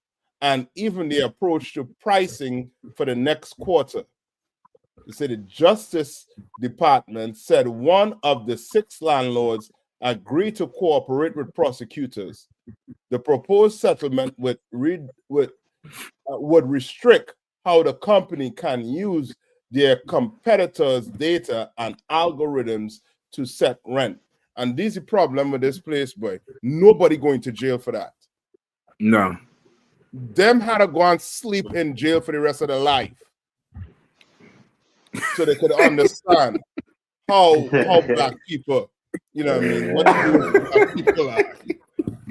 and even the approach to pricing for the next quarter. They said the Justice Department said one of the 6 landlords agreed to cooperate with prosecutors. The proposed settlement would restrict how the company can use their competitors' data and algorithms to set rent. And this is the problem with this place, boy. Nobody going to jail for that. No. Them had to go and sleep in jail for the rest of their life. So they could understand how black people, you know what I mean, what black people are.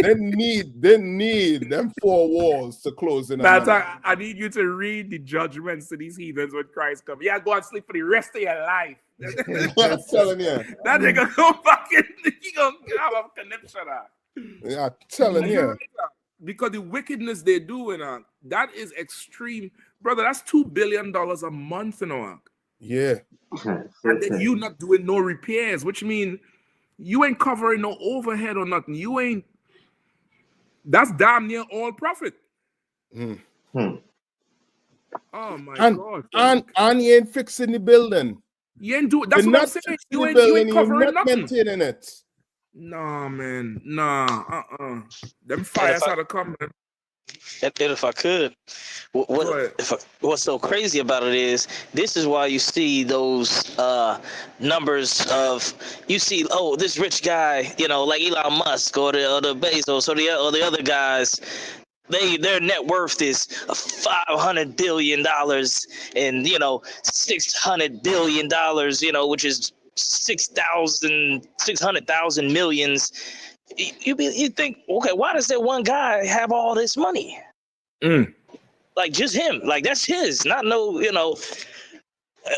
They need them 4 walls to close in. I need you to read the judgments to these heathens when Christ comes. Yeah, go and sleep for the rest of your life. I'm telling you. That nigga go back in, he gonna have a connection. Yeah, I'm telling you. Because the wickedness they're doing, that is extreme. Brother, that's $2 billion a month, Yeah. And then you not doing no repairs, which means you ain't covering no overhead or nothing. You ain't. That's damn near all profit. Oh my God! And you ain't fixing the building. You ain't doing. That's what I'm saying. You ain't covering nothing. Maintaining it. Nah, man. Nah. Them fires had to come, man. And if I could, what's so crazy about it is this is why you see those numbers of this rich guy, like Elon Musk or the Bezos or the other guys. Their net worth is $500 billion and $600 billion, which is 600,000 millions. You think, okay, why does that one guy have all this money? Like just him, like that's his, not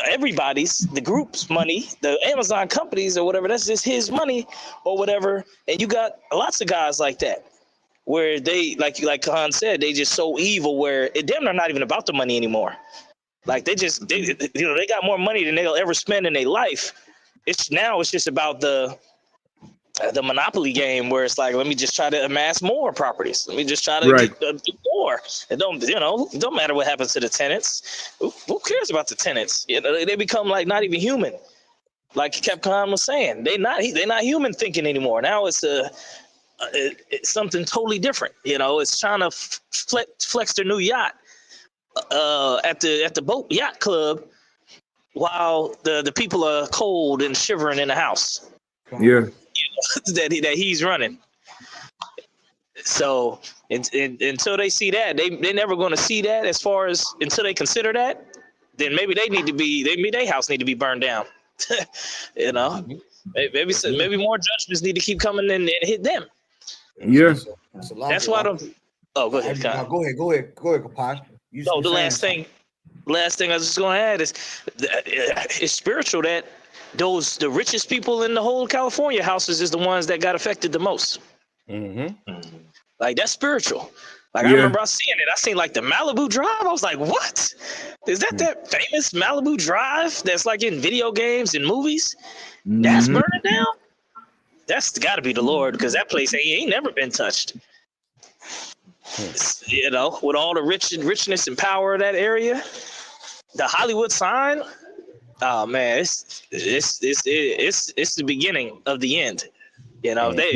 everybody's, the group's money, the Amazon companies or whatever, that's just his money or whatever. And you got lots of guys like that where they, like Kahan said, they just so evil where they're not even about the money anymore. Like they got more money than they'll ever spend in their life. It's just about the monopoly game where it's like, let me just try to amass more properties. Let me just try to get more. It don't matter what happens to the tenants. Who cares about the tenants? They become like not even human. Like Capcom was saying, they're not human thinking anymore. Now it's it's something totally different. It's trying to flex their new yacht at the boat yacht club while the people are cold and shivering in the house. Yeah. that he's running. So until they see that, they're never going to see that. As far as until they consider that, then maybe their house need to be burned down. Maybe more judgments need to keep coming in and hit them. Yeah. That's why I don't. Oh, go ahead. Go ahead, Kapai. No, the last thing I was just gonna add is it's spiritual that the richest people in the whole California houses is the ones that got affected the most. Like that's spiritual. Like I remember I seeing it. I seen like the Malibu Drive. I was like, what? Is that famous Malibu Drive that's like in video games and movies? That's burning down? That's gotta be the Lord, because that place ain't never been touched. You know, with all the richness and power of that area, the Hollywood sign. Oh man, it's the beginning of the end. You know, if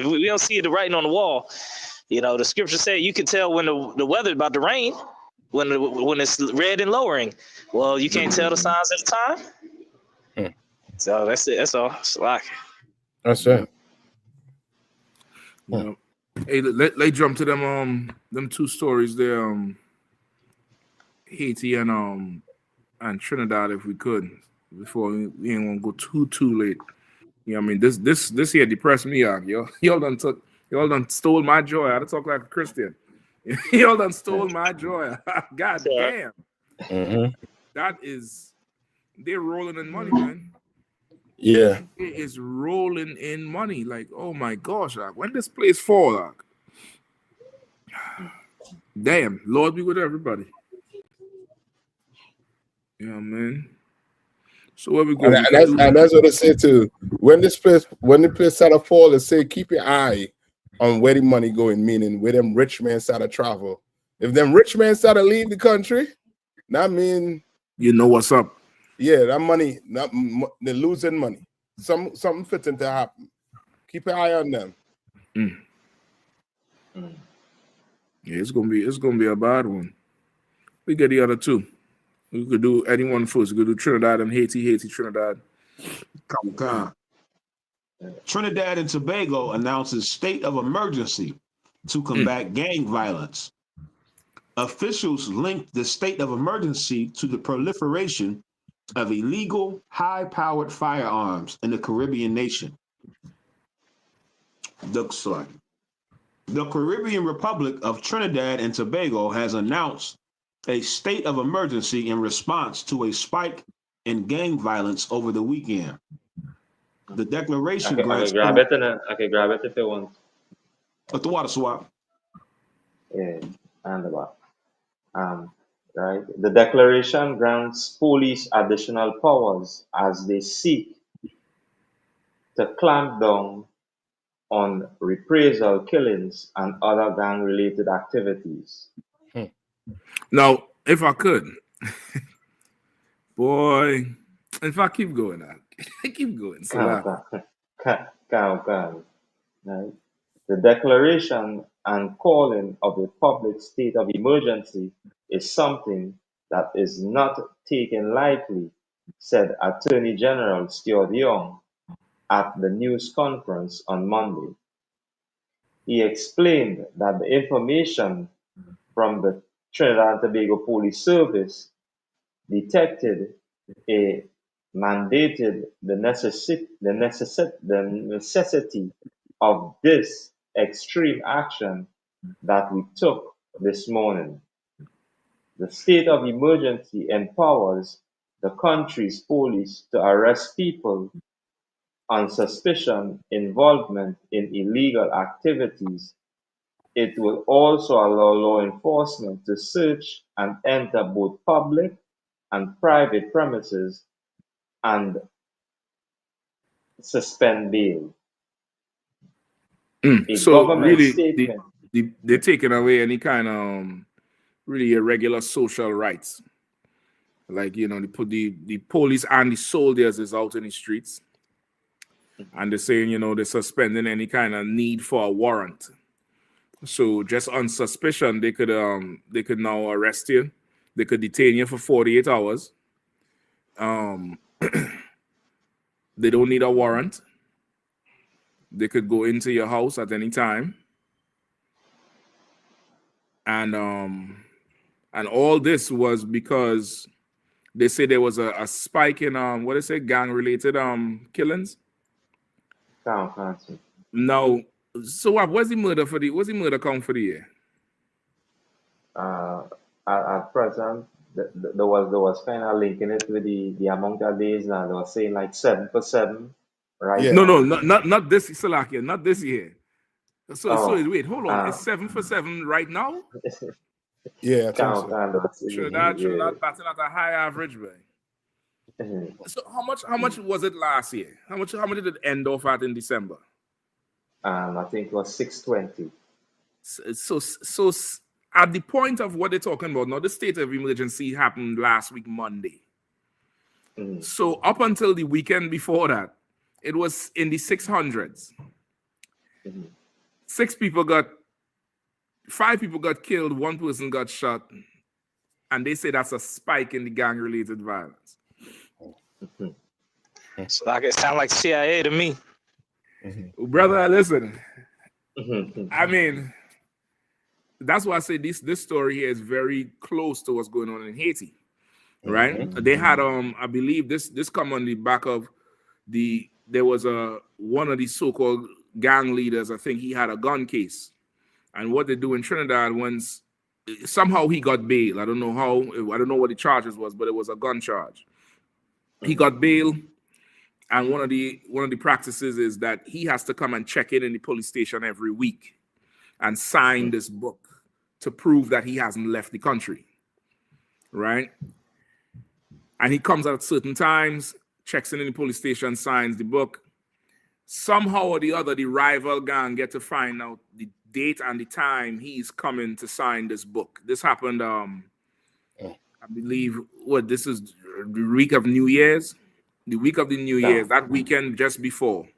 we don't see the writing on the wall, you know, the scripture say you can tell when the weather's about to rain, when it's red and lowering. Well, you can't tell the signs at the time. So that's it. That's all. It's like that's it. You know, hey, let jump to them two stories there, Haiti and Trinidad, if we could, before we ain't gonna go too late. You know what I mean? This here depressed me out. Y'all done stole my joy. I had to talk like a Christian. Y'all done stole my joy. God damn. That is, they're rolling in money, man. Yeah. It is rolling in money. Like, oh my gosh, when this place fall, damn, Lord be with everybody. Yeah, man. So where we go? And that's what I say too. When the place start to fall, they say keep your eye on where the money going, meaning where them rich men start to travel. If them rich men start to leave the country, that mean you know what's up. Yeah, that money, they're losing money. Something fitting to happen. Keep your eye on them. Yeah, it's gonna be a bad one. We get the other two. We could do anyone first. We could do Trinidad and Haiti, Trinidad. Trinidad and Tobago announces state of emergency to combat gang violence. Officials linked the state of emergency to the proliferation of illegal, high-powered firearms in the Caribbean nation. The Caribbean Republic of Trinidad and Tobago has announced a state of emergency in response to a spike in gang violence over the weekend. The declaration grants... I can grab it if you want. At the water swap. Yeah, and about. Right. The declaration grants police additional powers as they seek to clamp down on reprisal killings and other gang-related activities. Now, if I could, boy, if I keep going, I keep going. So Calm. Right. The declaration and calling of a public state of emergency is something that is not taken lightly, said Attorney General Stuart Young at the news conference on Monday. He explained that the information from the Trinidad and Tobago Police Service detected mandated the necessity of this extreme action that we took this morning. The state of emergency empowers the country's police to arrest people on suspicion involvement in illegal activities. It will also allow law enforcement to search and enter both public and private premises and suspend bail. So really, they're taking away any kind of really irregular social rights. Like, you know, they put the police and the soldiers is out in the streets. And they're saying, you know, they're suspending any kind of need for a warrant. So just on suspicion, they could now arrest you. They could detain you for 48 hours. They don't need a warrant. They could go into your house at any time. And all this was because they say there was a spike in gang-related killings. No. So what's the murder come for the year? At present, there was kind of linking it with the amount of days now. They were saying like 7 for 7, right? Yeah. No, not this Salakia, not this year. So wait, hold on. It's 7 for 7 right now? Yeah, I think so. Should that batting at a high average, man. So how much was it last year? How much did it end off at in December? I think it was 620. So at the point of what they're talking about now, the state of emergency happened last week Monday. So up until the weekend before that, it was in the 600s. 5 people got killed, 1 person got shot, and they say that's a spike in the gang-related violence. So it sounds like CIA to me. Brother, listen. I mean, that's why I say this story here is very close to what's going on in Haiti, right? They had I believe this come on the back of there was one of these so-called gang leaders. I think he had a gun case, and what they do in Trinidad, once somehow he got bail. I don't know how. I don't know what the charges was, but it was a gun charge. He got bail, and one of the practices is that he has to come and check in the police station every week and sign this book to prove that he hasn't left the country, right? And he comes at certain times, checks in the police station, signs the book. Somehow or the other, the rival gang get to find out the date and the time he's coming to sign this book. This happened, I believe, this is the week of New Year's? The week of the New Year's, that weekend just before.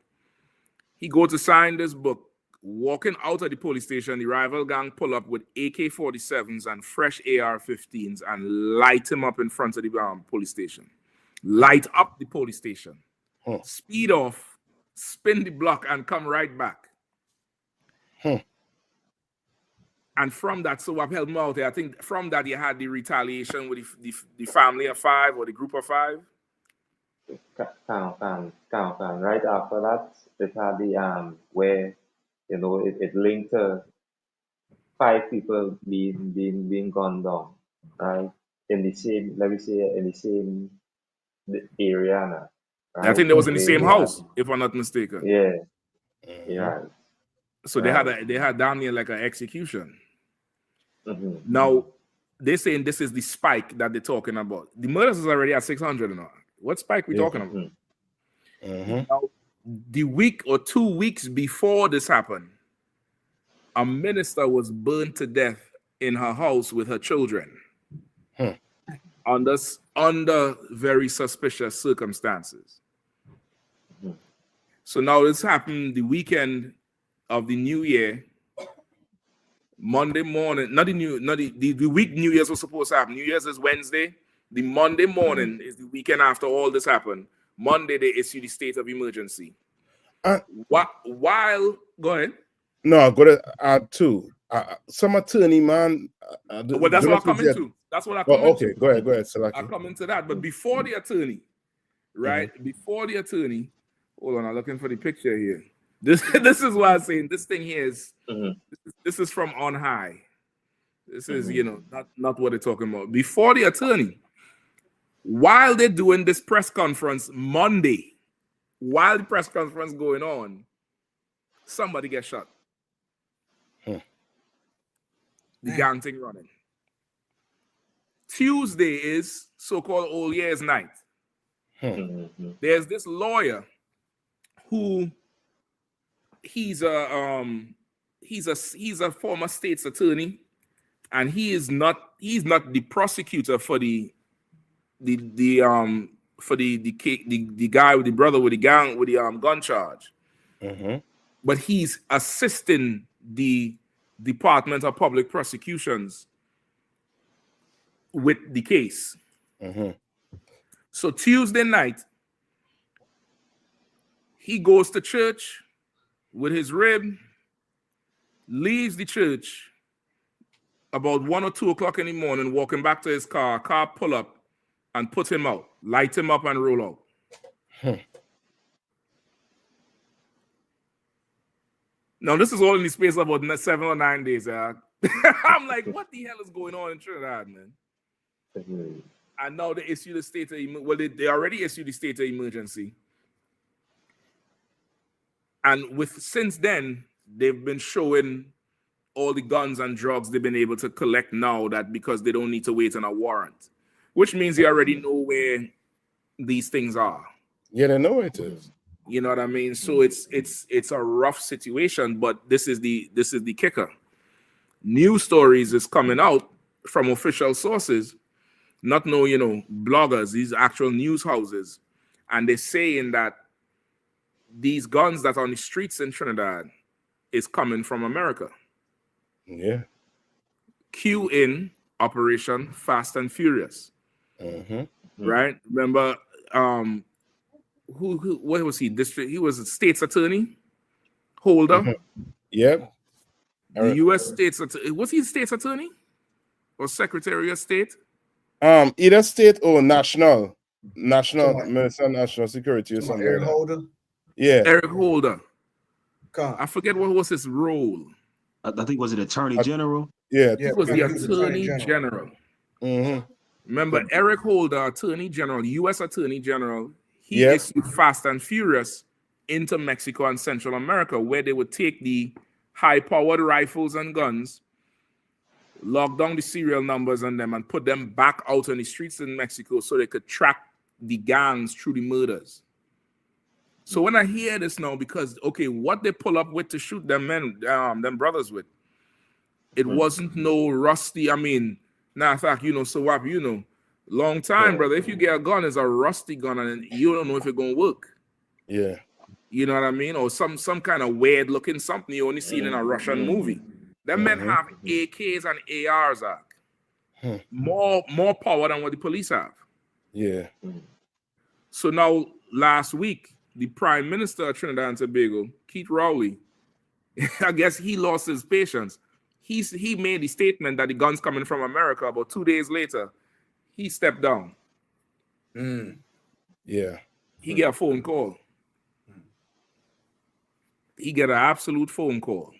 He go to sign this book. Walking out of the police station, the rival gang pull up with AK-47s and fresh AR-15s and light him up in front of the police station. Light up the police station. Speed off, spin the block, and come right back. And from that, so I've helped him out there. I think from that, you had the retaliation with the family of 5 or the group of 5. Right after that, it had the where it linked to 5 people being gunned down, right? In the same, let me say, in the same area now. Right? I think they was in the same house, if I'm not mistaken. Yeah. So they had down there like an execution. Now they're saying this is the spike that they're talking about. The murders is already at 600 and all. What spike we talking about? Now, the week or 2 weeks before this happened, a minister was burned to death in her house with her children under very suspicious circumstances. So now this happened the weekend of the New Year. Monday morning, the week New Year's was supposed to happen. New Year's is Wednesday. The Monday morning is the weekend after all this happened. Monday, they issue the state of emergency. While, go ahead. No, I got to add too. Some attorney, man. Well, that's what I'm coming to. That's what I'm coming to. Okay, go ahead, Salaki. I'll come into that. But before the attorney, right? Before the attorney, hold on, I'm looking for the picture here. This is why I'm saying this thing here is, this is from on high. This is, not what they're talking about. Before the attorney, while they're doing this press conference Monday, while the press conference going on, somebody gets shot. The gang thing running. Tuesday is so-called Old Year's Night. There's this lawyer who he's a former state's attorney, and he's not the prosecutor for the guy with the brother with the gang with the gun charge, but he's assisting the Department of Public Prosecutions with the case. So Tuesday night, he goes to church with his rib, leaves the church about 1 or 2 o'clock in the morning, walking back to his car pull up and put him out, light him up and roll out. Now, this is all in the space of about 7 or 9 days. I'm like, what the hell is going on in Trinidad, man? Mhm. And now they issue the state of they already issued the state of emergency. And since then, they've been showing all the guns and drugs they've been able to collect now, that because they don't need to wait on a warrant, which means they already know where these things are. Yeah, they know it is. You know what I mean? So it's a rough situation, but this is the kicker. News stories is coming out from official sources, not no, bloggers, these actual news houses, and they're saying that these guns that are on the streets in Trinidad is coming from America. Yeah. Cue in Operation Fast and Furious. Right? Remember, what was he? He was a state's attorney holder. Yep. The U.S. state's attorney. Was he state's attorney or Secretary of State? Either state or national Minister of National Security or something. Eric like that. Holder. Yeah. Eric Holder. Come. I forget what was his role. I think was it Attorney General? Yeah. He was the Attorney General. Remember, Eric Holder, Attorney General, U.S. Attorney General, he issued Fast and Furious into Mexico and Central America, where they would take the high-powered rifles and guns, log down the serial numbers on them, and put them back out on the streets in Mexico so they could track the gangs through the murders. So when I hear this now, because, okay, what they pull up with to shoot them them brothers with, it wasn't no rusty, in fact, so what, long time, brother, if you get a gun, it's a rusty gun, and you don't know if it's going to work. Yeah. You know what I mean? Or some kind of weird looking something you only seen in a Russian movie. Them men have AKs and ARs, more power than what the police have. Yeah. So now, last week, the Prime Minister of Trinidad and Tobago, Keith Rowley, I guess he lost his patience. He made the statement that the gun's coming from America. About 2 days later, he stepped down. Yeah. He got a phone call. He got an absolute phone call.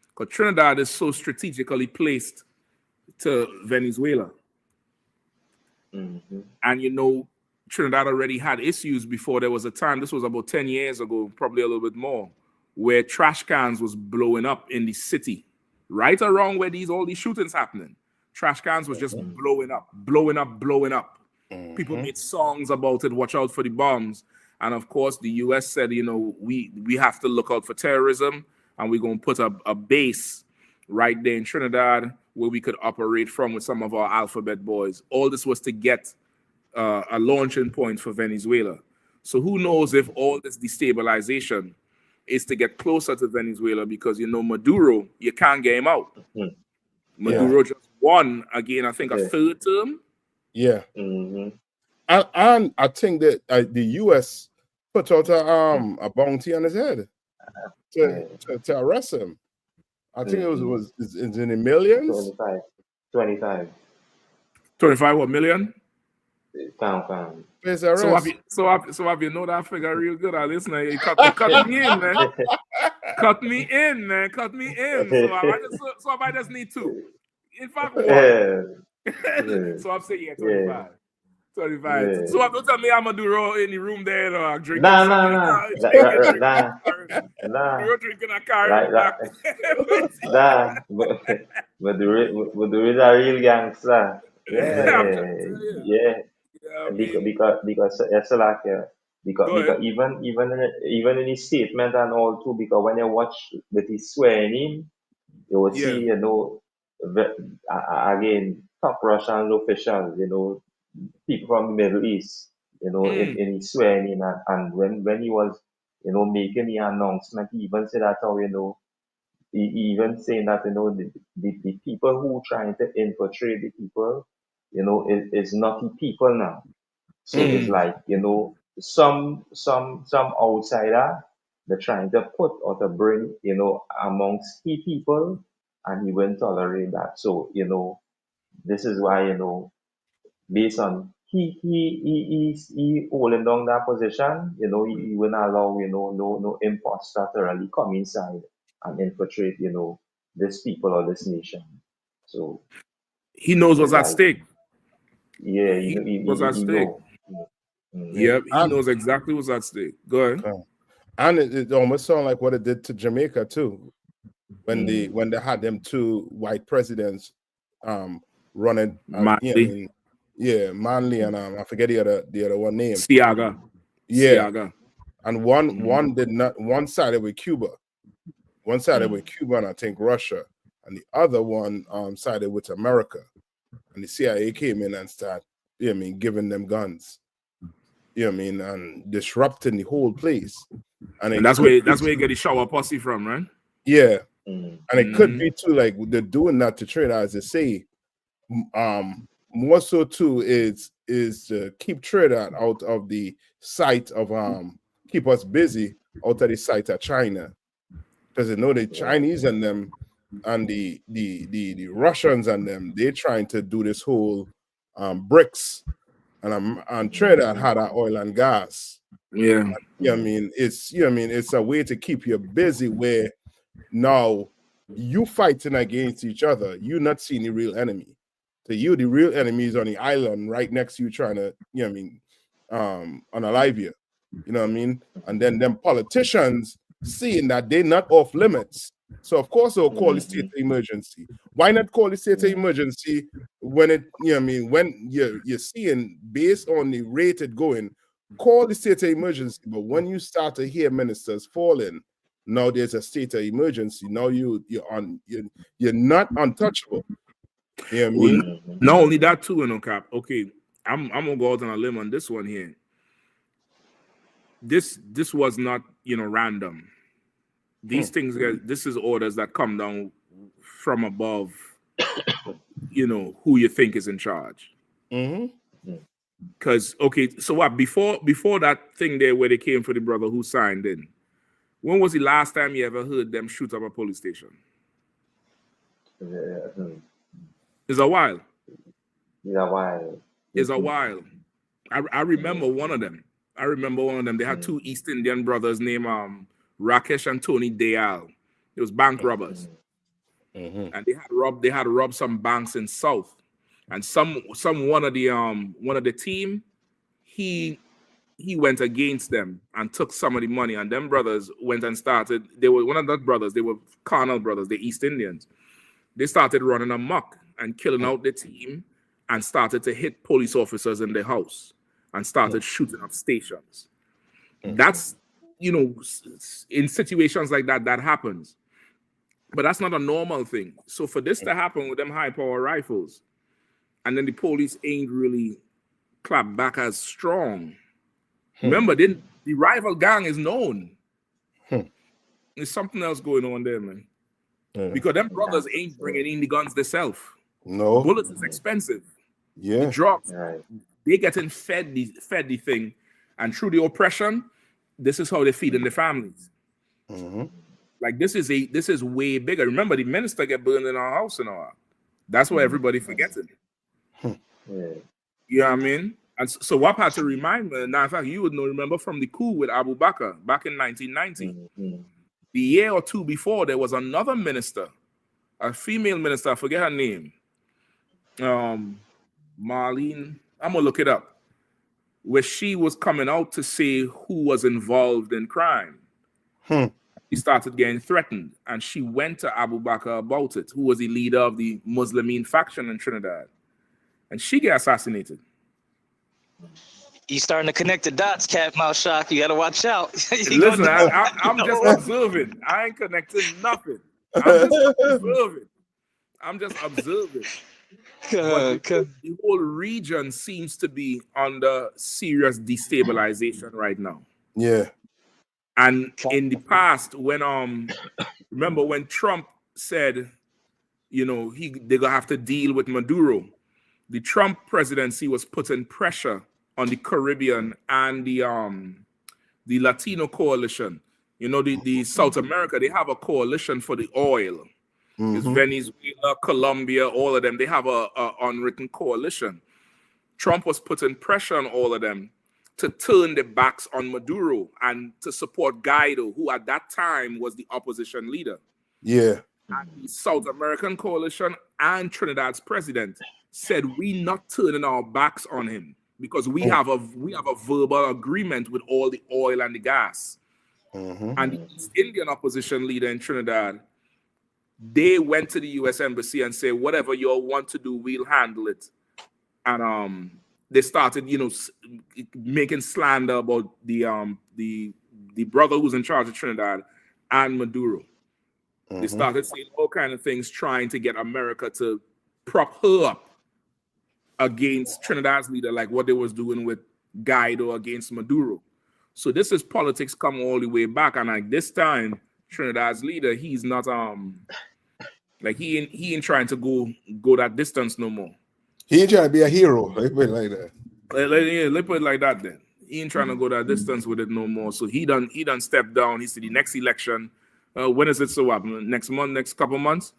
Because Trinidad is so strategically placed to Venezuela. And Trinidad already had issues before. There was a time, this was about 10 years ago, probably a little bit more, where trash cans was blowing up in the city. Right around where all these shootings happening. Trash cans was just blowing up. People made songs about it, watch out for the bombs. And of course, the US said, we have to look out for terrorism, and we're going to put a base right there in Trinidad where we could operate from with some of our alphabet boys. All this was to get a launching point for Venezuela. So who knows if all this destabilization is to get closer to Venezuela, because Maduro, you can't get him out. Maduro just won again, I think, a third term. Yeah. And I think that the U.S. put out a bounty on his head to arrest him. I think it's in the millions. 25 what million? Pound. So have you know that figure real good? I listen, you cut me in, man. Cut me in. So I just need two. In fact, one. So I'm saying 25. 25. So don't tell me I'm gonna do in the room there or drinking. Nah. You're drinking a car. Nah. But the is a real gangster. Yeah. Because it's like because even in his statement and all too, because when you watch with his swearing in, you would see again top Russian officials, people from the Middle East, in his swearing in, and when he was making the announcement, he even said that he even saying that the people who trying to infiltrate the people, is not the people now. So it's like, some outsider they're trying to put or to bring, amongst the people, and he won't tolerate that. So, this is why, based on he holding down that position, he won't allow, no imposter to really come inside and infiltrate, this people or this nation. So he knows what's at like, stake. yeah, He knows what's at he stake. know. Yep, he knows exactly what's at stake. Go ahead. Okay. And it almost sounds like what it did to Jamaica too, when they had them two white presidents running. Manley. Manley and I forget the other one name. Seaga. Yeah. Seaga. And one did not. One sided with Cuba. One sided with Cuba and I think Russia, and the other one sided with America. And the CIA came in and started, giving them guns. And disrupting the whole place. And that's where you get the shower pussy from, right? Yeah. And it could be too, like they're doing that to Trinidad, as they say. More so too is to keep Trinidad out of the sight of keep us busy out of the sight of China. Because they know the Chinese and them and the Russians and them, they're trying to do this whole BRICS. And Trinidad had our oil and gas. Yeah. It's a way to keep you busy where now you fighting against each other. You're not seeing the real enemy. So you, the real enemy is on the island right next to you trying to, unalive you. You know what I mean? And then them politicians seeing that they're not off limits. So of course they'll call the state of emergency. Why not call the state of emergency when it, when you're seeing based on the rate it going, call the state of emergency. But when you start to hear ministers falling, now there's a state of emergency. Now you're not untouchable. You know what I mean? Not only that too, Cap. Okay, I'm gonna go out on a limb on this one here. This was not random. These things, this is orders that come down from above, who you think is in charge. Because, so what, before that thing there where they came for the brother who signed in, when was the last time you ever heard them shoot up a police station? It's a while. It's a while. I remember one of them. They had two East Indian brothers named Rakesh and Tony Dayal. It was bank robbers, and they had robbed some banks in South, and one of the team, he went against them and took some of the money, and them brothers went and started. They were one of the brothers. They were carnal brothers, the East Indians. They started running amok and killing out the team, and started to hit police officers in the house, and started shooting up stations. That's in situations like that happens, but that's not a normal thing. So for this to happen with them high power rifles, and then the police ain't really clapped back as strong. Remember, the rival gang is known. There's something else going on there, man. Because them brothers ain't bringing in the guns themselves. No, bullets is expensive. Yeah, the drugs, they getting fed the thing, and through the oppression, this is how they feed in the families. Like this is way bigger. Remember, the minister get burned in our house and all that. That's why everybody forgetting. You know what I mean? And so WAP had to remind me. Now, in fact, you would know. Remember from the coup with Abu Bakr back in 1990. The year or two before, there was another minister, a female minister. I forget her name. Marlene. I'm gonna look it up. Where she was coming out to say who was involved in crime. She started getting threatened, and she went to Abu Bakr about it, who was the leader of the Muslimin faction in Trinidad, and she got assassinated. You starting to connect the dots, Cat Mouth Shock. You got to watch out. Listen, I'm just observing. I ain't connecting nothing. I'm just observing. The whole region seems to be under serious destabilization right now. Yeah. And in the past, when remember when Trump said, they're gonna have to deal with Maduro, the Trump presidency was putting pressure on the Caribbean and the Latino coalition. The South America, they have a coalition for the oil. It's Venezuela, Colombia, all of them. They have a unwritten coalition. Trump was putting pressure on all of them to turn their backs on Maduro and to support Guaido, who at that time was the opposition leader. Yeah. And the South American coalition and Trinidad's president said we not turning our backs on him because we have a verbal agreement with all the oil and the gas. And the East Indian opposition leader in Trinidad, they went to the U.S. Embassy and said, whatever you all want to do, we'll handle it. And they started, making slander about the brother who's in charge of Trinidad and Maduro. They started saying all kinds of things, trying to get America to prop her up against Trinidad's leader, like what they was doing with Guaido against Maduro. So this is politics come all the way back, and like this time, Trinidad's leader, he's not like he ain't trying to go that distance no more. He ain't trying to be a hero. Let's put it like that. Let's put it like that then. He ain't trying to go that distance with it no more. So he done stepped down. He said the next election. When is it so up? Next month, next couple months?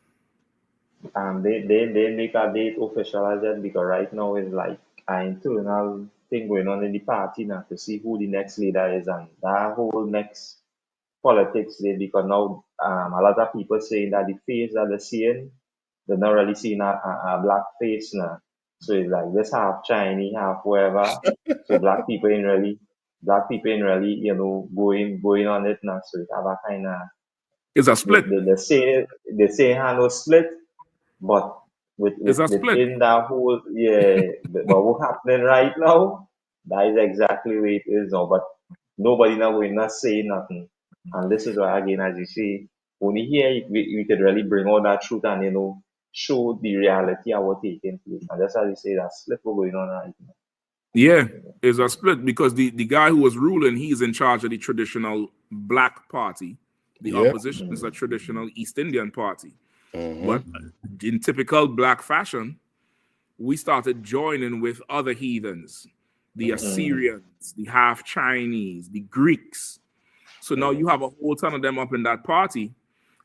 They make a date official as yet because right now is like an internal thing going on in the party now to see who the next leader is, and that whole next politics there, because now a lot of people saying that the face that they're seeing, they're not really seeing a black face now. So it's like this half Chinese, half whoever. So black people ain't really going on it now. So it have a kind of, it's a split. They say no split, but within that whole but what's happening right now, that is exactly where it is now. But nobody now will not say nothing. And this is why, again, as you say, only here we could really bring all that truth and show the reality of what's taking place. And that's how you say that split going on right now. Yeah, it's a split because the guy who was ruling, he's in charge of the traditional black party. The opposition is a traditional East Indian party. But in typical black fashion, we started joining with other heathens, the Assyrians, the half Chinese, the Greeks. So now you have a whole ton of them up in that party.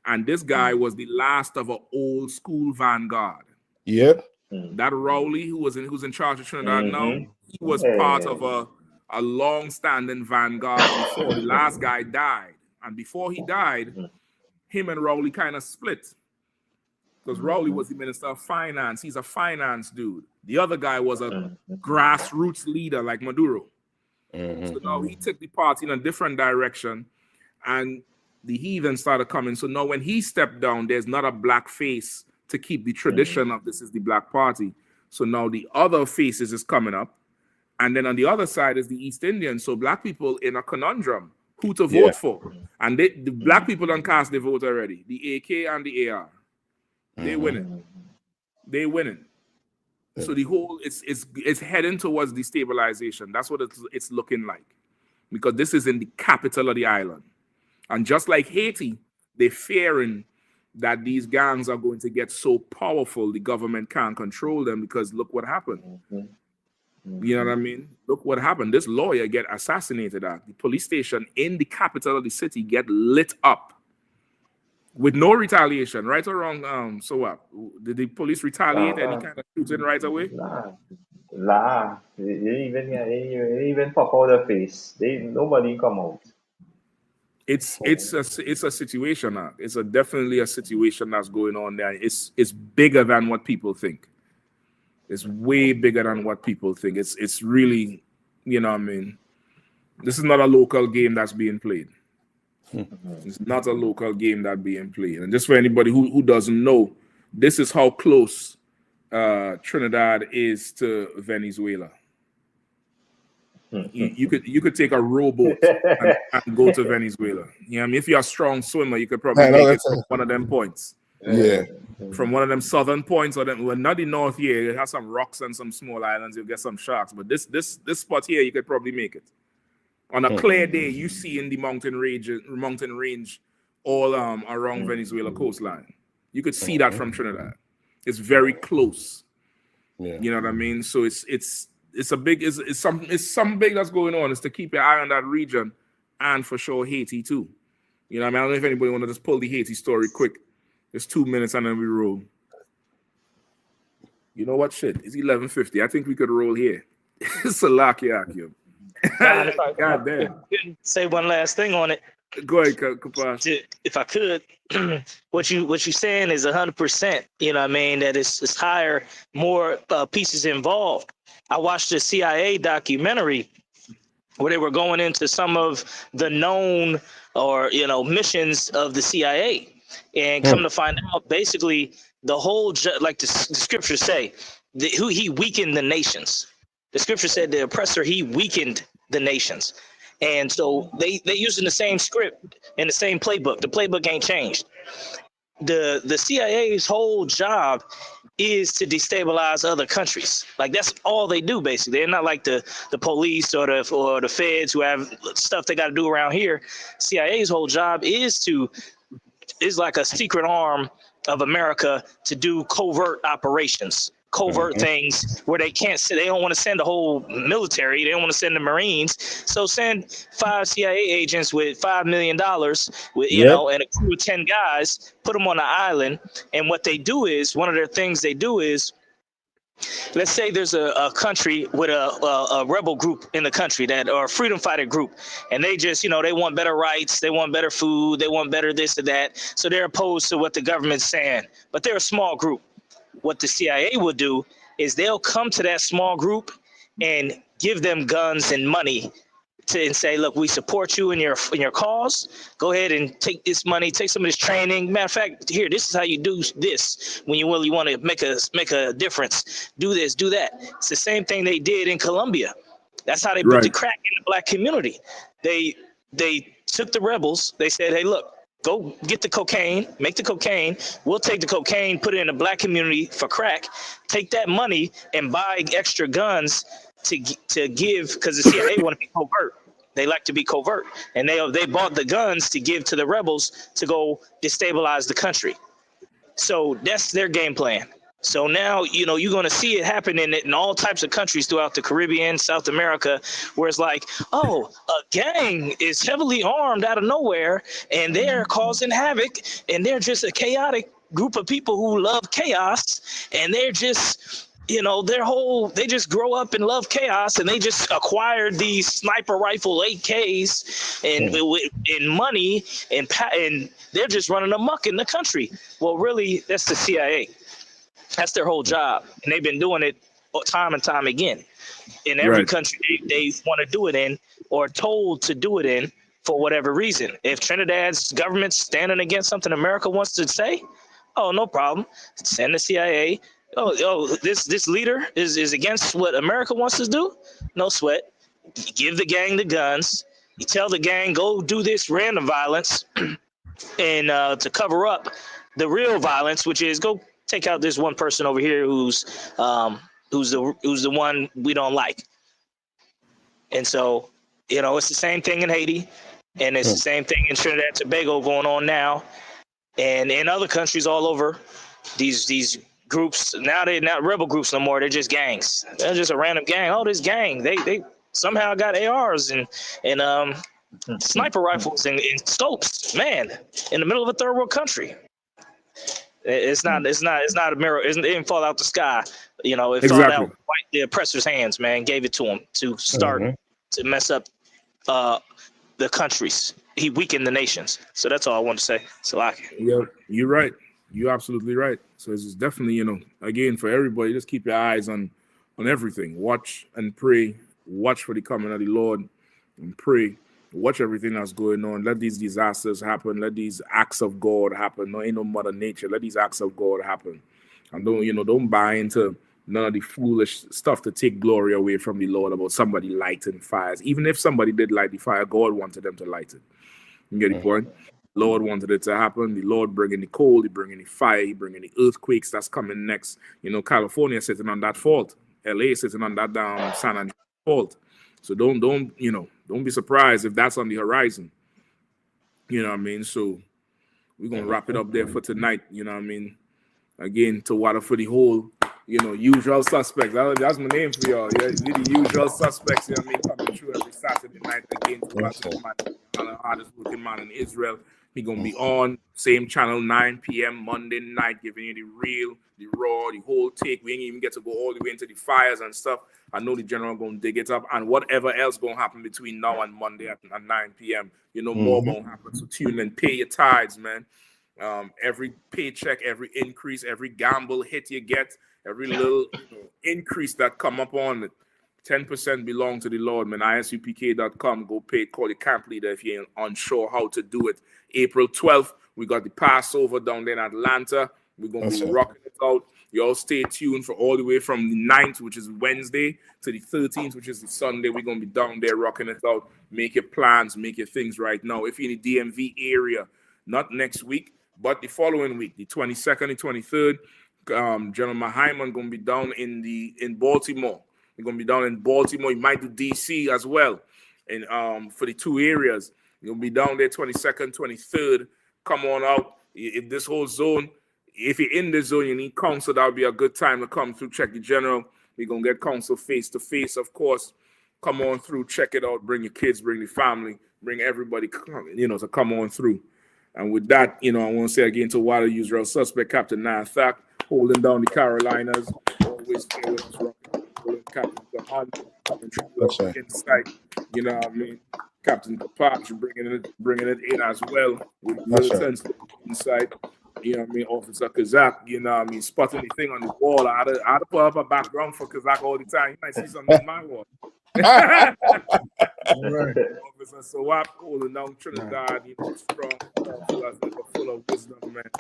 And this guy was the last of an old school vanguard. Yep. That Rowley, who's in charge of Trinidad now, he was part of a long-standing vanguard before the last guy died. And before he died, him and Rowley kind of split. Because Rowley was the Minister of Finance. He's a finance dude. The other guy was a grassroots leader like Maduro. So now he took the party in a different direction, and the heathen started coming. So now when he stepped down, there's not a black face to keep the tradition of this is the black party. So now the other faces is coming up. And then on the other side is the East Indians. So black people in a conundrum, who to vote for. And the black people don't cast their vote already. The AK and the AR. They winning. They winning. So the whole it's heading towards destabilization. That's what it's looking like, because this is in the capital of the island, and just like Haiti, they're fearing that these gangs are going to get so powerful the government can't control them. Because look what happened. You know what I mean? Look what happened. This lawyer get assassinated at the police station in the capital of the city, get lit up. With no retaliation, right or wrong? So what? Did the police retaliate any kind of shooting right away? Nah. They even pop out the face. Nobody come out. It's a situation now. It's definitely a situation that's going on there. It's bigger than what people think. It's way bigger than what people think. It's really, you know what I mean? This is not a local game that's being played. It's not a local game that's being played. And just for anybody who doesn't know, this is how close Trinidad is to Venezuela. You could take a rowboat and go to Venezuela. You know what I mean? If you're a strong swimmer, you could probably make it from one of them points. Yeah. From one of them southern points, or them, well, not the north here. It has some rocks and some small islands. You'll get some sharks. But this spot here, you could probably make it. On a clear day, you see in the mountain range all around Venezuela coastline. You could see that from Trinidad. It's very close. You know what I mean? So it's something big that's going on. It's to keep your eye on that region, and for sure Haiti too. You know what I mean? I don't know if anybody want to just pull the Haiti story quick. It's 2 minutes and then we roll. You know what? Shit, it's 11:50. I think we could roll here. It's a lucky Akim. God damn. Say one last thing on it. Go ahead, Kapash. If I could, what you saying is 100%. You know what I mean? That it's higher, more pieces involved. I watched a CIA documentary where they were going into some of the known or missions of the CIA, and come to find out, basically the whole like the scriptures say, who he weakened the nations. The scripture said the oppressor, he weakened the nations. And so they using the same script and the same playbook. The playbook ain't changed. The CIA's whole job is to destabilize other countries. Like, that's all they do, basically. They're not like the police or the feds who have stuff they got to do around here. CIA's whole job is like a secret arm of America to do covert operations. Covert things where they can't send, they don't want to send the whole military, they don't want to send the Marines, so send 5 CIA agents with $5 million with and a crew of 10 guys, put them on an island. And what they do is, one of their things they do is, let's say there's a country with a rebel group in the country or a freedom fighter group, and they just they want better rights, they want better food, they want better this or that, so they're opposed to what the government's saying, but they're a small group. What the CIA will do is they'll come to that small group and give them guns and money and say, look, we support you in your cause. Go ahead and take this money, take some of this training. Matter of fact, here, this is how you do this when you really want to make a difference. Do this, do that. It's the same thing they did in Colombia. That's how they put the crack in the black community. They took the rebels. They said, hey, look, go get the cocaine, make the cocaine. We'll take the cocaine, put it in the black community for crack. Take that money and buy extra guns to give, because the CIA want to be covert. They like to be covert, and they bought the guns to give to the rebels to go destabilize the country. So that's their game plan. So now, you're going to see it happen in all types of countries throughout the Caribbean, South America, where it's like, oh, a gang is heavily armed out of nowhere, and they're causing havoc, and they're just a chaotic group of people who love chaos, and they're just, they just grow up and love chaos, and they just acquired these sniper rifle AKs and money, and they're just running amok in the country. Well, really, that's the CIA. That's their whole job, and they've been doing it time and time again. In every country they want to do it in, or told to do it in, for whatever reason. If Trinidad's government's standing against something America wants to say, oh, no problem. Send the CIA. Oh, this leader is against what America wants to do? No sweat. You give the gang the guns. You tell the gang, go do this random violence, and to cover up the real violence, which is go take out this one person over here who's the one we don't like. And so, it's the same thing in Haiti, and it's the same thing in Trinidad and Tobago going on now, and in other countries all over. These groups now, they're not rebel groups no more. They're just gangs. They're just a random gang. Oh, this gang, they somehow got ARs and sniper rifles and scopes. Man, in the middle of a third world country. It's not a mirror. It didn't fall out the sky. It fell out the oppressor's hands, man. Gave it to him to start to mess up the countries. He weakened the nations. So that's all I want to say. Salaki. Yeah, you're right. You're absolutely right. So it's definitely, again, for everybody, just keep your eyes on everything. Watch and pray. Watch for the coming of the Lord and pray. Watch everything that's going on. Let these disasters happen. Let these acts of God happen. No, ain't no Mother Nature. Let these acts of God happen. And don't buy into none of the foolish stuff to take glory away from the Lord about somebody lighting fires. Even if somebody did light the fire, God wanted them to light it. You get the point? Lord wanted it to happen. The Lord bringing the cold, He bringing the fire, He bringing the earthquakes that's coming next. California sitting on that fault. LA sitting on that down San Andreas fault. So don't be surprised if that's on the horizon. You know what I mean? So we're gonna wrap it up there for tonight. You know what I mean? Again, to water for the whole, usual suspects. That's my name for y'all. Yeah, the usual suspects. You know what I mean? Coming through every Saturday night again. The hardest working man in Israel. He gonna be on same channel 9 p.m. Monday night, giving you the real, the raw, the whole take. We ain't even get to go all the way into the fires and stuff. I know the general gonna dig it up, and whatever else gonna happen between now and Monday at 9 p.m. You know, more gonna happen. So tune in, pay your tithes, man. Every paycheck, every increase, every gamble hit you get, every little increase that come up on it, 10% belong to the Lord, man. ISUPK.com. Go pay, call the camp leader if you're unsure how to do it. April 12th, we got the Passover down there in Atlanta. We're going to be rocking it out. You all stay tuned for all the way from the 9th, which is Wednesday, to the 13th, which is the Sunday. We're going to be down there rocking it out. Make your plans, make your things right now. If you're in the DMV area, not next week, but the following week, the 22nd and 23rd, General Hyman going to be down in Baltimore. We're going to be down in Baltimore. You might do DC as well. And for the two areas, you'll be down there 22nd, 23rd. Come on out. If this whole zone, if you're in this zone, you need counsel, that would be a good time to come through, check the general. We're going to get counsel face to face, of course. Come on through, check it out. Bring your kids, bring the family, bring everybody, to come on through. And with that, I want to say again to Water Israel suspect, Captain Nathak, holding down the Carolinas. Always stay with us, Captain Yahanna, insight, Captain Kapach bringing it in as well with militant insight. Officer Kazak, spotting the thing on the wall. I had to put up a background for Kazak all the time. You might see something on my wall. All right. Officer Sawap holding down Trinidad, strong, full of wisdom, man.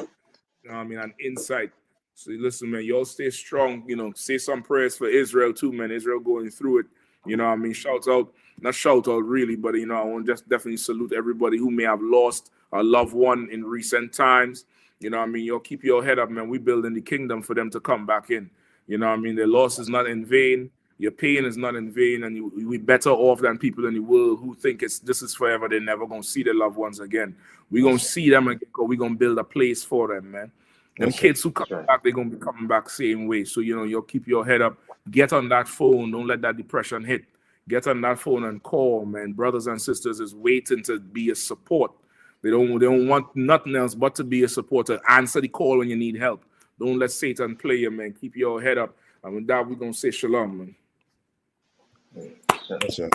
And insight. So listen, man, y'all stay strong, say some prayers for Israel too, man. Israel going through it. Shout out, not shout out really, but I want to just definitely salute everybody who may have lost a loved one in recent times. Y'all keep your head up, man. We building the kingdom for them to come back in. Their loss is not in vain. Your pain is not in vain, and we better off than people in the world who think this is forever. They're never gonna see their loved ones again. We're gonna see them again, because we're gonna build a place for them, man. Them kids who come back, they're gonna be coming back same way. So you'll keep your head up. Get on that phone. Don't let that depression hit. Get on that phone and call, man. Brothers and sisters is waiting to be a support. They don't want nothing else but to be a supporter. Answer the call when you need help. Don't let Satan play you, man. Keep your head up. And with that, we're gonna say shalom, man. That's it.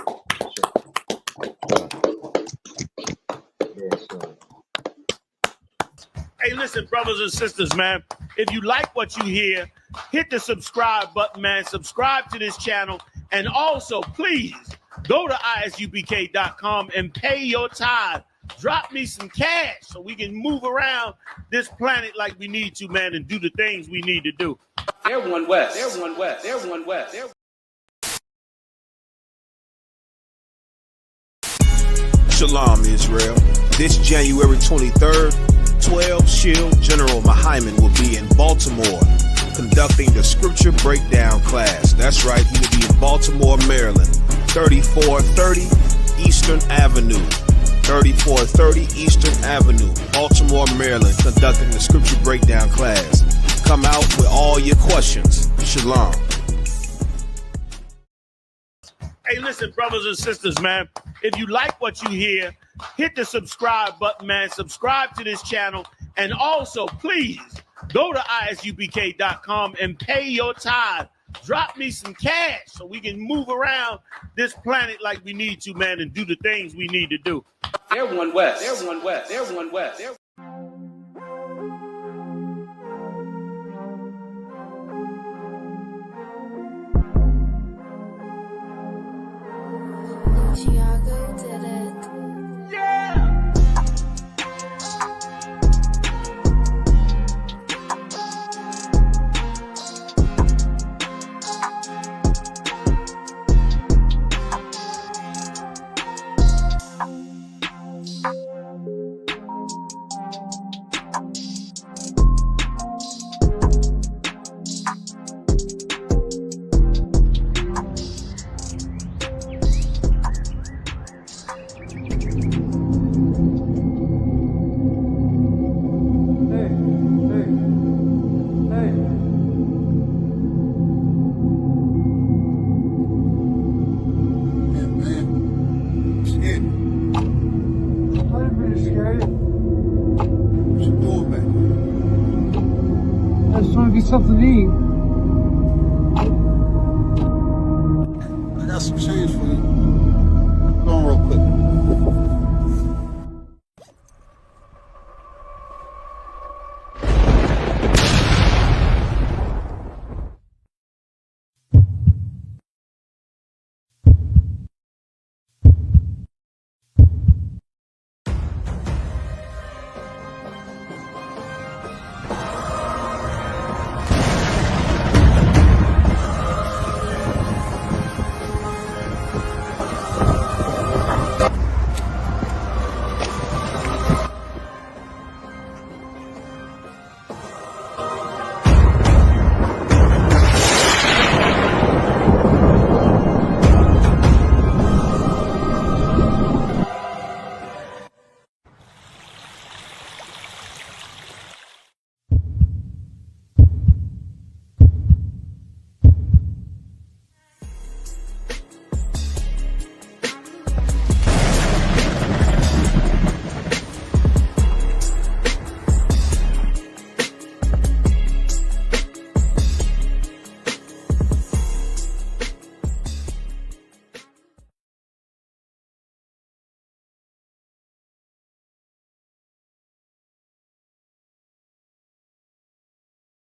Hey, listen, brothers and sisters, man. If you like what you hear, hit the subscribe button, man. Subscribe to this channel. And also, please, go to ISUPK.com and pay your tithe. Drop me some cash so we can move around this planet like we need to, man, and do the things we need to do. Everyone west. Everyone west. Everyone west. Shalom, Israel. This January 23rd, 12 Shield General Hyman will be in Baltimore conducting the scripture breakdown class. That's right, he will be in Baltimore, Maryland, 3430 Eastern Avenue. 3430 Eastern Avenue, Baltimore, Maryland, conducting the scripture breakdown class. Come out with all your questions. Shalom. Hey, listen, brothers and sisters, man. If you like what you hear, hit the subscribe button, man. Subscribe to this channel. And also, please, go to ISUPK.com and pay your tithe. Drop me some cash so we can move around this planet like we need to, man, and do the things we need to do. Everyone west. Everyone west. Everyone west. Chicago did it. Yeah. something to eat. I got some change for you. Go on real quick.